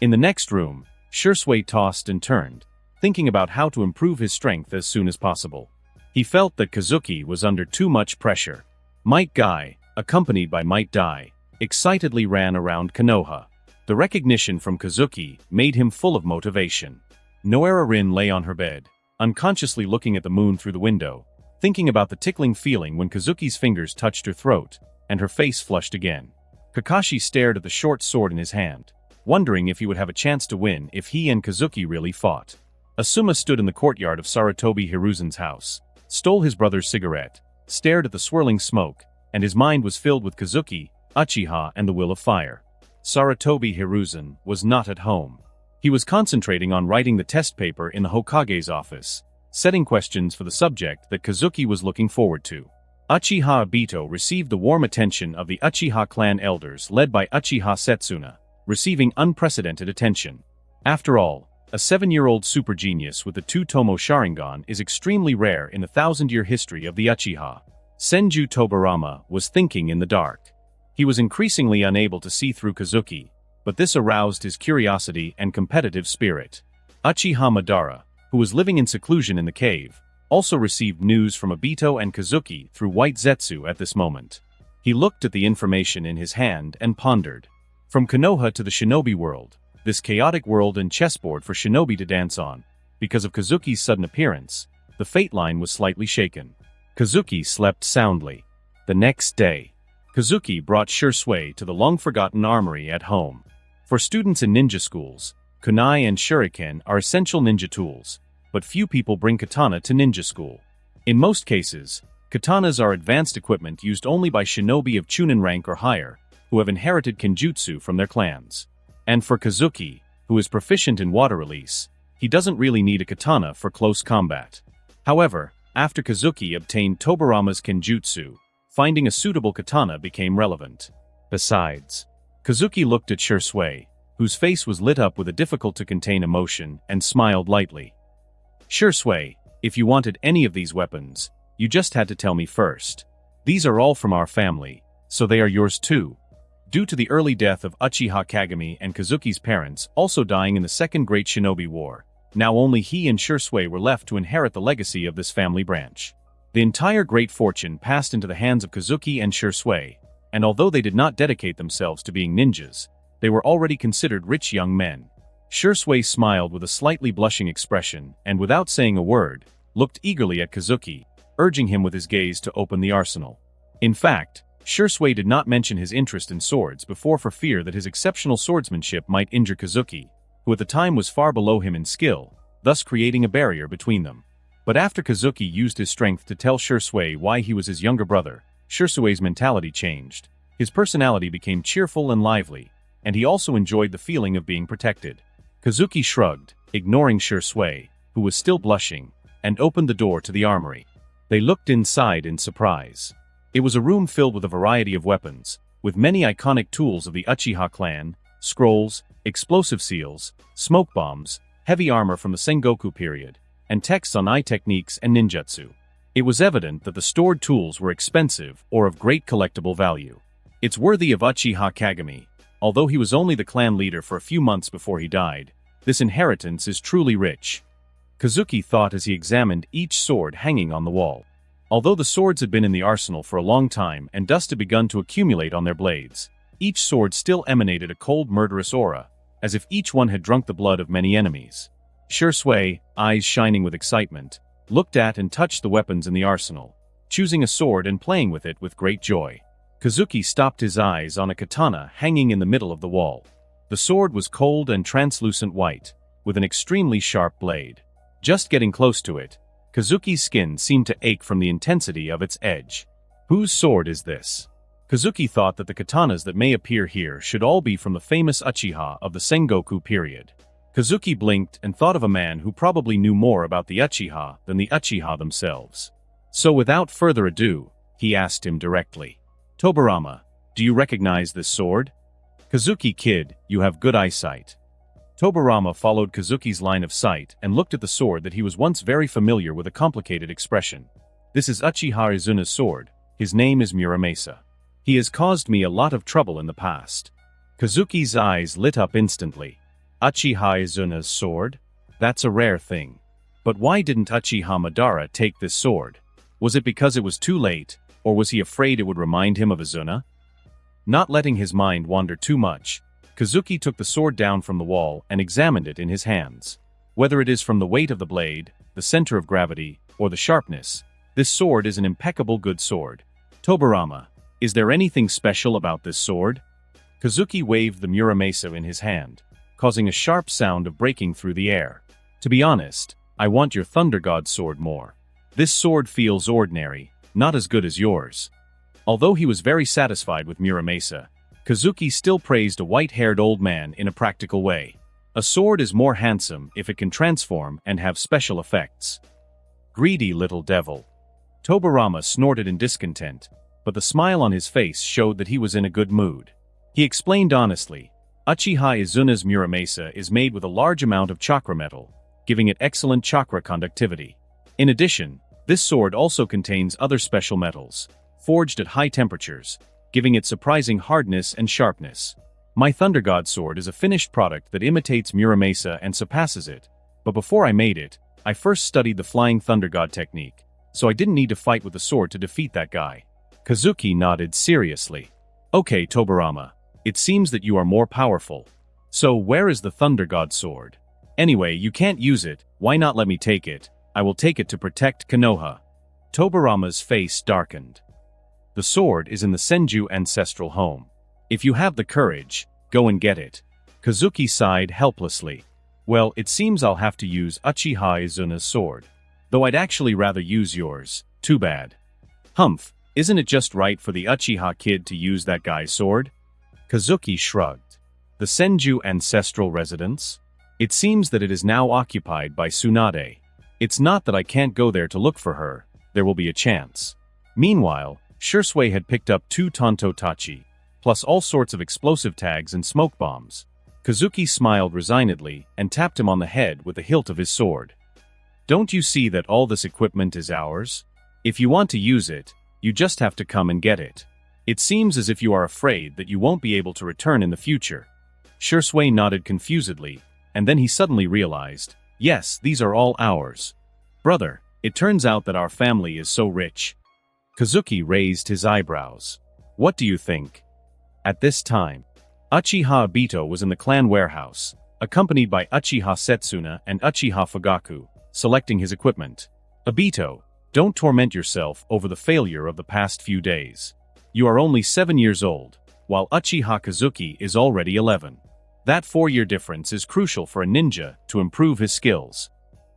In the next room, Shursui tossed and turned, thinking about how to improve his strength as soon as possible. He felt that Kazuki was under too much pressure. Might Guy, accompanied by Might Dai, excitedly ran around Konoha. The recognition from Kazuki made him full of motivation. Noera Rin lay on her bed, unconsciously looking at the moon through the window, thinking about the tickling feeling when Kazuki's fingers touched her throat, and her face flushed again. Kakashi stared at the short sword in his hand, wondering if he would have a chance to win if he and Kazuki really fought. Asuma stood in the courtyard of Sarutobi Hiruzen's house, stole his brother's cigarette, stared at the swirling smoke, and his mind was filled with Kazuki, Uchiha and the Will of Fire. Sarutobi Hiruzen was not at home. He was concentrating on writing the test paper in the Hokage's office, setting questions for the subject that Kazuki was looking forward to. Uchiha Obito received the warm attention of the Uchiha clan elders led by Uchiha Setsuna, receiving unprecedented attention. After all, a 7-year-old super genius with the 2-tomo Sharingan is extremely rare in the 1,000-year history of the Uchiha. Senju Tobirama was thinking in the dark. He was increasingly unable to see through Kazuki, but this aroused his curiosity and competitive spirit. Uchiha Madara, who was living in seclusion in the cave, also received news from Obito and Kazuki through White Zetsu at this moment. He looked at the information in his hand and pondered. From Konoha to the shinobi world, this chaotic world and chessboard for shinobi to dance on. Because of Kazuki's sudden appearance, the fate line was slightly shaken. Kazuki slept soundly. The next day, Kazuki brought Shursui to the long-forgotten armory at home. For students in ninja schools, kunai and shuriken are essential ninja tools, but few people bring katana to ninja school. In most cases, katanas are advanced equipment used only by shinobi of chunin rank or higher, who have inherited kenjutsu from their clans. And for Kazuki, who is proficient in water release, he doesn't really need a katana for close combat. However, after Kazuki obtained Tobirama's kenjutsu, finding a suitable katana became relevant. Besides, Kazuki looked at Shursui, whose face was lit up with a difficult-to-contain emotion, and smiled lightly. Shursui, if you wanted any of these weapons, you just had to tell me first. These are all from our family, so they are yours too. Due to the early death of Uchiha Kagami and Kazuki's parents also dying in the Second Great Shinobi War, now only he and Shursui were left to inherit the legacy of this family branch. The entire great fortune passed into the hands of Kazuki and Shisui, and although they did not dedicate themselves to being ninjas, they were already considered rich young men. Shisui smiled with a slightly blushing expression and, without saying a word, looked eagerly at Kazuki, urging him with his gaze to open the arsenal. In fact, Shisui did not mention his interest in swords before for fear that his exceptional swordsmanship might injure Kazuki, who at the time was far below him in skill, thus creating a barrier between them. But after Kazuki used his strength to tell Shisui why he was his younger brother, Shisui's mentality changed. His personality became cheerful and lively, and he also enjoyed the feeling of being protected. Kazuki shrugged, ignoring Shisui, who was still blushing, and opened the door to the armory. They looked inside in surprise. It was a room filled with a variety of weapons, with many iconic tools of the Uchiha clan, scrolls, explosive seals, smoke bombs, heavy armor from the Sengoku period, and texts on eye techniques and ninjutsu. It was evident that the stored tools were expensive or of great collectible value. It's worthy of Uchiha Kagami. Although he was only the clan leader for a few months before he died, this inheritance is truly rich. Kazuki thought as he examined each sword hanging on the wall. Although the swords had been in the arsenal for a long time and dust had begun to accumulate on their blades, each sword still emanated a cold, murderous aura, as if each one had drunk the blood of many enemies. Shisui, eyes shining with excitement, looked at and touched the weapons in the arsenal, choosing a sword and playing with it with great joy. Kazuki stopped his eyes on a katana hanging in the middle of the wall. The sword was cold and translucent white, with an extremely sharp blade. Just getting close to it, Kazuki's skin seemed to ache from the intensity of its edge. Whose sword is this? Kazuki thought that the katanas that may appear here should all be from the famous Uchiha of the Sengoku period. Kazuki blinked and thought of a man who probably knew more about the Uchiha than the Uchiha themselves. So without further ado, he asked him directly. Tobirama, do you recognize this sword? Kazuki kid, you have good eyesight. Tobirama followed Kazuki's line of sight and looked at the sword that he was once very familiar with a complicated expression. This is Uchiha Izuna's sword. His name is Muramasa. He has caused me a lot of trouble in the past. Kazuki's eyes lit up instantly. Uchiha Izuna's sword? That's a rare thing. But why didn't Uchiha Madara take this sword? Was it because it was too late, or was he afraid it would remind him of Izuna? Not letting his mind wander too much, Kazuki took the sword down from the wall and examined it in his hands. Whether it is from the weight of the blade, the center of gravity, or the sharpness, this sword is an impeccable good sword. Tobirama, is there anything special about this sword? Kazuki waved the Muramasa in his hand, causing a sharp sound of breaking through the air. To be honest, I want your Thunder God sword more. This sword feels ordinary, not as good as yours. Although he was very satisfied with Muramasa, Kazuki still praised a white-haired old man in a practical way. A sword is more handsome if it can transform and have special effects. Greedy little devil. Tobirama snorted in discontent, but the smile on his face showed that he was in a good mood. He explained honestly, Uchiha Izuna's Muramasa is made with a large amount of chakra metal, giving it excellent chakra conductivity. In addition, this sword also contains other special metals, forged at high temperatures, giving it surprising hardness and sharpness. My Thunder God sword is a finished product that imitates Muramasa and surpasses it, but before I made it, I first studied the Flying Thunder God technique, so I didn't need to fight with the sword to defeat that guy. Kazuki nodded seriously. Okay, Tobirama, it seems that you are more powerful. So where is the Thunder God sword? Anyway, you can't use it, why not let me take it? I will take it to protect Konoha. Tobirama's face darkened. The sword is in the Senju ancestral home. If you have the courage, go and get it. Kazuki sighed helplessly. Well, it seems I'll have to use Uchiha Izuna's sword. Though I'd actually rather use yours, too bad. Humph, isn't it just right for the Uchiha kid to use that guy's sword? Kazuki shrugged. The Senju ancestral residence? It seems that it is now occupied by Tsunade. It's not that I can't go there to look for her, there will be a chance. Meanwhile, Shisui had picked up 2 Tonto Tachi, plus all sorts of explosive tags and smoke bombs. Kazuki smiled resignedly and tapped him on the head with the hilt of his sword. Don't you see that all this equipment is ours? If you want to use it, you just have to come and get it. It seems as if you are afraid that you won't be able to return in the future. Shisui nodded confusedly, and then he suddenly realized, yes, these are all ours. Brother, It turns out that our family is so rich. Kazuki raised his eyebrows. What do you think? At this time, Uchiha Obito was in the clan warehouse, accompanied by Uchiha Setsuna and Uchiha Fugaku, selecting his equipment. Obito, don't torment yourself over the failure of the past few days. You are only 7 years old, while Uchiha Kazuki is already 11. That 4-year difference is crucial for a ninja to improve his skills.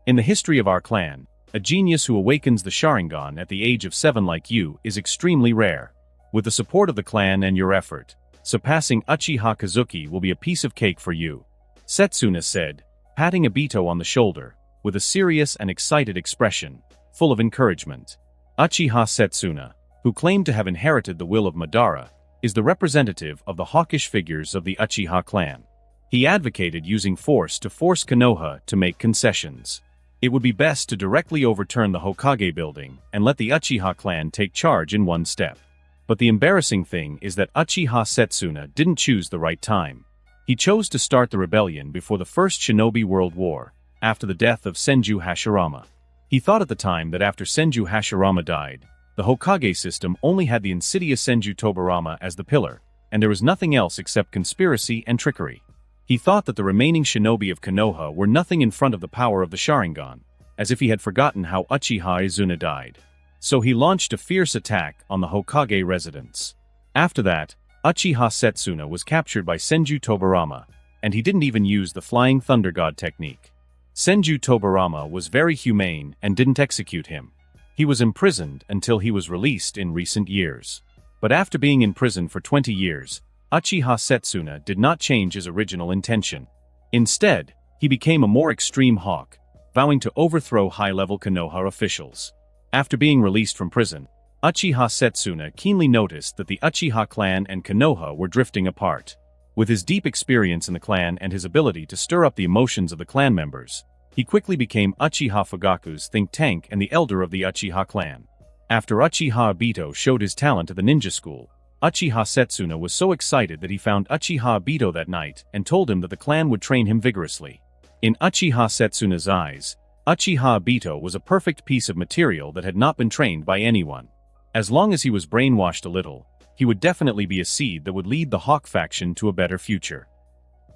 In the history of our clan, a genius who awakens the Sharingan at the age of 7 like you is extremely rare. With the support of the clan and your effort, surpassing Uchiha Kazuki will be a piece of cake for you, Setsuna said, patting Obito on the shoulder, with a serious and excited expression, full of encouragement. Uchiha Setsuna, who claimed to have inherited the will of Madara, is the representative of the hawkish figures of the Uchiha clan. He advocated using force to force Konoha to make concessions. It would be best to directly overturn the Hokage building and let the Uchiha clan take charge in one step. But the embarrassing thing is that Uchiha Setsuna didn't choose the right time. He chose to start the rebellion before the First Shinobi World War, after the death of Senju Hashirama. He thought at the time that after Senju Hashirama died, the Hokage system only had the insidious Senju Tobirama as the pillar, and there was nothing else except conspiracy and trickery. He thought that the remaining shinobi of Konoha were nothing in front of the power of the Sharingan, as if he had forgotten how Uchiha Izuna died. So he launched a fierce attack on the Hokage residence. After that, Uchiha Setsuna was captured by Senju Tobirama, and he didn't even use the Flying Thunder God technique. Senju Tobirama was very humane and didn't execute him. He was imprisoned until he was released in recent years. But after being in prison for 20 years, Uchiha Setsuna did not change his original intention. Instead, he became a more extreme hawk, vowing to overthrow high-level Konoha officials. After being released from prison, Uchiha Setsuna keenly noticed that the Uchiha clan and Konoha were drifting apart. With his deep experience in the clan and his ability to stir up the emotions of the clan members, he quickly became Uchiha Fugaku's think tank and the elder of the Uchiha clan. After Uchiha Obito showed his talent at the ninja school, Uchiha Setsuna was so excited that he found Uchiha Obito that night and told him that the clan would train him vigorously. In Uchiha Setsuna's eyes, Uchiha Obito was a perfect piece of material that had not been trained by anyone. As long as he was brainwashed a little, he would definitely be a seed that would lead the Hawk faction to a better future.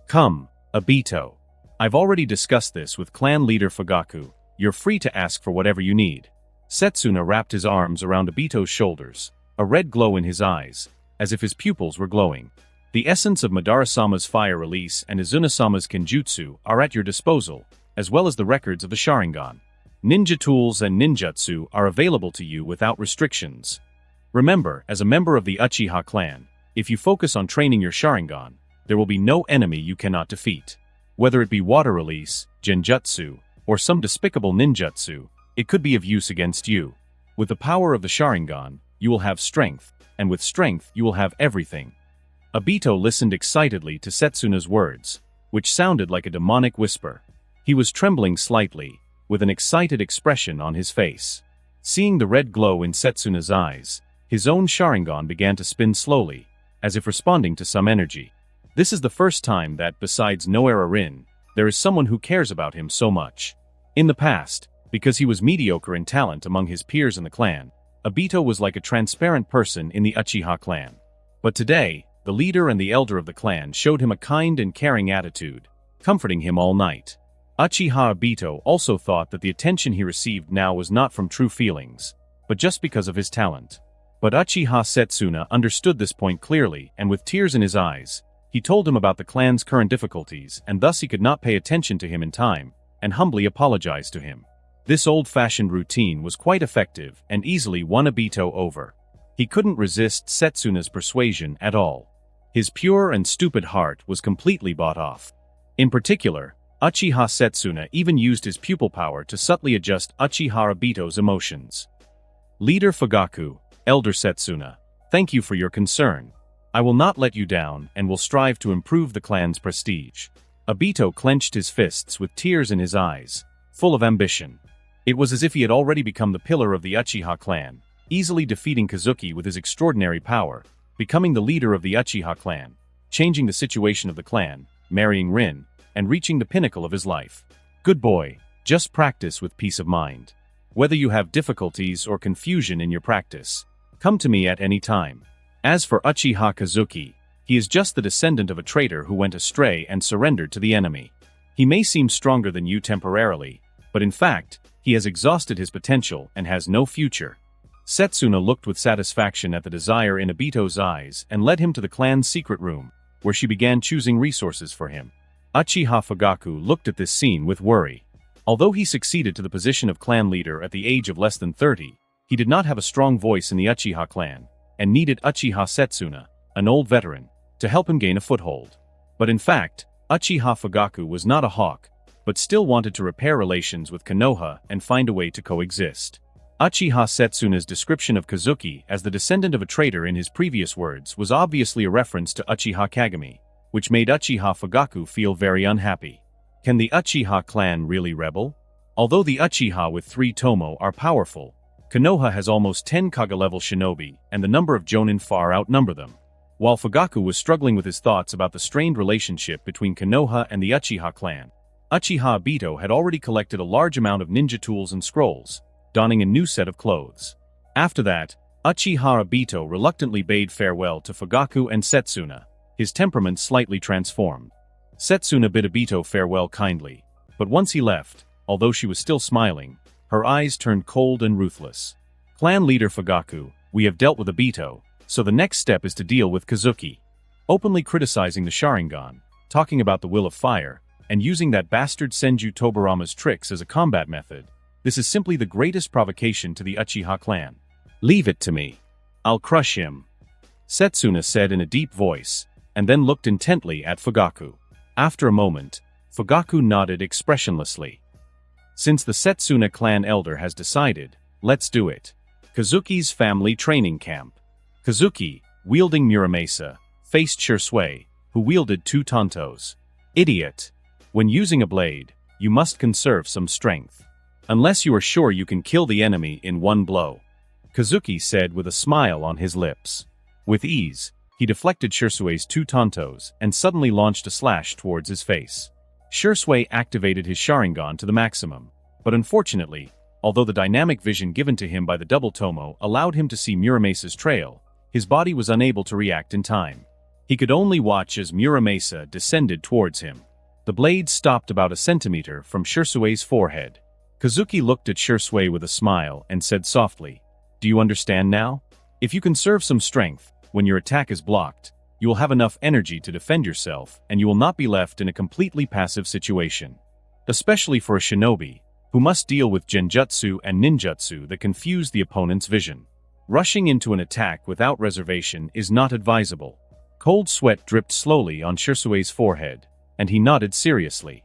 Come, Obito. I've already discussed this with clan leader Fugaku. You're free to ask for whatever you need. Setsuna wrapped his arms around Obito's shoulders, a red glow in his eyes, as if his pupils were glowing. The essence of Madara-sama's fire release and Izuna-sama's kenjutsu are at your disposal, as well as the records of the Sharingan. Ninja tools and ninjutsu are available to you without restrictions. Remember, as a member of the Uchiha clan, if you focus on training your Sharingan, there will be no enemy you cannot defeat. Whether it be water release, genjutsu, or some despicable ninjutsu, it could be of use against you. With the power of the Sharingan, you will have strength, and with strength you will have everything. Obito listened excitedly to Setsuna's words, which sounded like a demonic whisper. He was trembling slightly, with an excited expression on his face. Seeing the red glow in Setsuna's eyes, his own Sharingan began to spin slowly, as if responding to some energy. This is the first time that, besides Noera Rin, there is someone who cares about him so much. In the past, because he was mediocre in talent among his peers in the clan, Obito was like a transparent person in the Uchiha clan. But today, the leader and the elder of the clan showed him a kind and caring attitude, comforting him all night. Uchiha Obito also thought that the attention he received now was not from true feelings, but just because of his talent. But Uchiha Setsuna understood this point clearly, and with tears in his eyes, he told him about the clan's current difficulties and thus he could not pay attention to him in time, and humbly apologized to him. This old-fashioned routine was quite effective and easily won Obito over. He couldn't resist Setsuna's persuasion at all. His pure and stupid heart was completely bought off. In particular, Uchiha Setsuna even used his pupil power to subtly adjust Uchiha Obito's emotions. Leader Fugaku, Elder Setsuna, thank you for your concern. I will not let you down and will strive to improve the clan's prestige. Obito clenched his fists with tears in his eyes, full of ambition. It was as if he had already become the pillar of the Uchiha clan, easily defeating Kazuki with his extraordinary power, becoming the leader of the Uchiha clan, changing the situation of the clan, marrying Rin, and reaching the pinnacle of his life. Good boy, just practice with peace of mind. Whether you have difficulties or confusion in your practice, come to me at any time. As for Uchiha Kazuki, he is just the descendant of a traitor who went astray and surrendered to the enemy. He may seem stronger than you temporarily, but in fact, he has exhausted his potential and has no future. Setsuna looked with satisfaction at the desire in Obito's eyes and led him to the clan's secret room, where she began choosing resources for him. Uchiha Fugaku looked at this scene with worry. Although he succeeded to the position of clan leader at the age of less than 30, he did not have a strong voice in the Uchiha clan, and needed Uchiha Setsuna, an old veteran, to help him gain a foothold. But in fact, Uchiha Fugaku was not a hawk, but still wanted to repair relations with Konoha and find a way to coexist. Uchiha Setsuna's description of Kazuki as the descendant of a traitor in his previous words was obviously a reference to Uchiha Kagami, which made Uchiha Fugaku feel very unhappy. Can the Uchiha clan really rebel? Although the Uchiha with 3 Tomo are powerful, Konoha has almost 10 Kage-level shinobi, and the number of Jonin far outnumber them. While Fugaku was struggling with his thoughts about the strained relationship between Konoha and the Uchiha clan, Uchiha Obito had already collected a large amount of ninja tools and scrolls, donning a new set of clothes. After that, Uchiha Obito reluctantly bade farewell to Fugaku and Setsuna, his temperament slightly transformed. Setsuna bid Obito farewell kindly, but once he left, although she was still smiling, her eyes turned cold and ruthless. Clan leader Fugaku, we have dealt with Obito, so the next step is to deal with Kazuki. Openly criticizing the Sharingan, talking about the will of fire, and using that bastard Senju Tobirama's tricks as a combat method, this is simply the greatest provocation to the Uchiha clan. Leave it to me. I'll crush him, Setsuna said in a deep voice, and then looked intently at Fugaku. After a moment, Fugaku nodded expressionlessly. Since the Setsuna clan elder has decided, let's do it. Kazuki's family training camp. Kazuki, wielding Muramasa, faced Shisui, who wielded 2 Tontos. Idiot. When using a blade, you must conserve some strength. Unless you are sure you can kill the enemy in one blow, Kazuki said with a smile on his lips. With ease, he deflected Shisui's 2 Tontos and suddenly launched a slash towards his face. Shisui activated his Sharingan to the maximum, but unfortunately, although the dynamic vision given to him by the double Tomo allowed him to see Muramasa's trail, his body was unable to react in time. He could only watch as Muramasa descended towards him. The blade stopped about a centimeter from Shisui's forehead. Kazuki looked at Shisui with a smile and said softly, "Do you understand now? If you conserve some strength, when your attack is blocked, you will have enough energy to defend yourself and you will not be left in a completely passive situation. Especially for a shinobi, who must deal with genjutsu and ninjutsu that confuse the opponent's vision. Rushing into an attack without reservation is not advisable." Cold sweat dripped slowly on Shisui's forehead, and he nodded seriously.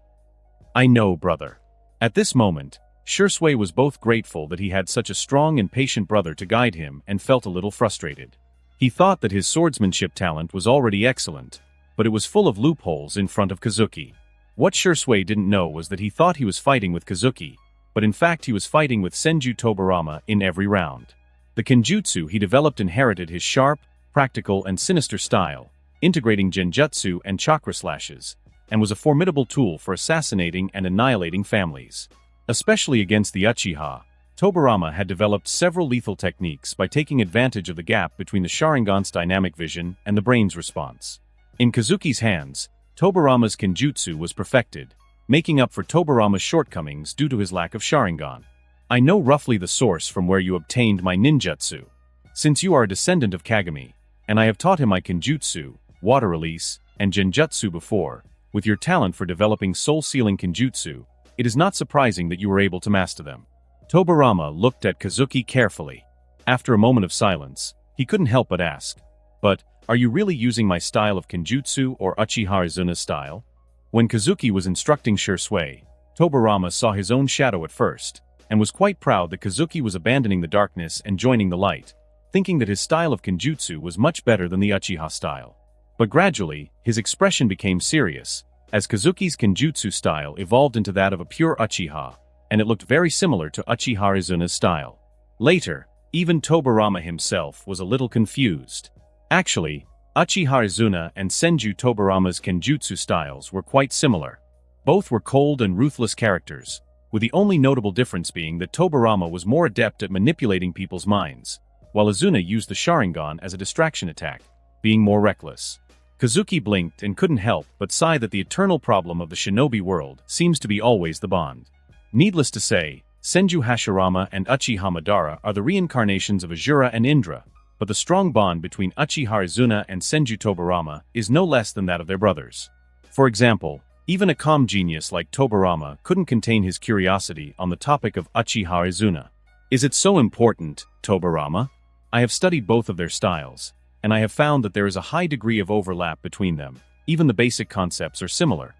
"I know, brother." At this moment, Shisui was both grateful that he had such a strong and patient brother to guide him and felt a little frustrated. He thought that his swordsmanship talent was already excellent, but it was full of loopholes in front of Kazuki. What Shisui didn't know was that he thought he was fighting with Kazuki, but in fact he was fighting with Senju Tobirama in every round. The kenjutsu he developed inherited his sharp, practical and sinister style, integrating genjutsu and chakra slashes, and was a formidable tool for assassinating and annihilating families. Especially against the Uchiha, Tobirama had developed several lethal techniques by taking advantage of the gap between the Sharingan's dynamic vision and the brain's response. In Kazuki's hands, Tobirama's kenjutsu was perfected, making up for Tobirama's shortcomings due to his lack of Sharingan. "I know roughly the source from where you obtained my ninjutsu. Since you are a descendant of Kagami, and I have taught him my kenjutsu, water release, and genjutsu before, with your talent for developing soul-sealing kenjutsu, it is not surprising that you were able to master them." Tobirama looked at Kazuki carefully. After a moment of silence, he couldn't help but ask, "But, are you really using my style of kenjutsu or Uchiha Izuna's style?" When Kazuki was instructing Shisui, Tobirama saw his own shadow at first, and was quite proud that Kazuki was abandoning the darkness and joining the light, thinking that his style of kenjutsu was much better than the Uchiha style. But gradually, his expression became serious, as Kazuki's kenjutsu style evolved into that of a pure Uchiha, and it looked very similar to Uchiha Izuna's style. Later, even Tobirama himself was a little confused. Actually, Uchiha Izuna and Senju Tobirama's kenjutsu styles were quite similar. Both were cold and ruthless characters, with the only notable difference being that Tobirama was more adept at manipulating people's minds, while Azuna used the Sharingan as a distraction attack, being more reckless. Kazuki blinked and couldn't help but sigh that the eternal problem of the shinobi world seems to be always the bond. Needless to say, Senju Hashirama and Uchiha Madara are the reincarnations of Asura and Indra, but the strong bond between Uchiha Azuna and Senju Tobirama is no less than that of their brothers. For example, even a calm genius like Tobirama couldn't contain his curiosity on the topic of Uchiha Azuna. Is it so important, Tobirama? I have studied both of their styles, and I have found that there is a high degree of overlap between them. Even the basic concepts are similar.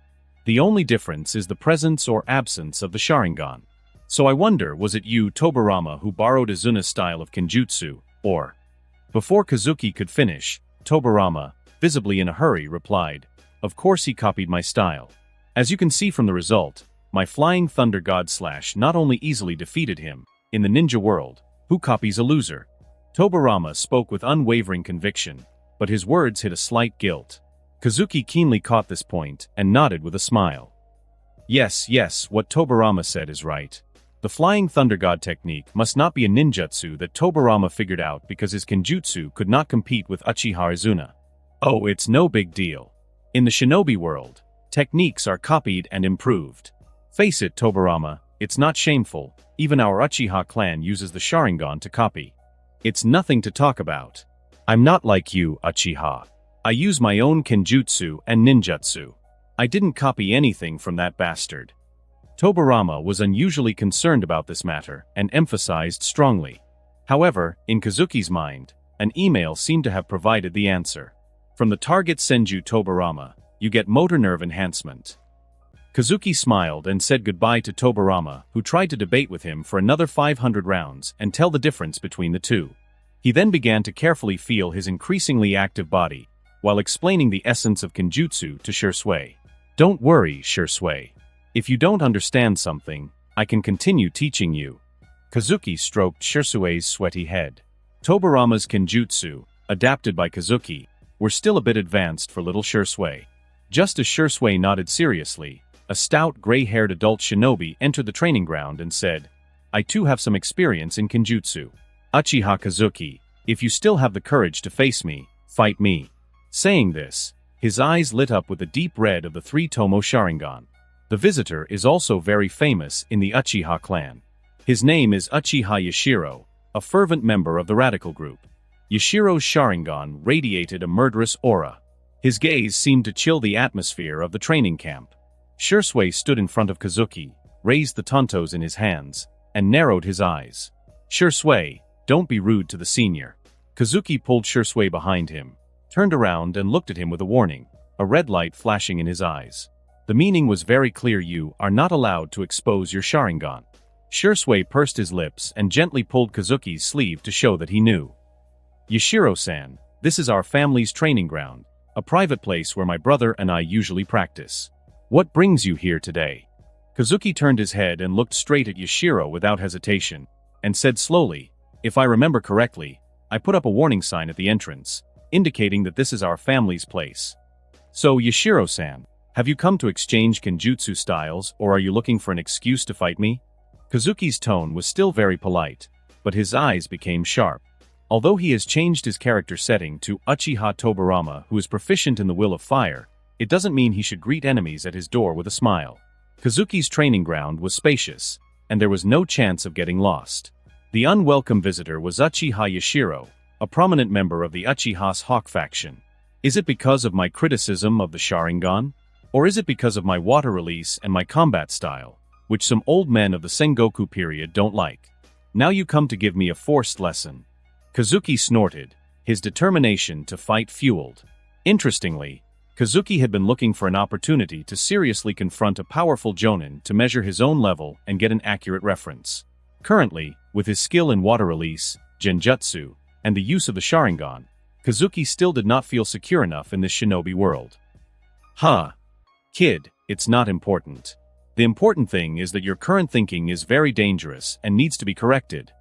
The only difference is the presence or absence of the Sharingan. So I wonder, was it you, Tobirama, who borrowed Azuna's style of Kenjutsu, or? Before Kazuki could finish, Tobirama, visibly in a hurry, replied, "Of course he copied my style. As you can see from the result, my Flying Thunder God Slash not only easily defeated him, in the ninja world, who copies a loser?" Tobirama spoke with unwavering conviction, but his words hid a slight guilt. Kazuki keenly caught this point and nodded with a smile. Yes, what Tobirama said is right. The Flying Thunder God technique must not be a ninjutsu that Tobirama figured out because his kenjutsu could not compete with Uchiha Azuna. Oh, it's no big deal. In the shinobi world, techniques are copied and improved. Face it, Tobirama, it's not shameful. Even our Uchiha clan uses the Sharingan to copy. It's nothing to talk about. I'm not like you, Uchiha. I use my own kenjutsu and ninjutsu. I didn't copy anything from that bastard. Tobirama was unusually concerned about this matter and emphasized strongly. However, in Kazuki's mind, an email seemed to have provided the answer. From the target Senju Tobirama, you get motor nerve enhancement. Kazuki smiled and said goodbye to Tobirama, who tried to debate with him for another 500 rounds and tell the difference between the two. He then began to carefully feel his increasingly active body, while explaining the essence of Kenjutsu to Shursui. Don't worry, Shursui. If you don't understand something, I can continue teaching you. Kazuki stroked Shursui's sweaty head. Tobirama's Kenjutsu, adapted by Kazuki, were still a bit advanced for little Shursui. Just as Shursui nodded seriously, a stout, gray-haired adult shinobi entered the training ground and said, "I too have some experience in Kenjutsu. Uchiha Kazuki, if you still have the courage to face me, fight me." Saying this, his eyes lit up with the deep red of the three-tomo Sharingan. The visitor is also very famous in the Uchiha clan. His name is Uchiha Yashiro, a fervent member of the radical group. Yashiro's Sharingan radiated a murderous aura. His gaze seemed to chill the atmosphere of the training camp. Shursui stood in front of Kazuki, raised the tantos in his hands, and narrowed his eyes. "Shursui, don't be rude to the senior." Kazuki pulled Shursui behind him, turned around and looked at him with a warning, a red light flashing in his eyes. The meaning was very clear: you are not allowed to expose your Sharingan. Shursui pursed his lips and gently pulled Kazuki's sleeve to show that he knew. "Yashiro-san, this is our family's training ground, a private place where my brother and I usually practice. What brings you here today?" Kazuki turned his head and looked straight at Yashiro without hesitation, and said slowly, "If I remember correctly, I put up a warning sign at the entrance, indicating that this is our family's place. So, Yashiro-san, have you come to exchange Kenjutsu styles, or are you looking for an excuse to fight me?" Kazuki's tone was still very polite, but his eyes became sharp. Although he has changed his character setting to Uchiha Tobirama, who is proficient in the will of fire, it doesn't mean he should greet enemies at his door with a smile. Kazuki's training ground was spacious, and there was no chance of getting lost. The unwelcome visitor was Uchiha Yashiro, a prominent member of the Uchiha's Hawk faction. Is it because of my criticism of the Sharingan? Or is it because of my water release and my combat style, which some old men of the Sengoku period don't like? Now you come to give me a forced lesson. Kazuki snorted, his determination to fight fueled. Interestingly, Kazuki had been looking for an opportunity to seriously confront a powerful jonin to measure his own level and get an accurate reference. Currently, with his skill in water release, genjutsu, and the use of the Sharingan, Kazuki still did not feel secure enough in this shinobi world. Huh. Kid, it's not important. The important thing is that your current thinking is very dangerous and needs to be corrected.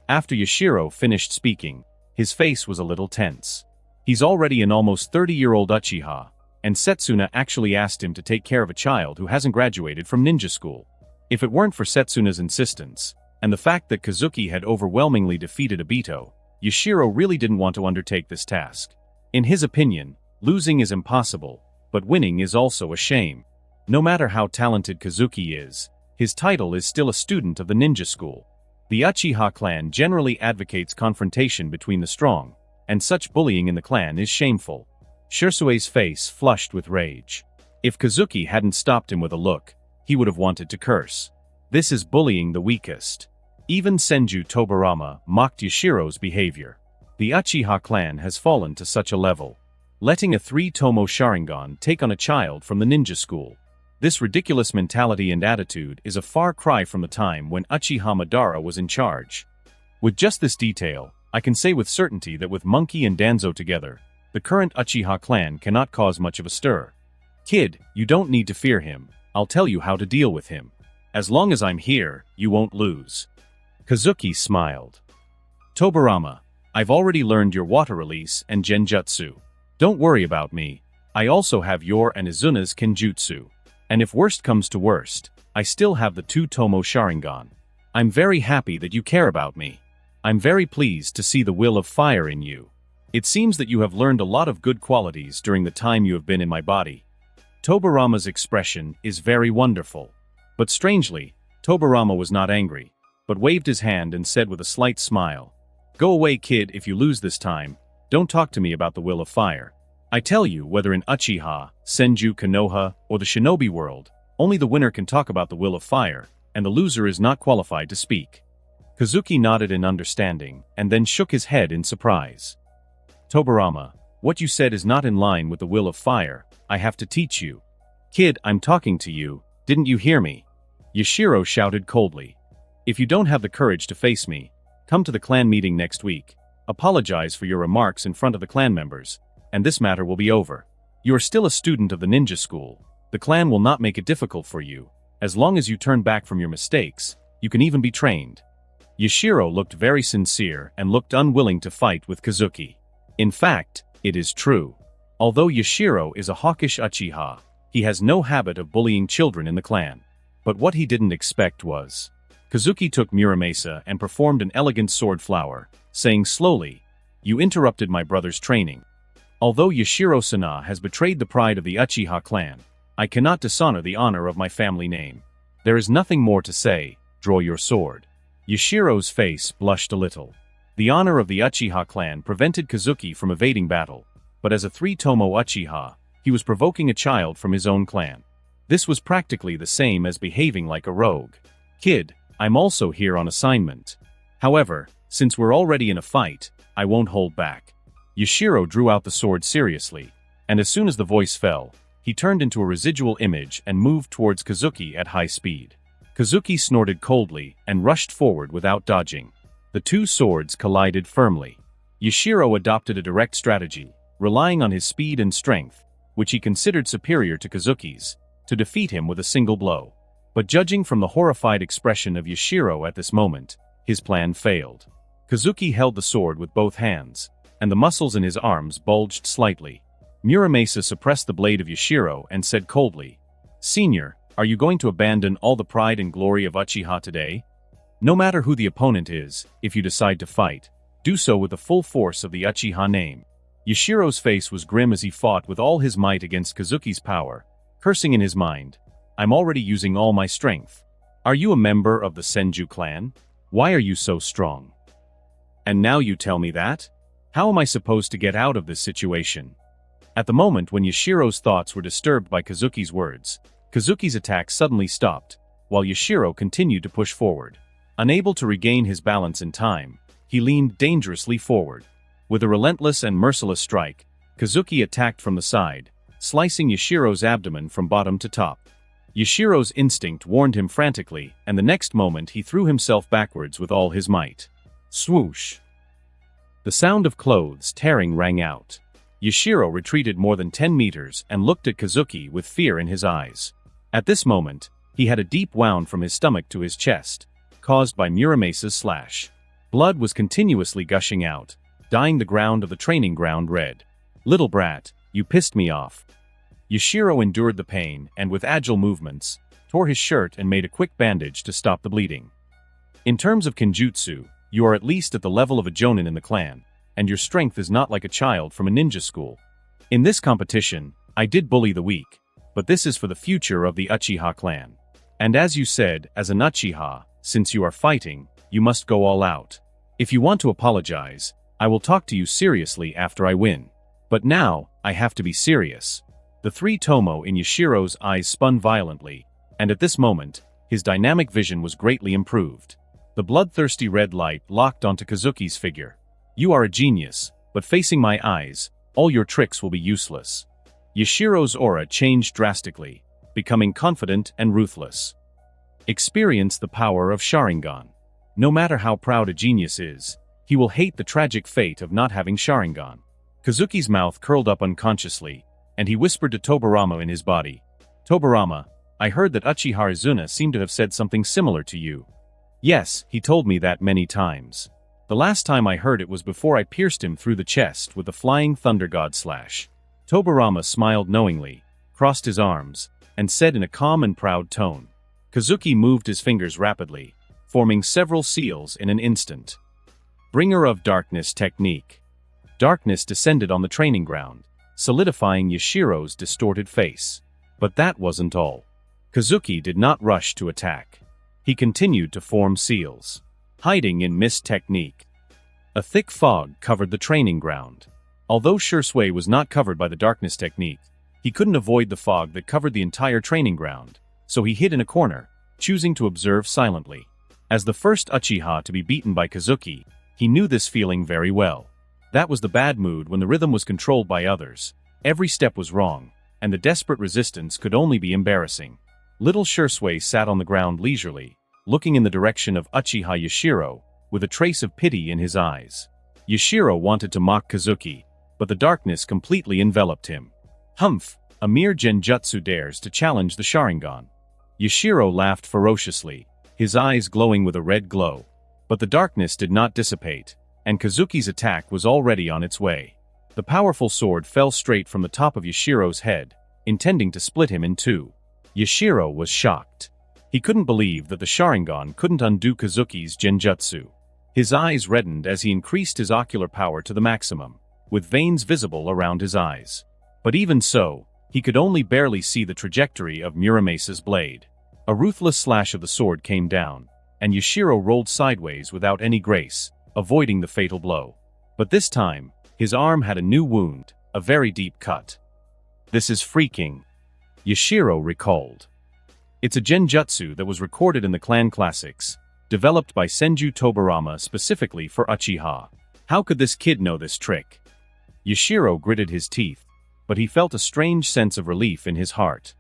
After Yashiro finished speaking, his face was a little tense. He's already an almost 30-year-old Uchiha, and Setsuna actually asked him to take care of a child who hasn't graduated from ninja school. If it weren't for Setsuna's insistence, and the fact that Kazuki had overwhelmingly defeated Obito, Yashiro really didn't want to undertake this task. In his opinion, losing is impossible, but winning is also a shame. No matter how talented Kazuki is, his title is still a student of the ninja school. The Uchiha clan generally advocates confrontation between the strong, and such bullying in the clan is shameful. Shirsue's face flushed with rage. If Kazuki hadn't stopped him with a look, he would have wanted to curse. This is bullying the weakest. Even Senju Tobirama mocked Yashiro's behavior. The Uchiha clan has fallen to such a level. Letting a 3-tomo Sharingan take on a child from the ninja school. This ridiculous mentality and attitude is a far cry from the time when Uchiha Madara was in charge. With just this detail, I can say with certainty that with Monkey and Danzo together, the current Uchiha clan cannot cause much of a stir. Kid, you don't need to fear him. I'll tell you how to deal with him. As long as I'm here, you won't lose. Kazuki smiled. Tobirama, I've already learned your water release and genjutsu. Don't worry about me. I also have your and Izuna's kenjutsu. And if worst comes to worst, I still have the 2-tomo Sharingan. I'm very happy that you care about me. I'm very pleased to see the will of fire in you. It seems that you have learned a lot of good qualities during the time you have been in my body. Tobirama's expression is very wonderful. But strangely, Tobirama was not angry, but waved his hand and said with a slight smile, "Go away, kid, if you lose this time. Don't talk to me about the will of fire. I tell you, whether in Uchiha, Senju, Konoha, or the shinobi world, only the winner can talk about the will of fire, and the loser is not qualified to speak." Kazuki nodded in understanding, and then shook his head in surprise. Tobirama, what you said is not in line with the will of fire. I have to teach you. Kid, I'm talking to you. Didn't you hear me? Yashiro shouted coldly. If you don't have the courage to face me, come to the clan meeting next week. Apologize for your remarks in front of the clan members, and this matter will be over. You are still a student of the ninja school. The clan will not make it difficult for you. As long as you turn back from your mistakes, you can even be trained. Yashiro looked very sincere and looked unwilling to fight with Kazuki. In fact, it is true. Although Yashiro is a hawkish Uchiha, he has no habit of bullying children in the clan. But what he didn't expect was... Kazuki took Muramasa and performed an elegant sword flower, saying slowly, "You interrupted my brother's training. Although Yashiro-sana has betrayed the pride of the Uchiha clan, I cannot dishonor the honor of my family name. There is nothing more to say. Draw your sword." Yashiro's face blushed a little. The honor of the Uchiha clan prevented Kazuki from evading battle, but as a 3-tomo Uchiha, he was provoking a child from his own clan. This was practically the same as behaving like a rogue. Kid, I'm also here on assignment. However, since we're already in a fight, I won't hold back. Yashiro drew out the sword seriously, and as soon as the voice fell, he turned into a residual image and moved towards Kazuki at high speed. Kazuki snorted coldly and rushed forward without dodging. The two swords collided firmly. Yashiro adopted a direct strategy, relying on his speed and strength, which he considered superior to Kazuki's, to defeat him with a single blow. But judging from the horrified expression of Yashiro at this moment, his plan failed. Kazuki held the sword with both hands, and the muscles in his arms bulged slightly. Muramasa suppressed the blade of Yashiro and said coldly, "Senior, are you going to abandon all the pride and glory of Uchiha today? No matter who the opponent is, if you decide to fight, do so with the full force of the Uchiha name." Yashiro's face was grim as he fought with all his might against Kazuki's power, cursing in his mind, "I'm already using all my strength. Are you a member of the Senju clan? Why are you so strong? And now you tell me that? How am I supposed to get out of this situation?" At the moment when Yashiro's thoughts were disturbed by Kazuki's words, Kazuki's attack suddenly stopped, while Yashiro continued to push forward. Unable to regain his balance in time, he leaned dangerously forward. With a relentless and merciless strike, Kazuki attacked from the side, slicing Yashiro's abdomen from bottom to top. Yashiro's instinct warned him frantically, and the next moment he threw himself backwards with all his might. Swoosh! The sound of clothes tearing rang out. Yashiro retreated more than 10 meters and looked at Kazuki with fear in his eyes. At this moment, he had a deep wound from his stomach to his chest, caused by Muramasa's slash. Blood was continuously gushing out, dyeing the ground of the training ground red. "Little brat, you pissed me off." Yashiro endured the pain and with agile movements, tore his shirt and made a quick bandage to stop the bleeding. In terms of Kenjutsu, you are at least at the level of a jonin in the clan, and your strength is not like a child from a ninja school. In this competition, I did bully the weak, but this is for the future of the Uchiha clan. And as you said, as an Uchiha, since you are fighting, you must go all out. If you want to apologize, I will talk to you seriously after I win. But now, I have to be serious. The three tomo in Yashiro's eyes spun violently, and at this moment, his dynamic vision was greatly improved. The bloodthirsty red light locked onto Kazuki's figure. You are a genius, but facing my eyes, all your tricks will be useless. Yashiro's aura changed drastically, becoming confident and ruthless. Experience the power of Sharingan. No matter how proud a genius is, he will hate the tragic fate of not having Sharingan. Kazuki's mouth curled up unconsciously, and he whispered to Tobirama in his body. Tobirama, I heard that Uchiha Izuna seemed to have said something similar to you. Yes, he told me that many times. The last time I heard it was before I pierced him through the chest with the flying thunder god slash. Tobirama smiled knowingly, crossed his arms, and said in a calm and proud tone. Kazuki moved his fingers rapidly, forming several seals in an instant. Bringer of Darkness technique. Darkness descended on the training ground, solidifying Yashiro's distorted face. But that wasn't all. Kazuki did not rush to attack. He continued to form seals. Hiding in mist technique. A thick fog covered the training ground. Although Shursui was not covered by the darkness technique, he couldn't avoid the fog that covered the entire training ground, so he hid in a corner, choosing to observe silently. As the first Uchiha to be beaten by Kazuki, he knew this feeling very well. That was the bad mood when the rhythm was controlled by others. Every step was wrong, and the desperate resistance could only be embarrassing. Little Shursui sat on the ground leisurely, looking in the direction of Uchiha Yashiro, with a trace of pity in his eyes. Yashiro wanted to mock Kazuki, but the darkness completely enveloped him. Humph! A mere genjutsu dares to challenge the Sharingan. Yashiro laughed ferociously, his eyes glowing with a red glow. But the darkness did not dissipate, and Kazuki's attack was already on its way. The powerful sword fell straight from the top of Yashiro's head, intending to split him in two. Yashiro was shocked. He couldn't believe that the Sharingan couldn't undo Kazuki's genjutsu. His eyes reddened as he increased his ocular power to the maximum, with veins visible around his eyes. But even so, he could only barely see the trajectory of Muramesa's blade. A ruthless slash of the sword came down, and Yashiro rolled sideways without any grace, avoiding the fatal blow. But this time, his arm had a new wound, a very deep cut. This is freaking, Yashiro recalled. It's a genjutsu that was recorded in the clan classics, developed by Senju Tobirama specifically for Uchiha. How could this kid know this trick? Yashiro gritted his teeth, but he felt a strange sense of relief in his heart.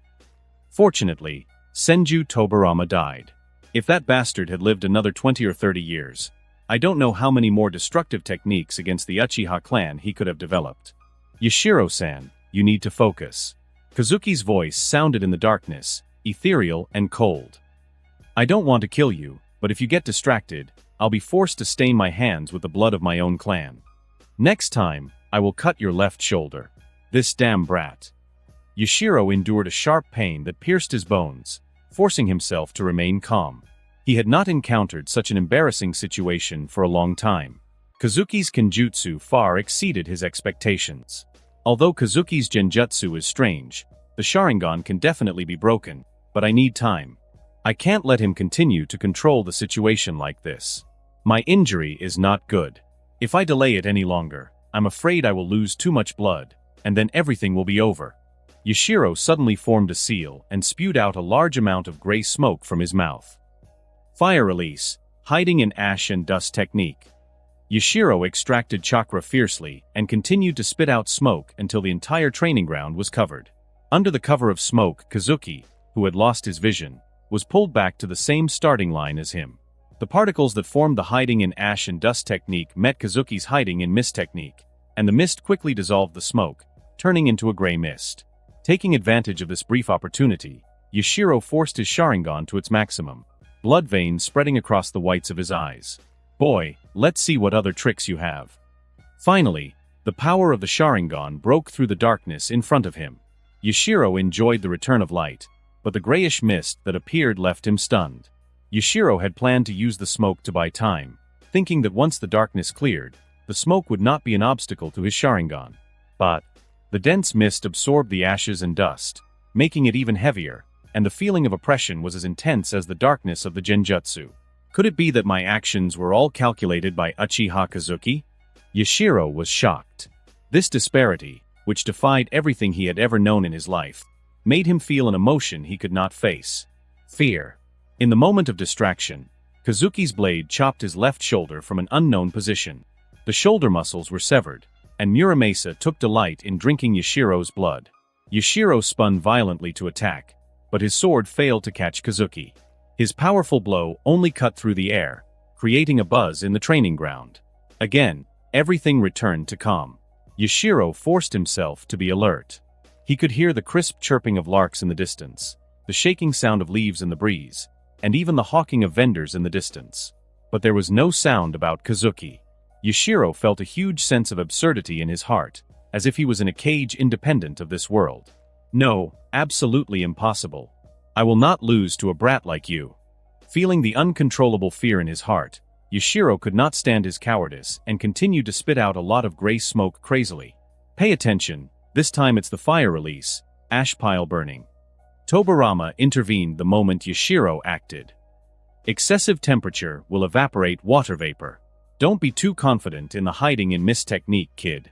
Fortunately, Senju Tobirama died. If that bastard had lived another 20 or 30 years, I don't know how many more destructive techniques against the Uchiha clan he could have developed. Yashiro-san, you need to focus. Kazuki's voice sounded in the darkness, ethereal and cold. I don't want to kill you, but if you get distracted, I'll be forced to stain my hands with the blood of my own clan. Next time, I will cut your left shoulder. This damn brat. Yashiro endured a sharp pain that pierced his bones, forcing himself to remain calm. He had not encountered such an embarrassing situation for a long time. Kazuki's kenjutsu far exceeded his expectations. Although Kazuki's genjutsu is strange, the Sharingan can definitely be broken, but I need time. I can't let him continue to control the situation like this. My injury is not good. If I delay it any longer, I'm afraid I will lose too much blood, and then everything will be over. Yashiro suddenly formed a seal and spewed out a large amount of gray smoke from his mouth. Fire release, hiding in ash and dust technique. Yashiro extracted chakra fiercely and continued to spit out smoke until the entire training ground was covered. Under the cover of smoke, Kazuki, who had lost his vision, was pulled back to the same starting line as him. The particles that formed the hiding in ash and dust technique met Kazuki's hiding in mist technique, and the mist quickly dissolved the smoke, turning into a gray mist. Taking advantage of this brief opportunity, Yashiro forced his Sharingan to its maximum, blood veins spreading across the whites of his eyes. Boy, let's see what other tricks you have. Finally, the power of the Sharingan broke through the darkness in front of him. Yashiro enjoyed the return of light, but the grayish mist that appeared left him stunned. Yashiro had planned to use the smoke to buy time, thinking that once the darkness cleared, the smoke would not be an obstacle to his Sharingan. But the dense mist absorbed the ashes and dust, making it even heavier, and the feeling of oppression was as intense as the darkness of the genjutsu. Could it be that my actions were all calculated by Uchiha Kazuki? Yashiro was shocked. This disparity, which defied everything he had ever known in his life, made him feel an emotion he could not face: fear. In the moment of distraction, Kazuki's blade chopped his left shoulder from an unknown position. The shoulder muscles were severed, and Muramasa took delight in drinking Yashiro's blood. Yashiro spun violently to attack, but his sword failed to catch Kazuki. His powerful blow only cut through the air, creating a buzz in the training ground. Again, everything returned to calm. Yashiro forced himself to be alert. He could hear the crisp chirping of larks in the distance, the shaking sound of leaves in the breeze, and even the hawking of vendors in the distance. But there was no sound about Kazuki. Yashiro felt a huge sense of absurdity in his heart, as if he was in a cage independent of this world. No, absolutely impossible. I will not lose to a brat like you. Feeling the uncontrollable fear in his heart, Yashiro could not stand his cowardice and continued to spit out a lot of gray smoke crazily. Pay attention, this time it's the fire release, ash pile burning. Tobirama intervened the moment Yashiro acted. Excessive temperature will evaporate water vapor. Don't be too confident in the hiding in mist technique, kid.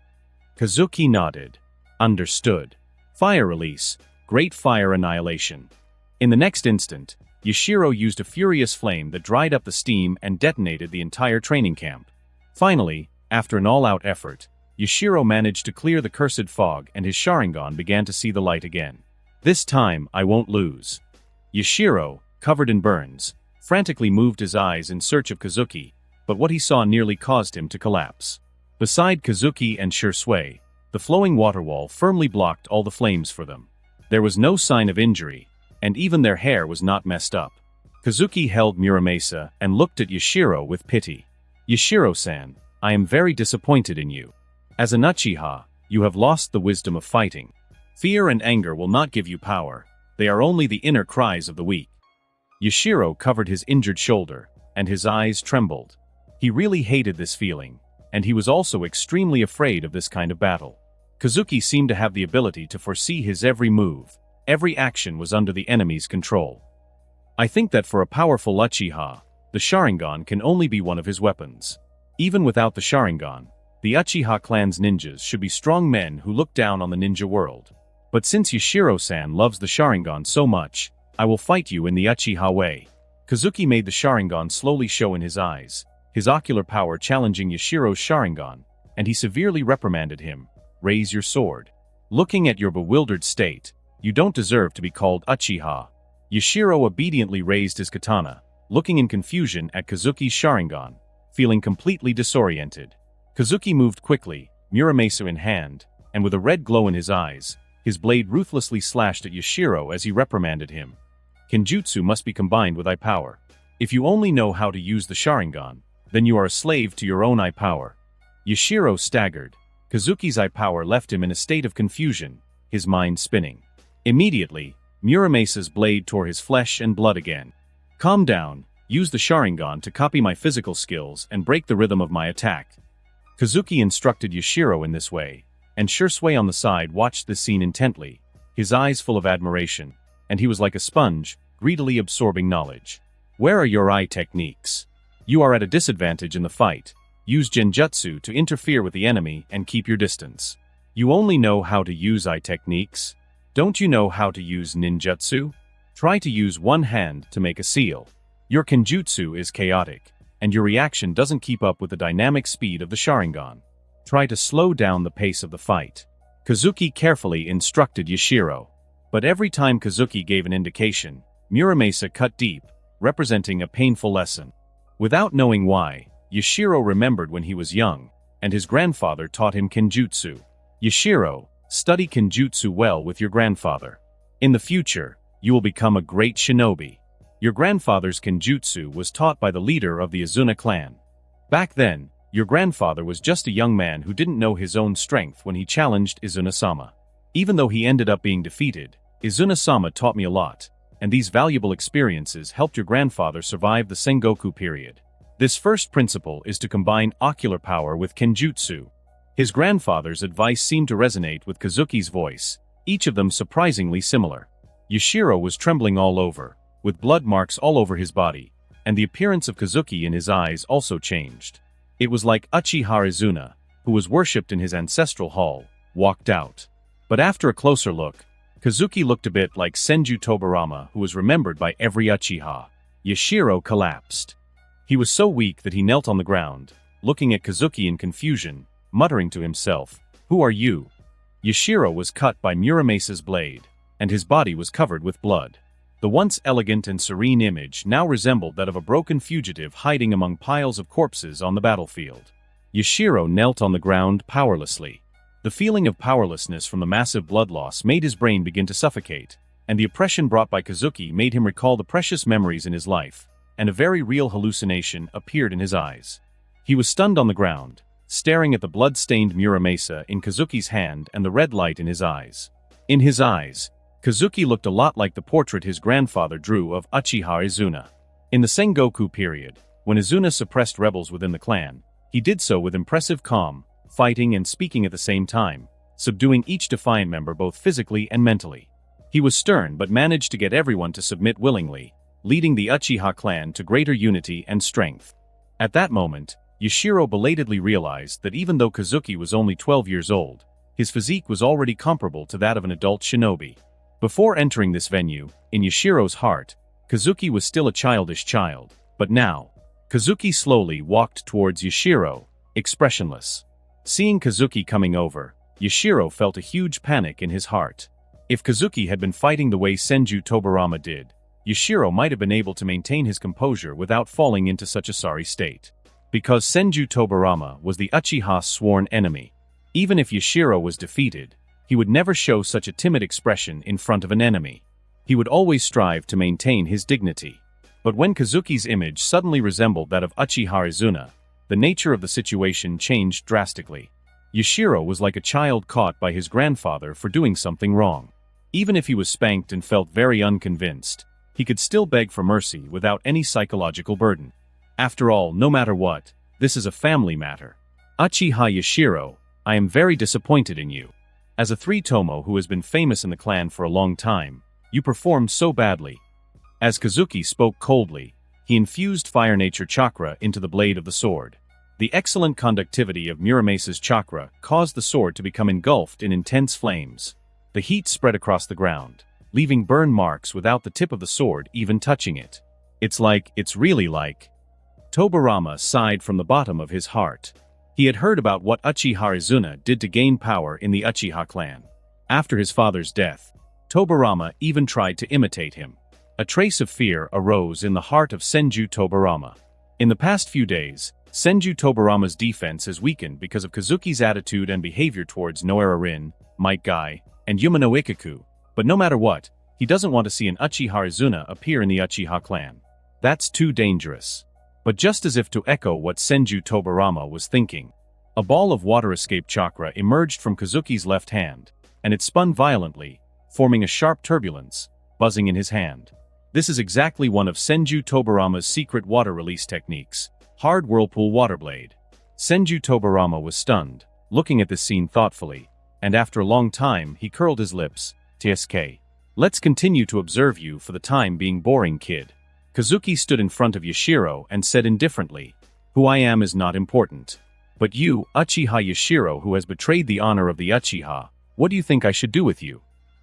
Kazuki nodded. Understood. Fire release, great fire annihilation. In the next instant, Yashiro used a furious flame that dried up the steam and detonated the entire training camp. Finally, after an all-out effort, Yashiro managed to clear the cursed fog and his Sharingan began to see the light again. This time, I won't lose. Yashiro, covered in burns, frantically moved his eyes in search of Kazuki, but what he saw nearly caused him to collapse. Beside Kazuki and Shursui, the flowing water wall firmly blocked all the flames for them. There was no sign of injury, and even their hair was not messed up. Kazuki held Muramasa and looked at Yashiro with pity. Yashiro-san, I am very disappointed in you. As an Uchiha, you have lost the wisdom of fighting. Fear and anger will not give you power, they are only the inner cries of the weak. Yashiro covered his injured shoulder, and his eyes trembled. He really hated this feeling, and he was also extremely afraid of this kind of battle. Kazuki seemed to have the ability to foresee his every move. Every action was under the enemy's control. I think that for a powerful Uchiha, the Sharingan can only be one of his weapons. Even without the Sharingan, the Uchiha clan's ninjas should be strong men who look down on the ninja world. But since Yashiro-san loves the Sharingan so much, I will fight you in the Uchiha way. Kazuki made the Sharingan slowly show in his eyes, his ocular power challenging Yashiro's Sharingan, and he severely reprimanded him. Raise your sword. Looking at your bewildered state, you don't deserve to be called Uchiha. Yashiro obediently raised his katana, looking in confusion at Kazuki's Sharingan, feeling completely disoriented. Kazuki moved quickly, Muramasa in hand, and with a red glow in his eyes, his blade ruthlessly slashed at Yashiro as he reprimanded him. Kenjutsu must be combined with eye power. If you only know how to use the Sharingan, then you are a slave to your own eye power. Yashiro staggered. Kazuki's eye power left him in a state of confusion, his mind spinning. Immediately, Muramasa's blade tore his flesh and blood again. Calm down, use the Sharingan to copy my physical skills and break the rhythm of my attack. Kazuki instructed Yashiro in this way, and Shursui on the side watched this scene intently, his eyes full of admiration, and he was like a sponge, greedily absorbing knowledge. Where are your eye techniques? You are at a disadvantage in the fight. Use genjutsu to interfere with the enemy and keep your distance. You only know how to use eye techniques? Don't you know how to use ninjutsu? Try to use one hand to make a seal. Your kenjutsu is chaotic, and your reaction doesn't keep up with the dynamic speed of the Sharingan. Try to slow down the pace of the fight. Kazuki carefully instructed Yashiro. But every time Kazuki gave an indication, Muramasa cut deep, representing a painful lesson. Without knowing why, Yashiro remembered when he was young, and his grandfather taught him kenjutsu. Yashiro, study kenjutsu well with your grandfather. In the future, you will become a great shinobi. Your grandfather's kenjutsu was taught by the leader of the Izuna clan. Back then, your grandfather was just a young man who didn't know his own strength when he challenged Izuna-sama. Even though he ended up being defeated, Izuna-sama taught me a lot, and these valuable experiences helped your grandfather survive the Sengoku period. This first principle is to combine ocular power with kenjutsu. His grandfather's advice seemed to resonate with Kazuki's voice, each of them surprisingly similar. Yashiro was trembling all over, with blood marks all over his body, and the appearance of Kazuki in his eyes also changed. It was like UCHIHA Izuna, who was worshipped in his ancestral hall, walked out. But after a closer look, Kazuki looked a bit like Senju Tobirama, who was remembered by every Uchiha. Yashiro collapsed. He was so weak that he knelt on the ground, looking at Kazuki in confusion, muttering to himself, "Who are you?" Yashiro was cut by Muramesa's blade, and his body was covered with blood. The once elegant and serene image now resembled that of a broken fugitive hiding among piles of corpses on the battlefield. Yashiro knelt on the ground powerlessly. The feeling of powerlessness from the massive blood loss made his brain begin to suffocate, and the oppression brought by Kazuki made him recall the precious memories in his life, and a very real hallucination appeared in his eyes. He was stunned on the ground, staring at the blood-stained Muramesa in Kazuki's hand and the red light in his eyes. In his eyes, Kazuki looked a lot like the portrait his grandfather drew of Uchiha Izuna. In the Sengoku period, when Izuna suppressed rebels within the clan, he did so with impressive calm, fighting and speaking at the same time, subduing each defiant member both physically and mentally. He was stern but managed to get everyone to submit willingly, leading the Uchiha clan to greater unity and strength. At that moment, Yashiro belatedly realized that even though Kazuki was only 12 years old, his physique was already comparable to that of an adult shinobi. Before entering this venue, in Yashiro's heart, Kazuki was still a childish child, but now, Kazuki slowly walked towards Yashiro, expressionless. Seeing Kazuki coming over, Yashiro felt a huge panic in his heart. If Kazuki had been fighting the way Senju Tobirama did, Yashiro might have been able to maintain his composure without falling into such a sorry state. Because Senju Tobirama was the Uchiha's sworn enemy. Even if Yashiro was defeated, he would never show such a timid expression in front of an enemy. He would always strive to maintain his dignity. But when Kazuki's image suddenly resembled that of Uchiha Izuna, the nature of the situation changed drastically. Yashiro was like a child caught by his grandfather for doing something wrong. Even if he was spanked and felt very unconvinced, he could still beg for mercy without any psychological burden. After all, no matter what, this is a family matter. Uchiha Yashiro, I am very disappointed in you. As a three-tomo who has been famous in the clan for a long time, you performed so badly. As Kazuki spoke coldly, he infused fire nature chakra into the blade of the sword. The excellent conductivity of Muramesa's chakra caused the sword to become engulfed in intense flames. The heat spread across the ground, leaving burn marks without the tip of the sword even touching it. It's really like. Tobirama sighed from the bottom of his heart. He had heard about what Uchiha Izuna did to gain power in the Uchiha clan. After his father's death, Tobirama even tried to imitate him. A trace of fear arose in the heart of Senju Tobirama. In the past few days, Senju Tobirama's defense has weakened because of Kazuki's attitude and behavior towards Noera Rin, Might Guy, and Yumano Ikaku, but no matter what, he doesn't want to see an Uchiha Izuna appear in the Uchiha clan. That's too dangerous. But just as if to echo what Senju Tobirama was thinking, a ball of water escape chakra emerged from Kazuki's left hand, and it spun violently, forming a sharp turbulence, buzzing in his hand. This is exactly one of Senju Tobirama's secret water release techniques, Hard Whirlpool Water Blade. Senju Tobirama was stunned, looking at this scene thoughtfully, and after a long time he curled his lips. TSK. Let's continue to observe you for the time being, boring kid. Kazuki stood in front of Yashiro and said indifferently, "Who I am is not important. But you, Uchiha Yashiro, who has betrayed the honor of the Uchiha, what do you think I should do with you?"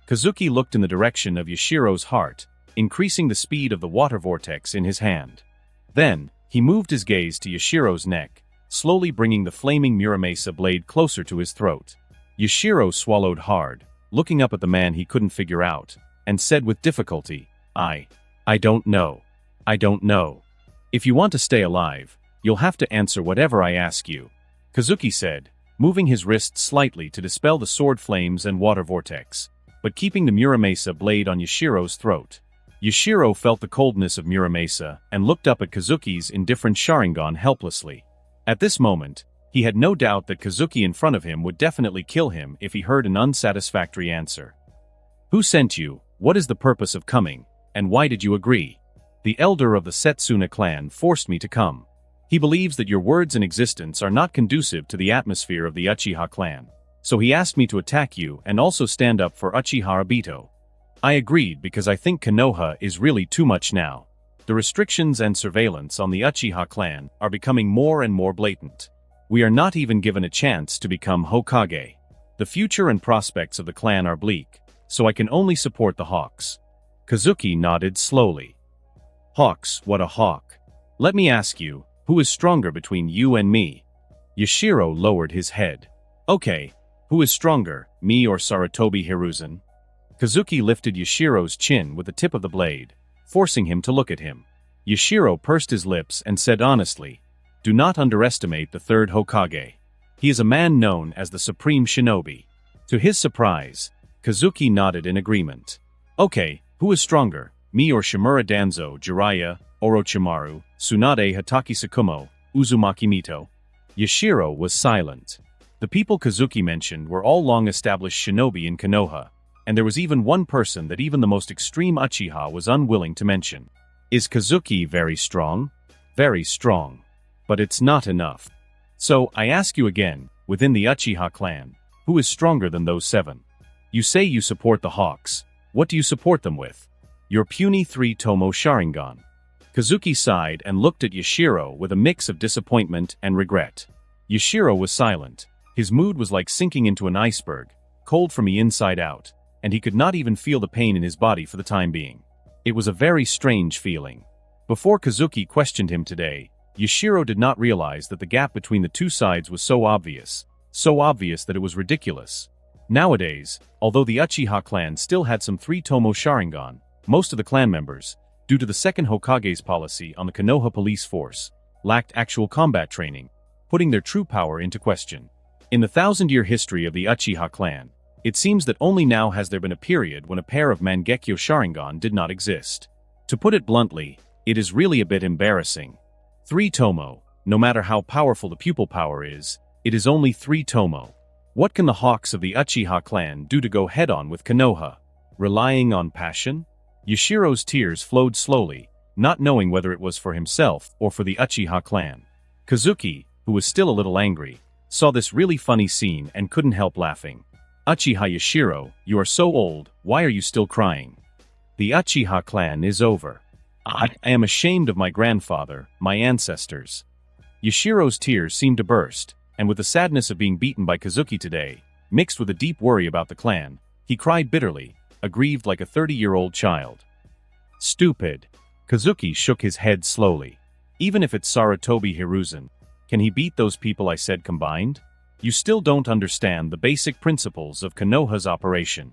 Kazuki looked in the direction of Yashiro's heart, increasing the speed of the water vortex in his hand. Then, he moved his gaze to Yashiro's neck, slowly bringing the flaming Muramesa blade closer to his throat. Yashiro swallowed hard, looking up at the man he couldn't figure out, and said with difficulty, I don't know. I don't know. If you want to stay alive, you'll have to answer whatever I ask you," Kazuki said, moving his wrist slightly to dispel the sword flames and water vortex, but keeping the Muramesa blade on Yashiro's throat. Yashiro felt the coldness of Muramesa and looked up at Kazuki's indifferent Sharingan helplessly. At this moment, he had no doubt that Kazuki in front of him would definitely kill him if he heard an unsatisfactory answer. "Who sent you? What is the purpose of coming?" Kazuki asked, And why did you agree? The elder of the Setsuna clan forced me to come. He believes that your words and existence are not conducive to the atmosphere of the Uchiha clan. So he asked me to attack you and also stand up for Uchiha Obito. I agreed because I think Konoha is really too much now. The restrictions and surveillance on the Uchiha clan are becoming more and more blatant. We are not even given a chance to become Hokage. The future and prospects of the clan are bleak, so I can only support the Hawks. Kazuki nodded slowly. Hawks, what a hawk. Let me ask you, who is stronger between you and me? Yashiro lowered his head. Okay, who is stronger, me or Sarutobi Hiruzen? Kazuki lifted Yashiro's chin with the tip of the blade, forcing him to look at him. Yashiro pursed his lips and said honestly, do not underestimate the third Hokage. He is a man known as the Supreme Shinobi. To his surprise, Kazuki nodded in agreement. Okay, who is stronger, me or Shimura Danzo, Jiraiya, Orochimaru, Tsunade Hatake Sakumo, Uzumaki Mito? Yashiro was silent. The people Kazuki mentioned were all long-established shinobi in Konoha, and there was even one person that even the most extreme Uchiha was unwilling to mention. Is Kazuki very strong? Very strong. But it's not enough. So, I ask you again, within the Uchiha clan, who is stronger than those 7? You say you support the Hawks. What do you support them with? Your puny 3-tomo Sharingan. Kazuki sighed and looked at Yashiro with a mix of disappointment and regret. Yashiro was silent. His mood was like sinking into an iceberg, cold from the inside out, and he could not even feel the pain in his body for the time being. It was a very strange feeling. Before Kazuki questioned him today, Yashiro did not realize that the gap between the two sides was so obvious that it was ridiculous. Nowadays, although the Uchiha clan still had some 3-tomo Sharingan, most of the clan members, due to the second Hokage's policy on the Konoha police force, lacked actual combat training, putting their true power into question. In the 1,000-year history of the Uchiha clan, it seems that only now has there been a period when a pair of Mangekyo Sharingan did not exist. To put it bluntly, it is really a bit embarrassing. 3-tomo, no matter how powerful the pupil power is, it is only 3-tomo. What can the Hawks of the Uchiha clan do to go head-on with Konoha? Relying on passion? Yashiro's tears flowed slowly, not knowing whether it was for himself or for the Uchiha clan. Kazuki, who was still a little angry, saw this really funny scene and couldn't help laughing. Uchiha Yashiro, you are so old, why are you still crying? The Uchiha clan is over. I am ashamed of my grandfather, my ancestors. Yashiro's tears seemed to burst, and with the sadness of being beaten by Kazuki today, mixed with a deep worry about the clan, he cried bitterly, aggrieved like a 30-year-old child. Stupid. Kazuki shook his head slowly. Even if it's Sarutobi Hiruzen, can he beat those people I said combined? You still don't understand the basic principles of Konoha's operation.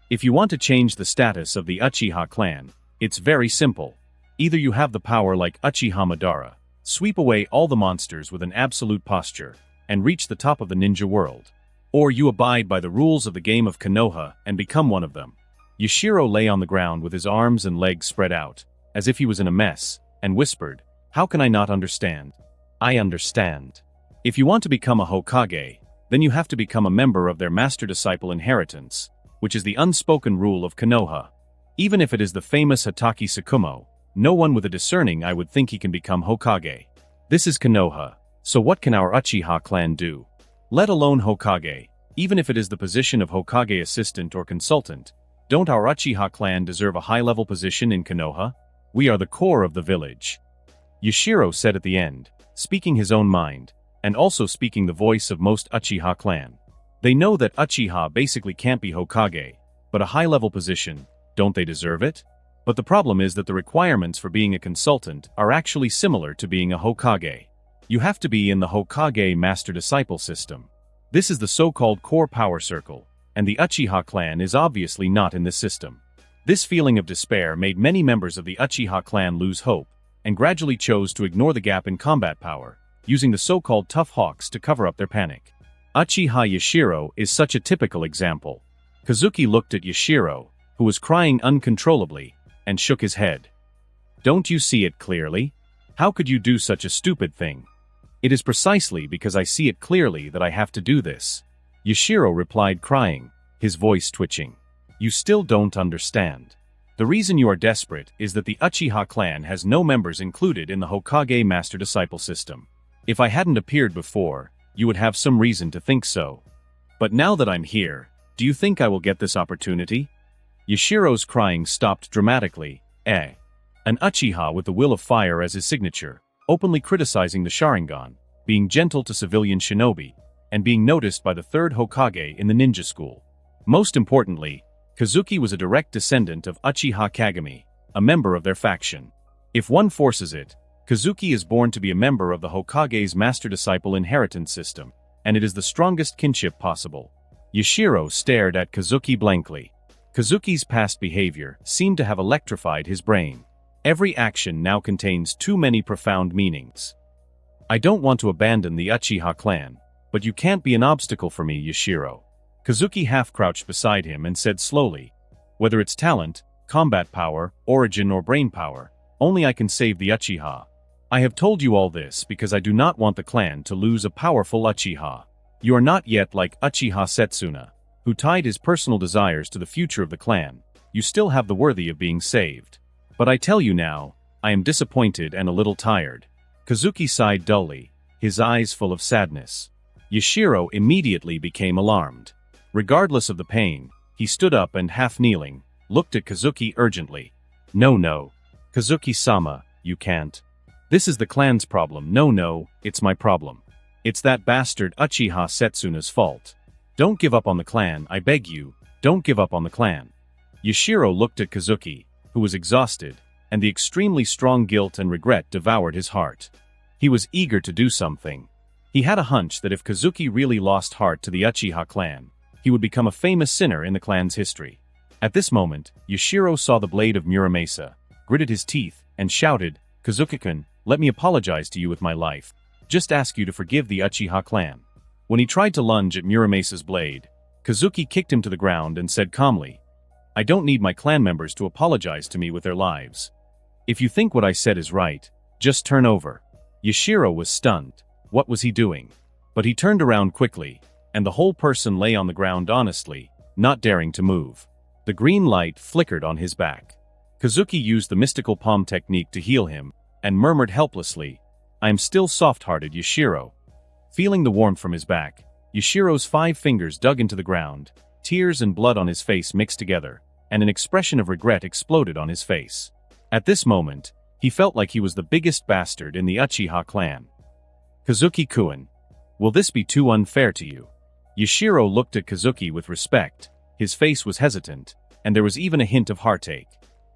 If you want to change the status of the Uchiha clan, it's very simple. Either you have the power like Uchiha Madara, sweep away all the monsters with an absolute posture, and reach the top of the ninja world. Or you abide by the rules of the game of Konoha and become one of them. Yashiro lay on the ground with his arms and legs spread out, as if he was in a mess, and whispered, "How can I not understand? I understand. If you want to become a Hokage, then you have to become a member of their master-disciple inheritance, which is the unspoken rule of Konoha. Even if it is the famous Hatake Sakumo, no one with a discerning eye would think he can become Hokage. This is Konoha, so what can our Uchiha clan do? Let alone Hokage, even if it is the position of Hokage assistant or consultant, don't our Uchiha clan deserve a high-level position in Konoha? We are the core of the village." Yashiro said at the end, speaking his own mind, and also speaking the voice of most Uchiha clan. They know that Uchiha basically can't be Hokage, but a high-level position, don't they deserve it? But the problem is that the requirements for being a consultant are actually similar to being a Hokage. You have to be in the Hokage master-disciple system. This is the so-called core power circle, and the Uchiha clan is obviously not in this system. This feeling of despair made many members of the Uchiha clan lose hope, and gradually chose to ignore the gap in combat power, using the so-called tough hawks to cover up their panic. Uchiha Yashiro is such a typical example. Kazuki looked at Yashiro, who was crying uncontrollably, and shook his head. "Don't you see it clearly? How could you do such a stupid thing?" "It is precisely because I see it clearly that I have to do this." Yashiro replied crying, his voice twitching. "You still don't understand. The reason you are desperate is that the Uchiha clan has no members included in the Hokage master-disciple system. If I hadn't appeared before, you would have some reason to think so. But now that I'm here, do you think I will get this opportunity? Yashiro's crying stopped dramatically. An Uchiha with the will of fire as his signature, openly criticizing the Sharingan, being gentle to civilian shinobi, and being noticed by the third Hokage in the ninja school. Most importantly, Kazuki was a direct descendant of Uchiha Kagami, a member of their faction. If one forces it, Kazuki is born to be a member of the Hokage's master-disciple inheritance system, and it is the strongest kinship possible. Yashiro stared at Kazuki blankly. Kazuki's past behavior seemed to have electrified his brain. Every action now contains too many profound meanings. I don't want to abandon the Uchiha clan, but you can't be an obstacle for me, Yashiro. Kazuki half-crouched beside him and said slowly, whether it's talent, combat power, origin or brain power, only I can save the Uchiha. I have told you all this because I do not want the clan to lose a powerful Uchiha. You are not yet like Uchiha Setsuna, who tied his personal desires to the future of the clan. You still have the worthy of being saved. But I tell you now, I am disappointed and a little tired. Kazuki sighed dully, his eyes full of sadness. Yashiro immediately became alarmed. Regardless of the pain, he stood up and, half-kneeling, looked at Kazuki urgently. No, Kazuki-sama, you can't. This is the clan's problem. No, it's my problem. It's that bastard Uchiha Setsuna's fault. Don't give up on the clan, I beg you, don't give up on the clan. Yashiro looked at Kazuki, who was exhausted, and the extremely strong guilt and regret devoured his heart. He was eager to do something. He had a hunch that if Kazuki really lost heart to the Uchiha clan, he would become a famous sinner in the clan's history. At this moment, Yashiro saw the blade of Muramasa, gritted his teeth, and shouted, Kazuki-kun, let me apologize to you with my life. Just ask you to forgive the Uchiha clan. When he tried to lunge at Muramasa's blade, Kazuki kicked him to the ground and said calmly, I don't need my clan members to apologize to me with their lives. If you think what I said is right, just turn over. Yashiro was stunned. What was he doing? But he turned around quickly, and the whole person lay on the ground honestly, not daring to move. The green light flickered on his back. Kazuki used the mystical palm technique to heal him, and murmured helplessly, I am still soft-hearted, Yashiro. Feeling the warmth from his back, Yashiro's 5 fingers dug into the ground, tears and blood on his face mixed together, and an expression of regret exploded on his face. At this moment, he felt like he was the biggest bastard in the Uchiha clan. Kazuki-kun, will this be too unfair to you? Yashiro looked at Kazuki with respect. His face was hesitant, and there was even a hint of heartache.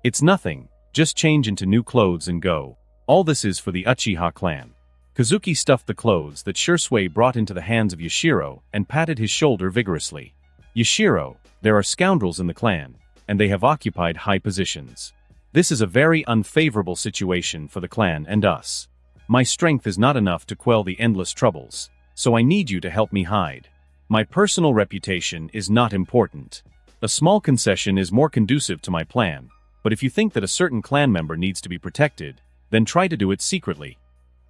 It's nothing, just change into new clothes and go. All this is for the Uchiha clan. Kazuki stuffed the clothes that Shursui brought into the hands of Yashiro and patted his shoulder vigorously. Yashiro, there are scoundrels in the clan, and they have occupied high positions. This is a very unfavorable situation for the clan and us. My strength is not enough to quell the endless troubles, so I need you to help me hide. My personal reputation is not important. A small concession is more conducive to my plan, but if you think that a certain clan member needs to be protected, then try to do it secretly.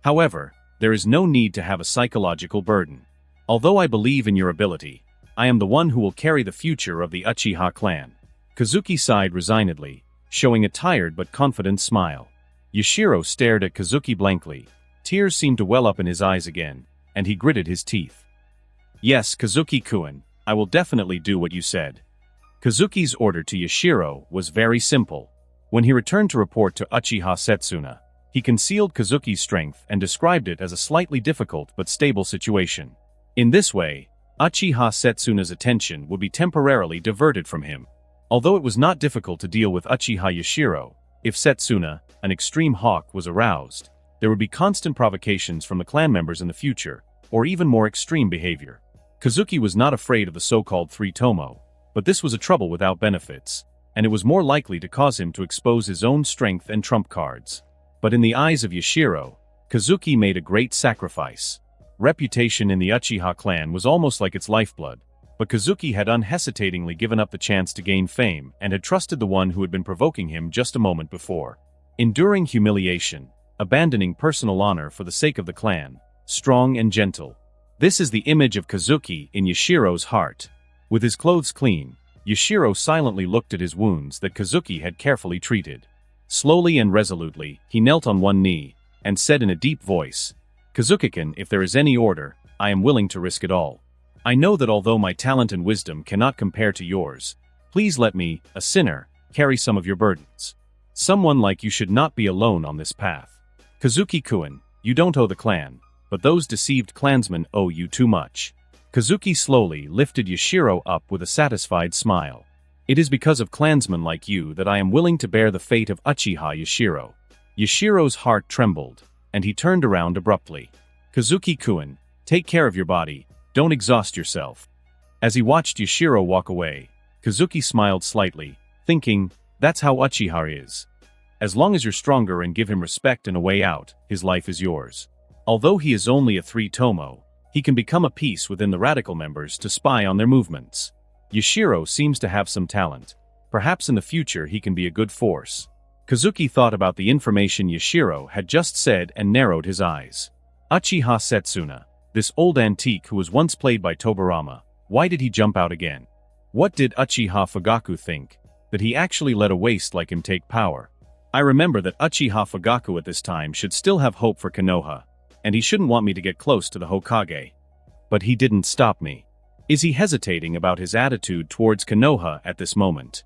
However, there is no need to have a psychological burden. Although I believe in your ability, I am the one who will carry the future of the Uchiha clan. Kazuki sighed resignedly, showing a tired but confident smile. Yashiro stared at Kazuki blankly. Tears seemed to well up in his eyes again, and he gritted his teeth. Yes, Kazuki-kun, I will definitely do what you said. Kazuki's order to Yashiro was very simple. When he returned to report to Uchiha Setsuna, he concealed Kazuki's strength and described it as a slightly difficult but stable situation. In this way, Uchiha Setsuna's attention would be temporarily diverted from him. Although it was not difficult to deal with Uchiha Yashiro, if Setsuna, an extreme hawk, was aroused, there would be constant provocations from the clan members in the future, or even more extreme behavior. Kazuki was not afraid of the so-called 3 Tomo, but this was a trouble without benefits, and it was more likely to cause him to expose his own strength and trump cards. But in the eyes of Yashiro, Kazuki made a great sacrifice. Reputation in the Uchiha clan was almost like its lifeblood, but Kazuki had unhesitatingly given up the chance to gain fame and had trusted the one who had been provoking him just a moment before. Enduring humiliation, abandoning personal honor for the sake of the clan, strong and gentle. This is the image of Kazuki in Yashiro's heart. With his clothes clean, Yashiro silently looked at his wounds that Kazuki had carefully treated. Slowly and resolutely, he knelt on one knee, and said in a deep voice, "Kazuki-kun, if there is any order, I am willing to risk it all. I know that although my talent and wisdom cannot compare to yours, please let me, a sinner, carry some of your burdens. Someone like you should not be alone on this path. Kazuki-kun, you don't owe the clan, but those deceived clansmen owe you too much." Kazuki slowly lifted Yashiro up with a satisfied smile. "It is because of clansmen like you that I am willing to bear the fate of Uchiha Yashiro." Yashiro's heart trembled, and he turned around abruptly. "Kazuki-kun, take care of your body, don't exhaust yourself." As he watched Yashiro walk away, Kazuki smiled slightly, thinking, that's how Uchiha is. As long as you're stronger and give him respect and a way out, his life is yours. Although he is only a 3-tomo, he can become a piece within the radical members to spy on their movements. Yashiro seems to have some talent. Perhaps in the future he can be a good force. Kazuki thought about the information Yashiro had just said and narrowed his eyes. Uchiha Setsuna, this old antique who was once played by Tobirama, why did he jump out again? What did Uchiha Fugaku think? That he actually let a waste like him take power? I remember that Uchiha Fugaku at this time should still have hope for Konoha, and he shouldn't want me to get close to the Hokage. But he didn't stop me. Is he hesitating about his attitude towards Konoha at this moment?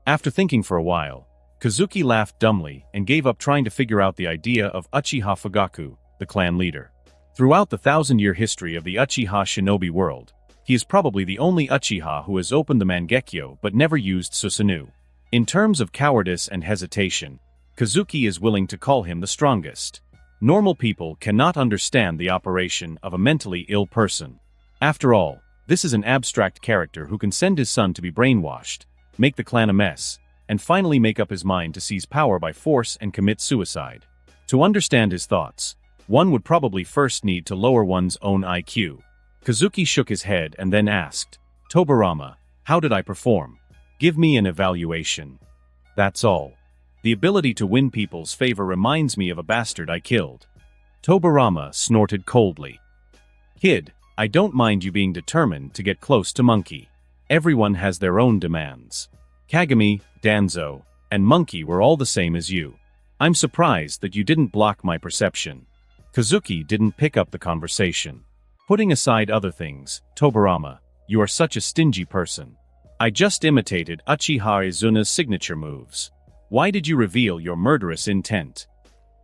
After thinking for a while, Kazuki laughed dumbly and gave up trying to figure out the idea of Uchiha Fugaku, the clan leader. Throughout the 1,000-year history of the Uchiha shinobi world, he is probably the only Uchiha who has opened the Mangekyo but never used Susanoo. In terms of cowardice and hesitation, Kazuki is willing to call him the strongest. Normal people cannot understand the operation of a mentally ill person. After all, this is an abstract character who can send his son to be brainwashed, make the clan a mess, and finally make up his mind to seize power by force and commit suicide. To understand his thoughts, one would probably first need to lower one's own IQ. Kazuki shook his head and then asked, "Tobirama, how did I perform? Give me an evaluation." "That's all. The ability to win people's favor reminds me of a bastard I killed." Tobirama snorted coldly. "Kid, I don't mind you being determined to get close to Monkey. Everyone has their own demands. Kagami, Danzo, and Monkey were all the same as you. I'm surprised that you didn't block my perception." Kazuki didn't pick up the conversation. "Putting aside other things, Tobirama, you are such a stingy person. I just imitated Uchiha Izuna's signature moves. Why did you reveal your murderous intent?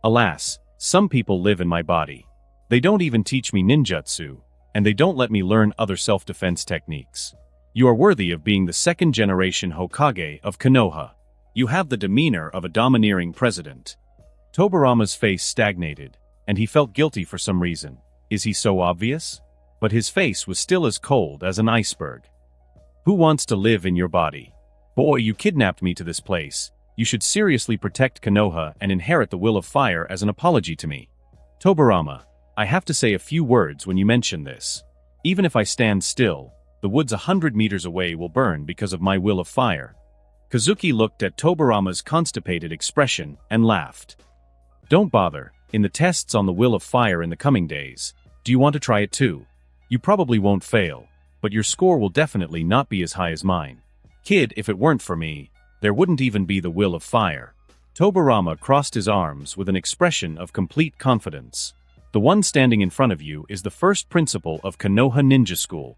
Alas, some people live in my body. They don't even teach me ninjutsu, and they don't let me learn other self-defense techniques. You are worthy of being the second-generation Hokage of Konoha. You have the demeanor of a domineering president." Tobirama's face stagnated, and he felt guilty for some reason. Is he so obvious? But his face was still as cold as an iceberg. "Who wants to live in your body? Boy, you kidnapped me to this place. You should seriously protect Konoha and inherit the will of fire as an apology to me. Tobirama, I have to say a few words when you mention this. Even if I stand still, the woods 100 meters away will burn because of my will of fire." Kazuki looked at Tobirama's constipated expression and laughed. "Don't bother. In the tests on the will of fire in the coming days, do you want to try it too? You probably won't fail, but your score will definitely not be as high as mine. Kid, if it weren't for me, there wouldn't even be the will of fire." Tobirama crossed his arms with an expression of complete confidence. "The one standing in front of you is the first principal of Konoha Ninja School."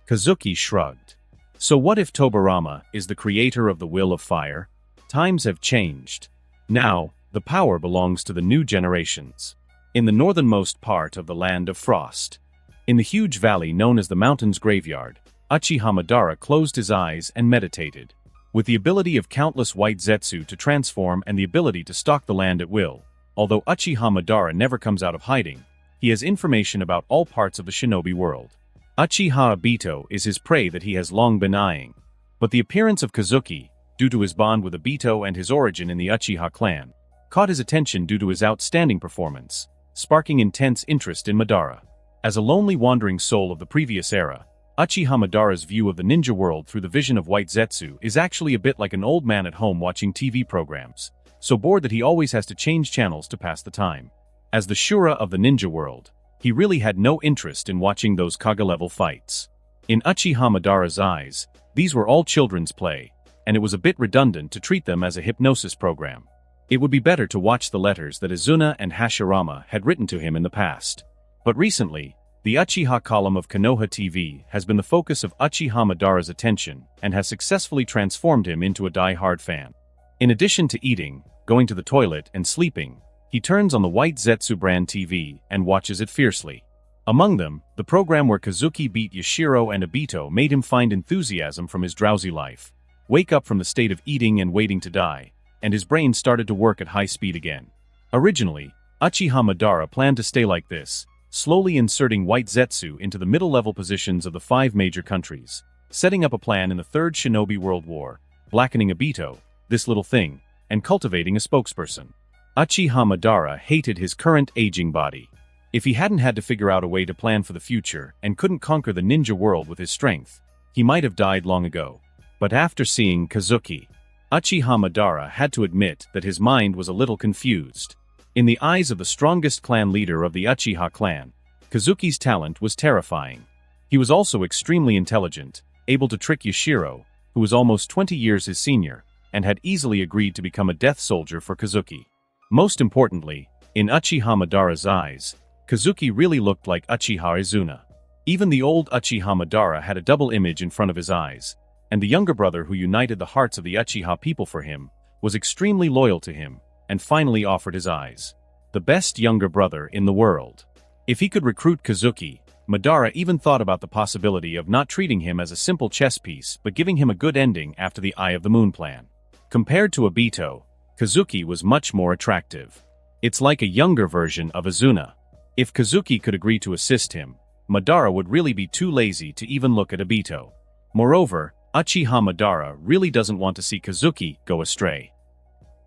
Kazuki shrugged. "So what if Tobirama is the creator of the will of fire? Times have changed. Now, the power belongs to the new generations. In the northernmost part of the Land of Frost, in the huge valley known as the Mountain's Graveyard, Uchiha Madara closed his eyes and meditated. With the ability of countless white Zetsu to transform and the ability to stalk the land at will, although Uchiha Madara never comes out of hiding, he has information about all parts of the shinobi world. Uchiha Obito is his prey that he has long been eyeing. But the appearance of Kazuki, due to his bond with Obito and his origin in the Uchiha clan, caught his attention due to his outstanding performance, sparking intense interest in Madara. As a lonely wandering soul of the previous era, Uchiha Madara's view of the ninja world through the vision of white Zetsu is actually a bit like an old man at home watching TV programs, so bored that he always has to change channels to pass the time. As the Shura of the ninja world, he really had no interest in watching those Kaga-level fights. In Uchiha Madara's eyes, These were all children's play, and it was a bit redundant to treat them as a hypnosis program. It would be better to watch the letters that Izuna and Hashirama had written to him in the past. But recently, the Uchiha column of Konoha TV has been the focus of Uchiha Madara's attention and has successfully transformed him into a die-hard fan. In addition to eating, going to the toilet, and sleeping, he turns on the white Zetsu brand TV and watches it fiercely. Among them, the program where Kazuki beat Yashiro and Obito made him find enthusiasm from his drowsy life, wake up from the state of eating and waiting to die, and his brain started to work at high speed again. Originally, Uchiha Madara planned to stay like this, slowly inserting white Zetsu into the middle-level positions of the 5 major countries, setting up a plan in the Third Shinobi World War, blackening Obito, this little thing, and cultivating a spokesperson. Uchiha Madara hated his current aging body. If he hadn't had to figure out a way to plan for the future and couldn't conquer the ninja world with his strength, he might have died long ago. But after seeing Kazuki, Uchiha Madara had to admit that his mind was a little confused. In the eyes of the strongest clan leader of the Uchiha clan, Kazuki's talent was terrifying. He was also extremely intelligent, able to trick Yashiro, who was almost 20 years his senior, and had easily agreed to become a death soldier for Kazuki. Most importantly, in Uchiha Madara's eyes, Kazuki really looked like Uchiha Izuna. Even the old Uchiha Madara had a double image in front of his eyes, and the younger brother who united the hearts of the Uchiha people for him, was extremely loyal to him, and finally offered his eyes. The best younger brother in the world. If he could recruit Kazuki, Madara even thought about the possibility of not treating him as a simple chess piece but giving him a good ending after the Eye of the Moon plan. Compared to Obito, Kazuki was much more attractive. It's like a younger version of Izuna. If Kazuki could agree to assist him, Madara would really be too lazy to even look at Obito. Moreover, Uchiha Madara really doesn't want to see Kazuki go astray.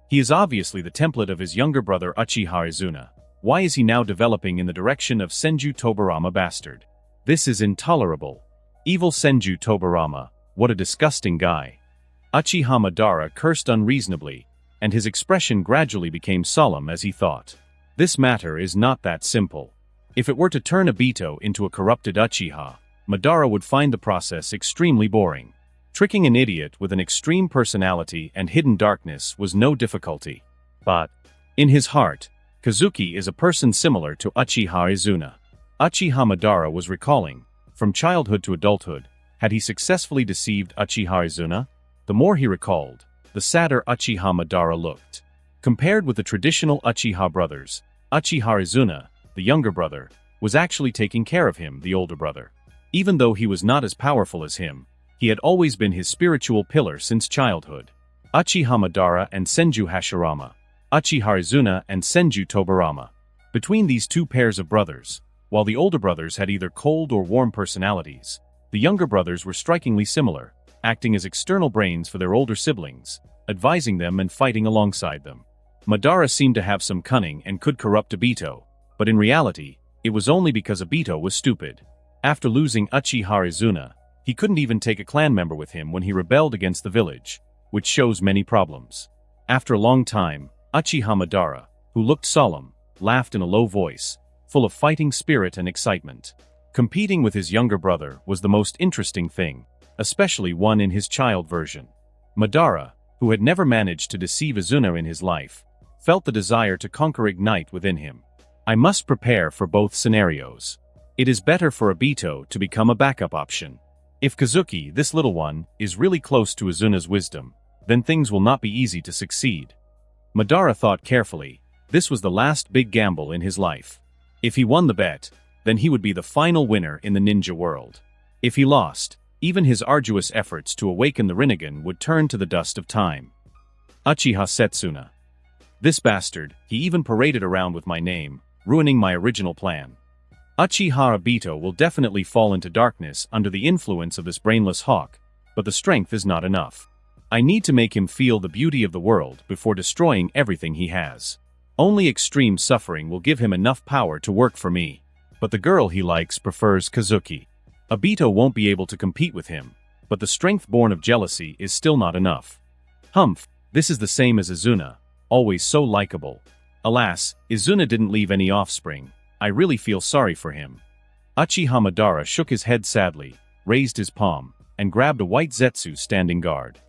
He is obviously the template of his younger brother Uchiha Izuna. Why is he now developing in the direction of Senju Tobirama bastard? This is intolerable. Evil Senju Tobirama, what a disgusting guy. Uchiha Madara cursed unreasonably, and his expression gradually became solemn as he thought. This matter is not that simple. If it were to turn Obito into a corrupted Uchiha, Madara would find the process extremely boring. Tricking an idiot with an extreme personality and hidden darkness was no difficulty. But, in his heart, Kazuki is a person similar to Uchiha Izuna. Uchiha Madara was recalling, from childhood to adulthood, had he successfully deceived Uchiha Izuna? The more he recalled, the sadder Uchiha Madara looked. Compared with the traditional Uchiha brothers, Uchiha Izuna, the younger brother, was actually taking care of him, the older brother. Even though he was not as powerful as him, he had always been his spiritual pillar since childhood. Uchiha Madara and Senju Hashirama, Uchiha Izuna and Senju Tobirama. Between these two pairs of brothers, while the older brothers had either cold or warm personalities, the younger brothers were strikingly similar, acting as external brains for their older siblings, advising them and fighting alongside them. Madara seemed to have some cunning and could corrupt Obito, but in reality, it was only because Obito was stupid. After losing Uchiha Izuna, he couldn't even take a clan member with him when he rebelled against the village, which shows many problems. After a long time, Uchiha Madara, who looked solemn, laughed in a low voice, full of fighting spirit and excitement. Competing with his younger brother was the most interesting thing, especially one in his child version. Madara, who had never managed to deceive Izuna in his life, felt the desire to conquer ignite within him. I must prepare for both scenarios. It is better for Obito to become a backup option. If Kazuki, this little one, is really close to Izuna's wisdom, then things will not be easy to succeed. Madara thought carefully. This was the last big gamble in his life. If he won the bet, then he would be the final winner in the ninja world. If he lost, even his arduous efforts to awaken the Rinnegan would turn to the dust of time. Uchiha Setsuna. This bastard, he even paraded around with my name, ruining my original plan. Uchiha Obito will definitely fall into darkness under the influence of this brainless hawk, but the strength is not enough. I need to make him feel the beauty of the world before destroying everything he has. Only extreme suffering will give him enough power to work for me. But the girl he likes prefers Kazuki. Obito won't be able to compete with him, but the strength born of jealousy is still not enough. Humph, this is the same as Izuna, always so likable. Alas, Izuna didn't leave any offspring. I really feel sorry for him. Uchiha Madara shook his head sadly, raised his palm, and grabbed a white zetsu standing guard.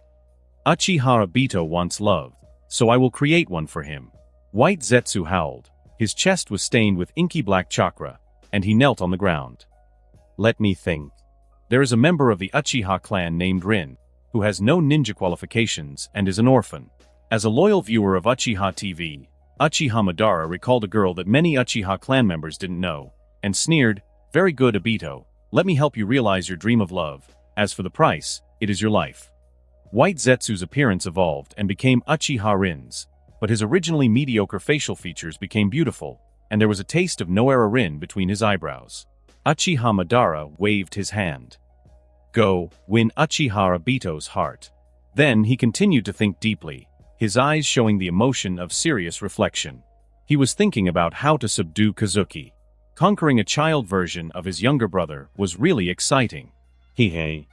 "Uchiha Obito wants love, so I will create one for him." White zetsu howled. His chest was stained with inky black chakra, and he knelt on the ground. "Let me think. There is a member of the Uchiha clan named Rin, who has no ninja qualifications and is an orphan." As a loyal viewer of Uchiha TV, Uchiha Madara recalled a girl that many Uchiha clan members didn't know, and sneered, "Very good, Obito. Let me help you realize your dream of love. As for the price, it is your life." White Zetsu's appearance evolved and became Uchiha Rin's, but his originally mediocre facial features became beautiful, and there was a taste of Noara Rin between his eyebrows. Uchiha Madara waved his hand. "Go, win Uchiha Obito's heart." Then he continued to think deeply, his eyes showing the emotion of serious reflection. He was thinking about how to subdue Kazuki. Conquering a child version of his younger brother was really exciting. Hee.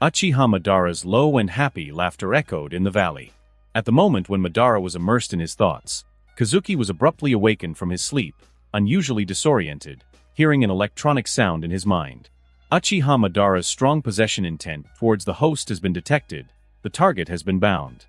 Uchiha Madara's low and happy laughter echoed in the valley. At the moment when Madara was immersed in his thoughts, Kazuki was abruptly awakened from his sleep, unusually disoriented, hearing an electronic sound in his mind. Uchiha Madara's strong possession intent towards the host has been detected. The target has been bound.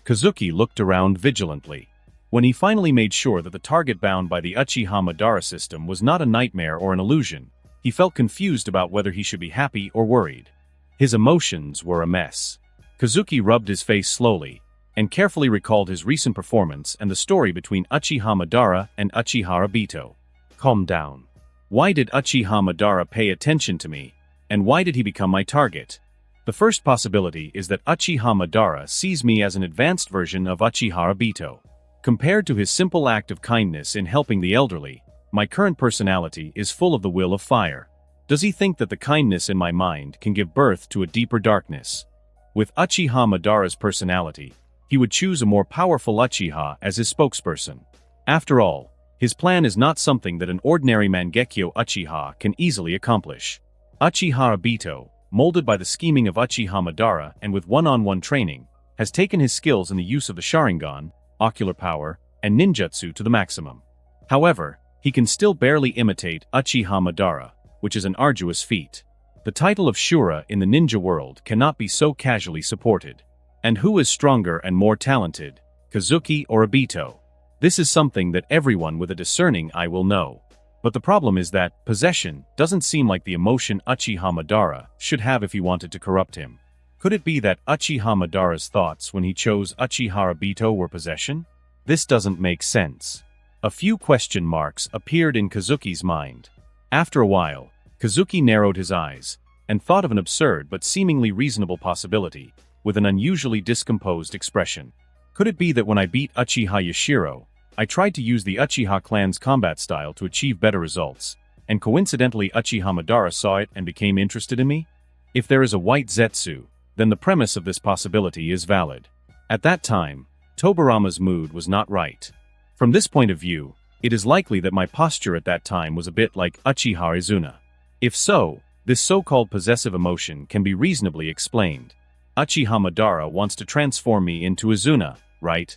Kazuki looked around vigilantly. When he finally made sure that the target bound by the Uchiha Madara system was not a nightmare or an illusion, he felt confused about whether he should be happy or worried. His emotions were a mess. Kazuki rubbed his face slowly, and carefully recalled his recent performance and the story between Uchiha Madara and Uchiha Obito. Calm down. Why did Uchiha Madara pay attention to me, and why did he become my target? The first possibility is that Uchiha Madara sees me as an advanced version of Uchiha Obito. Compared to his simple act of kindness in helping the elderly, my current personality is full of the will of fire. Does he think that the kindness in my mind can give birth to a deeper darkness? With Uchiha Madara's personality, he would choose a more powerful Uchiha as his spokesperson. After all, his plan is not something that an ordinary Mangekyo Uchiha can easily accomplish. Uchiha Obito, molded by the scheming of Uchiha Madara and with one-on-one training, has taken his skills in the use of the Sharingan, ocular power, and ninjutsu to the maximum. However, he can still barely imitate Uchiha Madara, which is an arduous feat. The title of Shura in the ninja world cannot be so casually supported. And who is stronger and more talented, Kazuki or Obito? This is something that everyone with a discerning eye will know. But the problem is that possession doesn't seem like the emotion Uchiha Madara should have if he wanted to corrupt him. Could it be that Uchiha Madara's thoughts when he chose Uchiha Obito were possession? This doesn't make sense. A few question marks appeared in Kazuki's mind. After a while, Kazuki narrowed his eyes and thought of an absurd but seemingly reasonable possibility, with an unusually discomposed expression. Could it be that when I beat Uchiha Yashiro, I tried to use the Uchiha clan's combat style to achieve better results, and coincidentally Uchiha Madara saw it and became interested in me? If there is a white zetsu, then the premise of this possibility is valid. At that time, Tobirama's mood was not right. From this point of view, it is likely that my posture at that time was a bit like Uchiha Izuna. If so, this so-called possessive emotion can be reasonably explained. Uchiha Madara wants to transform me into Izuna, right?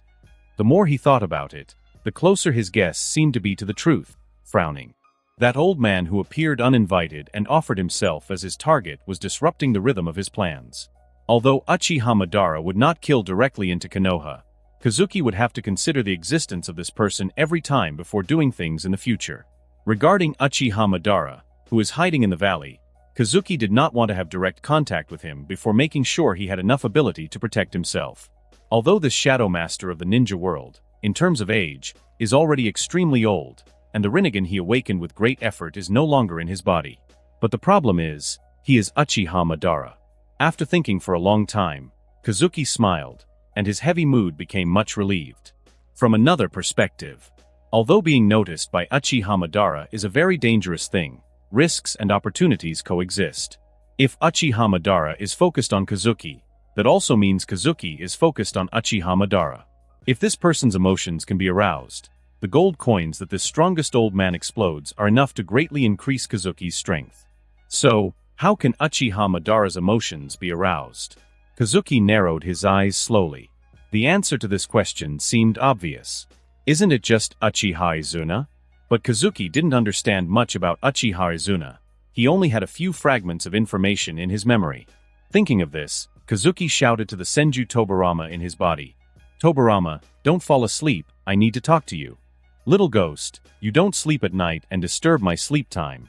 The more he thought about it, the closer his guess seemed to be to the truth. Frowning. That old man who appeared uninvited and offered himself as his target was disrupting the rhythm of his plans. Although Uchiha Madara would not kill directly into Konoha, Kazuki would have to consider the existence of this person every time before doing things in the future. Regarding Uchiha Madara, who is hiding in the valley, Kazuki did not want to have direct contact with him before making sure he had enough ability to protect himself. Although this Shadow Master of the ninja world, in terms of age, is already extremely old, and the Rinnegan he awakened with great effort is no longer in his body. But the problem is, he is Uchiha Madara. After thinking for a long time, Kazuki smiled, and his heavy mood became much relieved. From another perspective, although being noticed by Uchiha Madara is a very dangerous thing, risks and opportunities coexist. If Uchiha Madara is focused on Kazuki, that also means Kazuki is focused on Uchiha Madara. If this person's emotions can be aroused, the gold coins that this strongest old man explodes are enough to greatly increase Kazuki's strength. So, how can Uchiha Madara's emotions be aroused? Kazuki narrowed his eyes slowly. The answer to this question seemed obvious. Isn't it just Uchiha Izuna? But Kazuki didn't understand much about Uchiha Izuna. He only had a few fragments of information in his memory. Thinking of this, Kazuki shouted to the Senju Tobirama in his body. "Tobirama, don't fall asleep, I need to talk to you. Little ghost, you don't sleep at night and disturb my sleep time."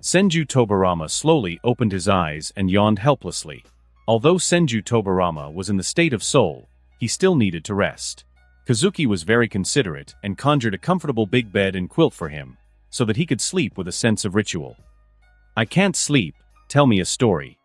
Senju Tobirama slowly opened his eyes and yawned helplessly. Although Senju Tobirama was in the state of soul, he still needed to rest. Kazuki was very considerate and conjured a comfortable big bed and quilt for him, so that he could sleep with a sense of ritual. "I can't sleep, tell me a story."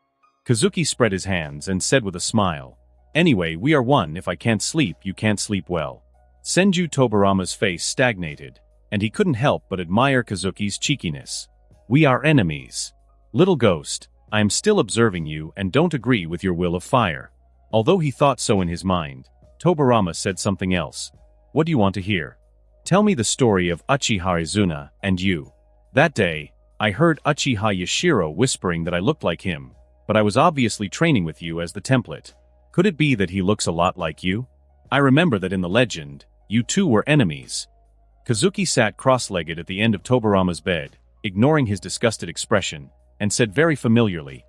Kazuki spread his hands and said with a smile, "Anyway, we are one. If I can't sleep, you can't sleep well." Senju Tobirama's face stagnated, and he couldn't help but admire Kazuki's cheekiness. "We are enemies. Little ghost, I am still observing you and don't agree with your will of fire." Although he thought so in his mind, Tobirama said something else. "What do you want to hear? Tell me the story of Uchiha Izuna and you." "That day, I heard Uchiha Yashiro whispering that I looked like him, but I was obviously training with you as the template. Could it be that he looks a lot like you? I remember that in the legend, you two were enemies." Kazuki sat cross-legged at the end of Tobirama's bed, ignoring his disgusted expression, and said very familiarly,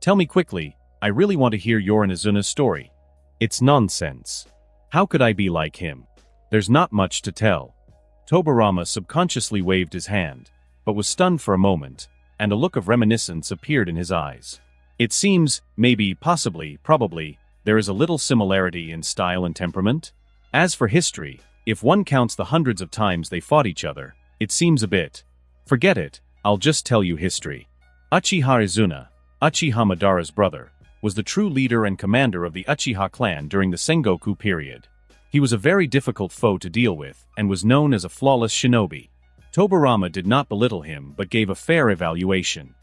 "Tell me quickly, I really want to hear your and Izuna's story." "It's nonsense. How could I be like him? There's not much to tell." Tobirama subconsciously waved his hand, but was stunned for a moment, and a look of reminiscence appeared in his eyes. "It seems, maybe, possibly, probably, there is a little similarity in style and temperament. As for history, if one counts the hundreds of times they fought each other, it seems a bit. Forget it, I'll just tell you history. Uchiha Izuna, Uchiha Madara's brother, was the true leader and commander of the Uchiha clan during the Sengoku period. He was a very difficult foe to deal with, and was known as a flawless shinobi. Tobirama did not belittle him but gave a fair evaluation.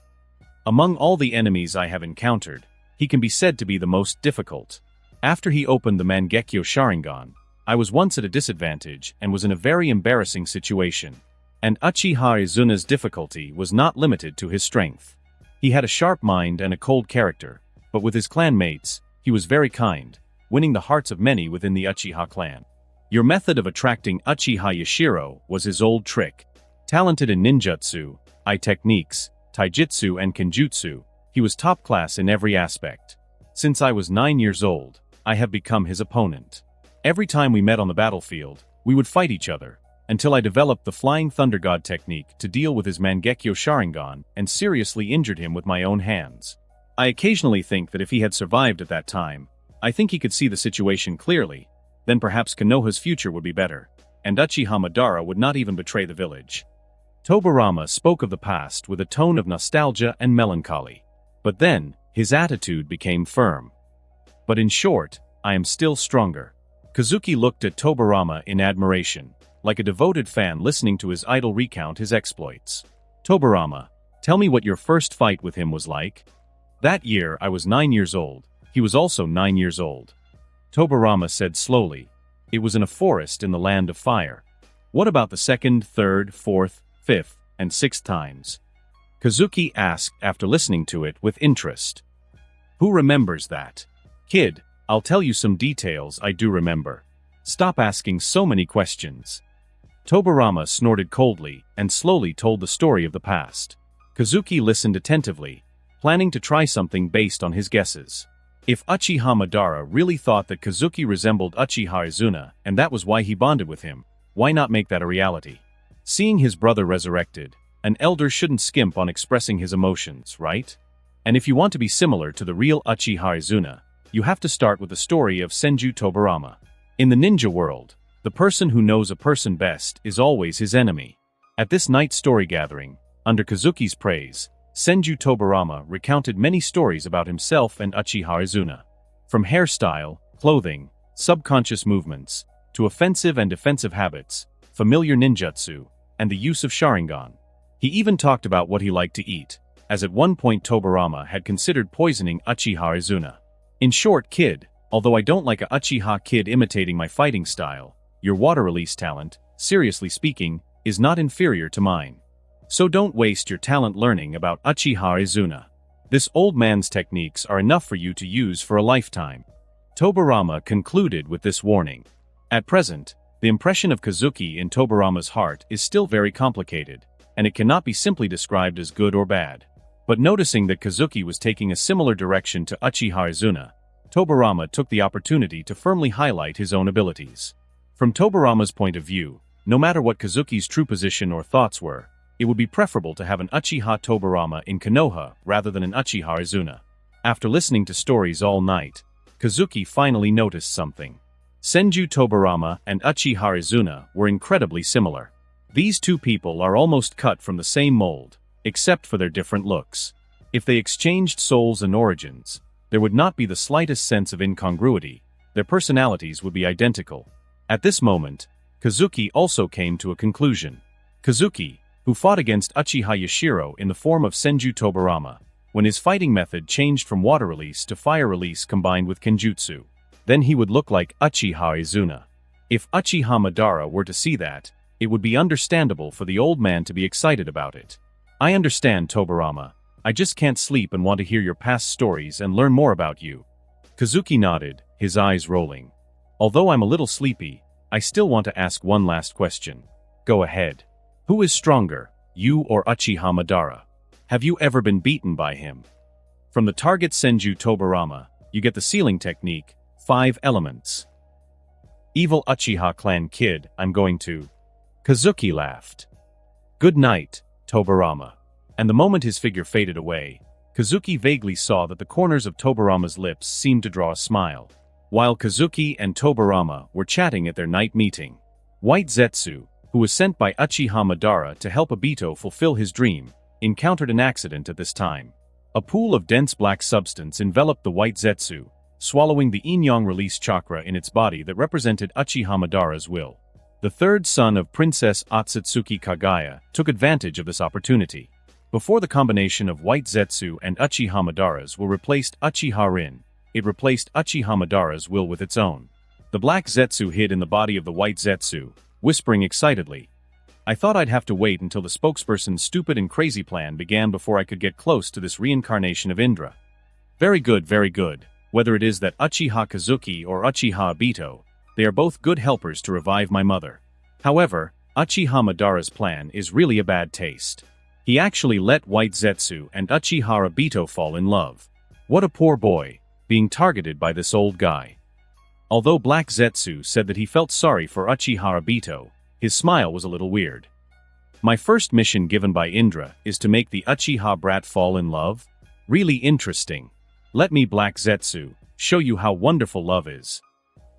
"Among all the enemies I have encountered, he can be said to be the most difficult. After he opened the Mangekyo Sharingan, I was once at a disadvantage and was in a very embarrassing situation. And Uchiha Izuna's difficulty was not limited to his strength. He had a sharp mind and a cold character, but with his clan mates, he was very kind, winning the hearts of many within the Uchiha clan. Your method of attracting Uchiha Yashiro was his old trick. Talented in ninjutsu, eye techniques, taijutsu and kenjutsu, he was top class in every aspect. Since I was 9 years old, I have become his opponent. Every time we met on the battlefield, we would fight each other, until I developed the Flying Thunder God technique to deal with his Mangekyo Sharingan and seriously injured him with my own hands. I occasionally think that if he had survived at that time, I think he could see the situation clearly, then perhaps Konoha's future would be better, and Uchiha Madara would not even betray the village." Tobirama spoke of the past with a tone of nostalgia and melancholy. But then, his attitude became firm. "But in short, I am still stronger." Kazuki looked at Tobirama in admiration, like a devoted fan listening to his idol recount his exploits. "Tobirama, tell me what your first fight with him was like." "That year I was 9 years old. He was also 9 years old." Tobirama said slowly, "It was in a forest in the land of fire." "What about the second, third, fourth, fifth, and sixth times?" Kazuki asked after listening to it with interest. "Who remembers that?" "Kid, I'll tell you some details I do remember. Stop asking so many questions." Tobirama snorted coldly and slowly told the story of the past. Kazuki listened attentively, planning to try something based on his guesses. If Uchiha Madara really thought that Kazuki resembled Uchiha Izuna and that was why he bonded with him, why not make that a reality? Seeing his brother resurrected, an elder shouldn't skimp on expressing his emotions, right? And if you want to be similar to the real Uchiha Izuna, you have to start with the story of Senju Tobirama. In the ninja world, the person who knows a person best is always his enemy. At this night story gathering, under Kazuki's praise, Senju Tobirama recounted many stories about himself and Uchiha Izuna. From hairstyle, clothing, subconscious movements, to offensive and defensive habits, familiar ninjutsu, and the use of Sharingan. He even talked about what he liked to eat, as at one point Tobirama had considered poisoning Uchiha Izuna. "In short, kid, although I don't like a Uchiha kid imitating my fighting style, your water release talent, seriously speaking, is not inferior to mine. So don't waste your talent learning about Uchiha Izuna. This old man's techniques are enough for you to use for a lifetime." Tobirama concluded with this warning. At present, the impression of Kazuki in Tobirama's heart is still very complicated, and it cannot be simply described as good or bad. But noticing that Kazuki was taking a similar direction to Uchiha Izuna, Tobirama took the opportunity to firmly highlight his own abilities. From Tobirama's point of view, no matter what Kazuki's true position or thoughts were, it would be preferable to have an Uchiha Tobirama in Konoha rather than an Uchiha Izuna. After listening to stories all night, Kazuki finally noticed something. Senju Tobirama and Uchiha Izuna were incredibly similar. These two people are almost cut from the same mold, except for their different looks. If they exchanged souls and origins, there would not be the slightest sense of incongruity. Their personalities would be identical. At this moment, Kazuki also came to a conclusion. Kazuki, who fought against Uchiha Yashiro in the form of Senju Tobirama, when his fighting method changed from water release to fire release combined with kenjutsu, then he would look like Uchiha Izuna. If Uchiha Madara were to see that, it would be understandable for the old man to be excited about it. I understand, Tobirama. I just can't sleep and want to hear your past stories and learn more about you. Kazuki nodded, his eyes rolling. Although I'm a little sleepy, I still want to ask one last question. Go ahead. Who is stronger, you or Uchiha Madara? Have you ever been beaten by him? From the target Senju Tobirama, you get the sealing technique, 5 elements. Evil Uchiha clan kid, I'm going to. Kazuki laughed. Good night, Tobirama. And the moment his figure faded away, Kazuki vaguely saw that the corners of Tobirama's lips seemed to draw a smile. While Kazuki and Tobirama were chatting at their night meeting, White Zetsu, who was sent by Uchiha Madara to help Obito fulfill his dream, encountered an accident at this time. A pool of dense black substance enveloped the White Zetsu, swallowing the yin-yang release chakra in its body that represented Uchiha Madara's will. The third son of Princess Otsutsuki Kagaya took advantage of this opportunity. Before the combination of White Zetsu and Uchiha Madara's will replaced Uchiha Rin, it replaced Uchiha Madara's will with its own. The black Zetsu hid in the body of the White Zetsu, whispering excitedly. I thought I'd have to wait until the spokesperson's stupid and crazy plan began before I could get close to this reincarnation of Indra. Very good, very good. Whether it is that Uchiha Kazuki or Uchiha Obito, they are both good helpers to revive my mother. However, Uchiha Madara's plan is really a bad taste. He actually let White Zetsu and Uchiha Obito fall in love. What a poor boy, being targeted by this old guy. Although Black Zetsu said that he felt sorry for Uchiha Obito, his smile was a little weird. My first mission given by Indra is to make the Uchiha brat fall in love? Really interesting. Let me, Black Zetsu, show you how wonderful love is.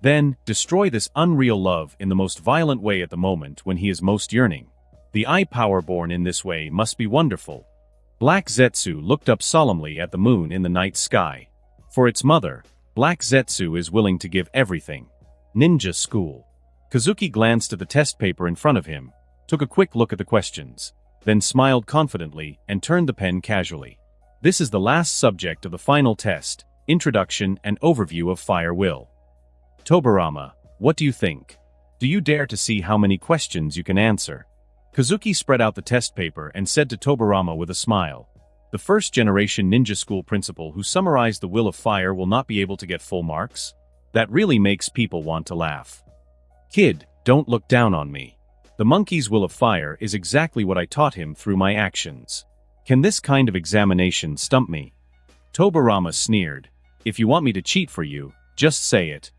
Then, destroy this unreal love in the most violent way at the moment when he is most yearning. The eye power born in this way must be wonderful. Black Zetsu looked up solemnly at the moon in the night sky. For its mother, Black Zetsu is willing to give everything. Ninja School. Kazuki glanced at the test paper in front of him, took a quick look at the questions, then smiled confidently and turned the pen casually. This is the last subject of the final test, Introduction and Overview of Fire Will. Tobirama, what do you think? Do you dare to see how many questions you can answer? Kazuki spread out the test paper and said to Tobirama with a smile. The first-generation ninja school principal who summarized the will of fire will not be able to get full marks? That really makes people want to laugh. Kid, don't look down on me. The monkey's will of fire is exactly what I taught him through my actions. Can this kind of examination stump me? Tobirama sneered. If you want me to cheat for you, just say it.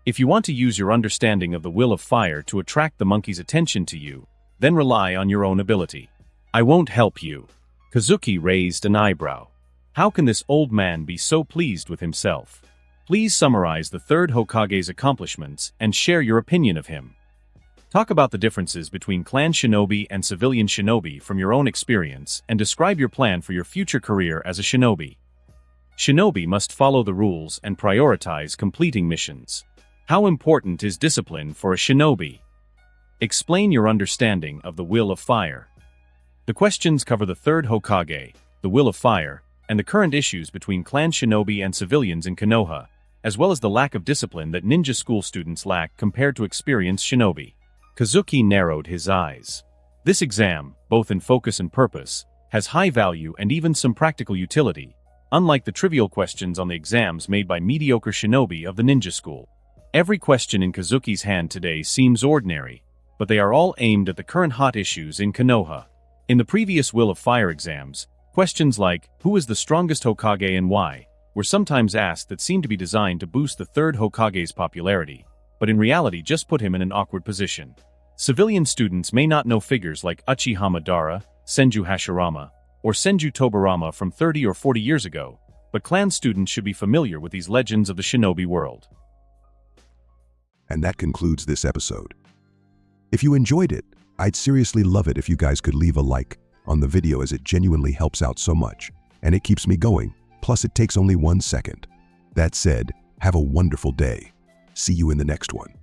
If you want to use your understanding of the will of fire to attract the monkey's attention to you, then rely on your own ability. I won't help you. Kazuki raised an eyebrow. How can this old man be so pleased with himself? Please summarize the third Hokage's accomplishments and share your opinion of him. Talk about the differences between clan shinobi and civilian shinobi from your own experience and describe your plan for your future career as a shinobi. Shinobi must follow the rules and prioritize completing missions. How important is discipline for a shinobi? Explain your understanding of the will of fire. The questions cover the third Hokage, the will of fire, and the current issues between clan shinobi and civilians in Konoha, as well as the lack of discipline that ninja school students lack compared to experienced shinobi. Kazuki narrowed his eyes. This exam, both in focus and purpose, has high value and even some practical utility, unlike the trivial questions on the exams made by mediocre shinobi of the ninja school. Every question in Kazuki's hand today seems ordinary, but they are all aimed at the current hot issues in Konoha. In the previous Will of Fire exams, Questions like, who is the strongest Hokage and why, were sometimes asked that seemed to be designed to boost the third Hokage's popularity, but in reality just put him in an awkward position. Civilian students may not know figures like Uchiha Madara, Senju Hashirama, or Senju Tobirama from 30 or 40 years ago, but clan students should be familiar with these legends of the shinobi world. And that concludes this episode. If you enjoyed it, I'd seriously love it if you guys could leave a like on the video, as it genuinely helps out so much, and it keeps me going, plus it takes only 1 second. That said, have a wonderful day. See you in the next one.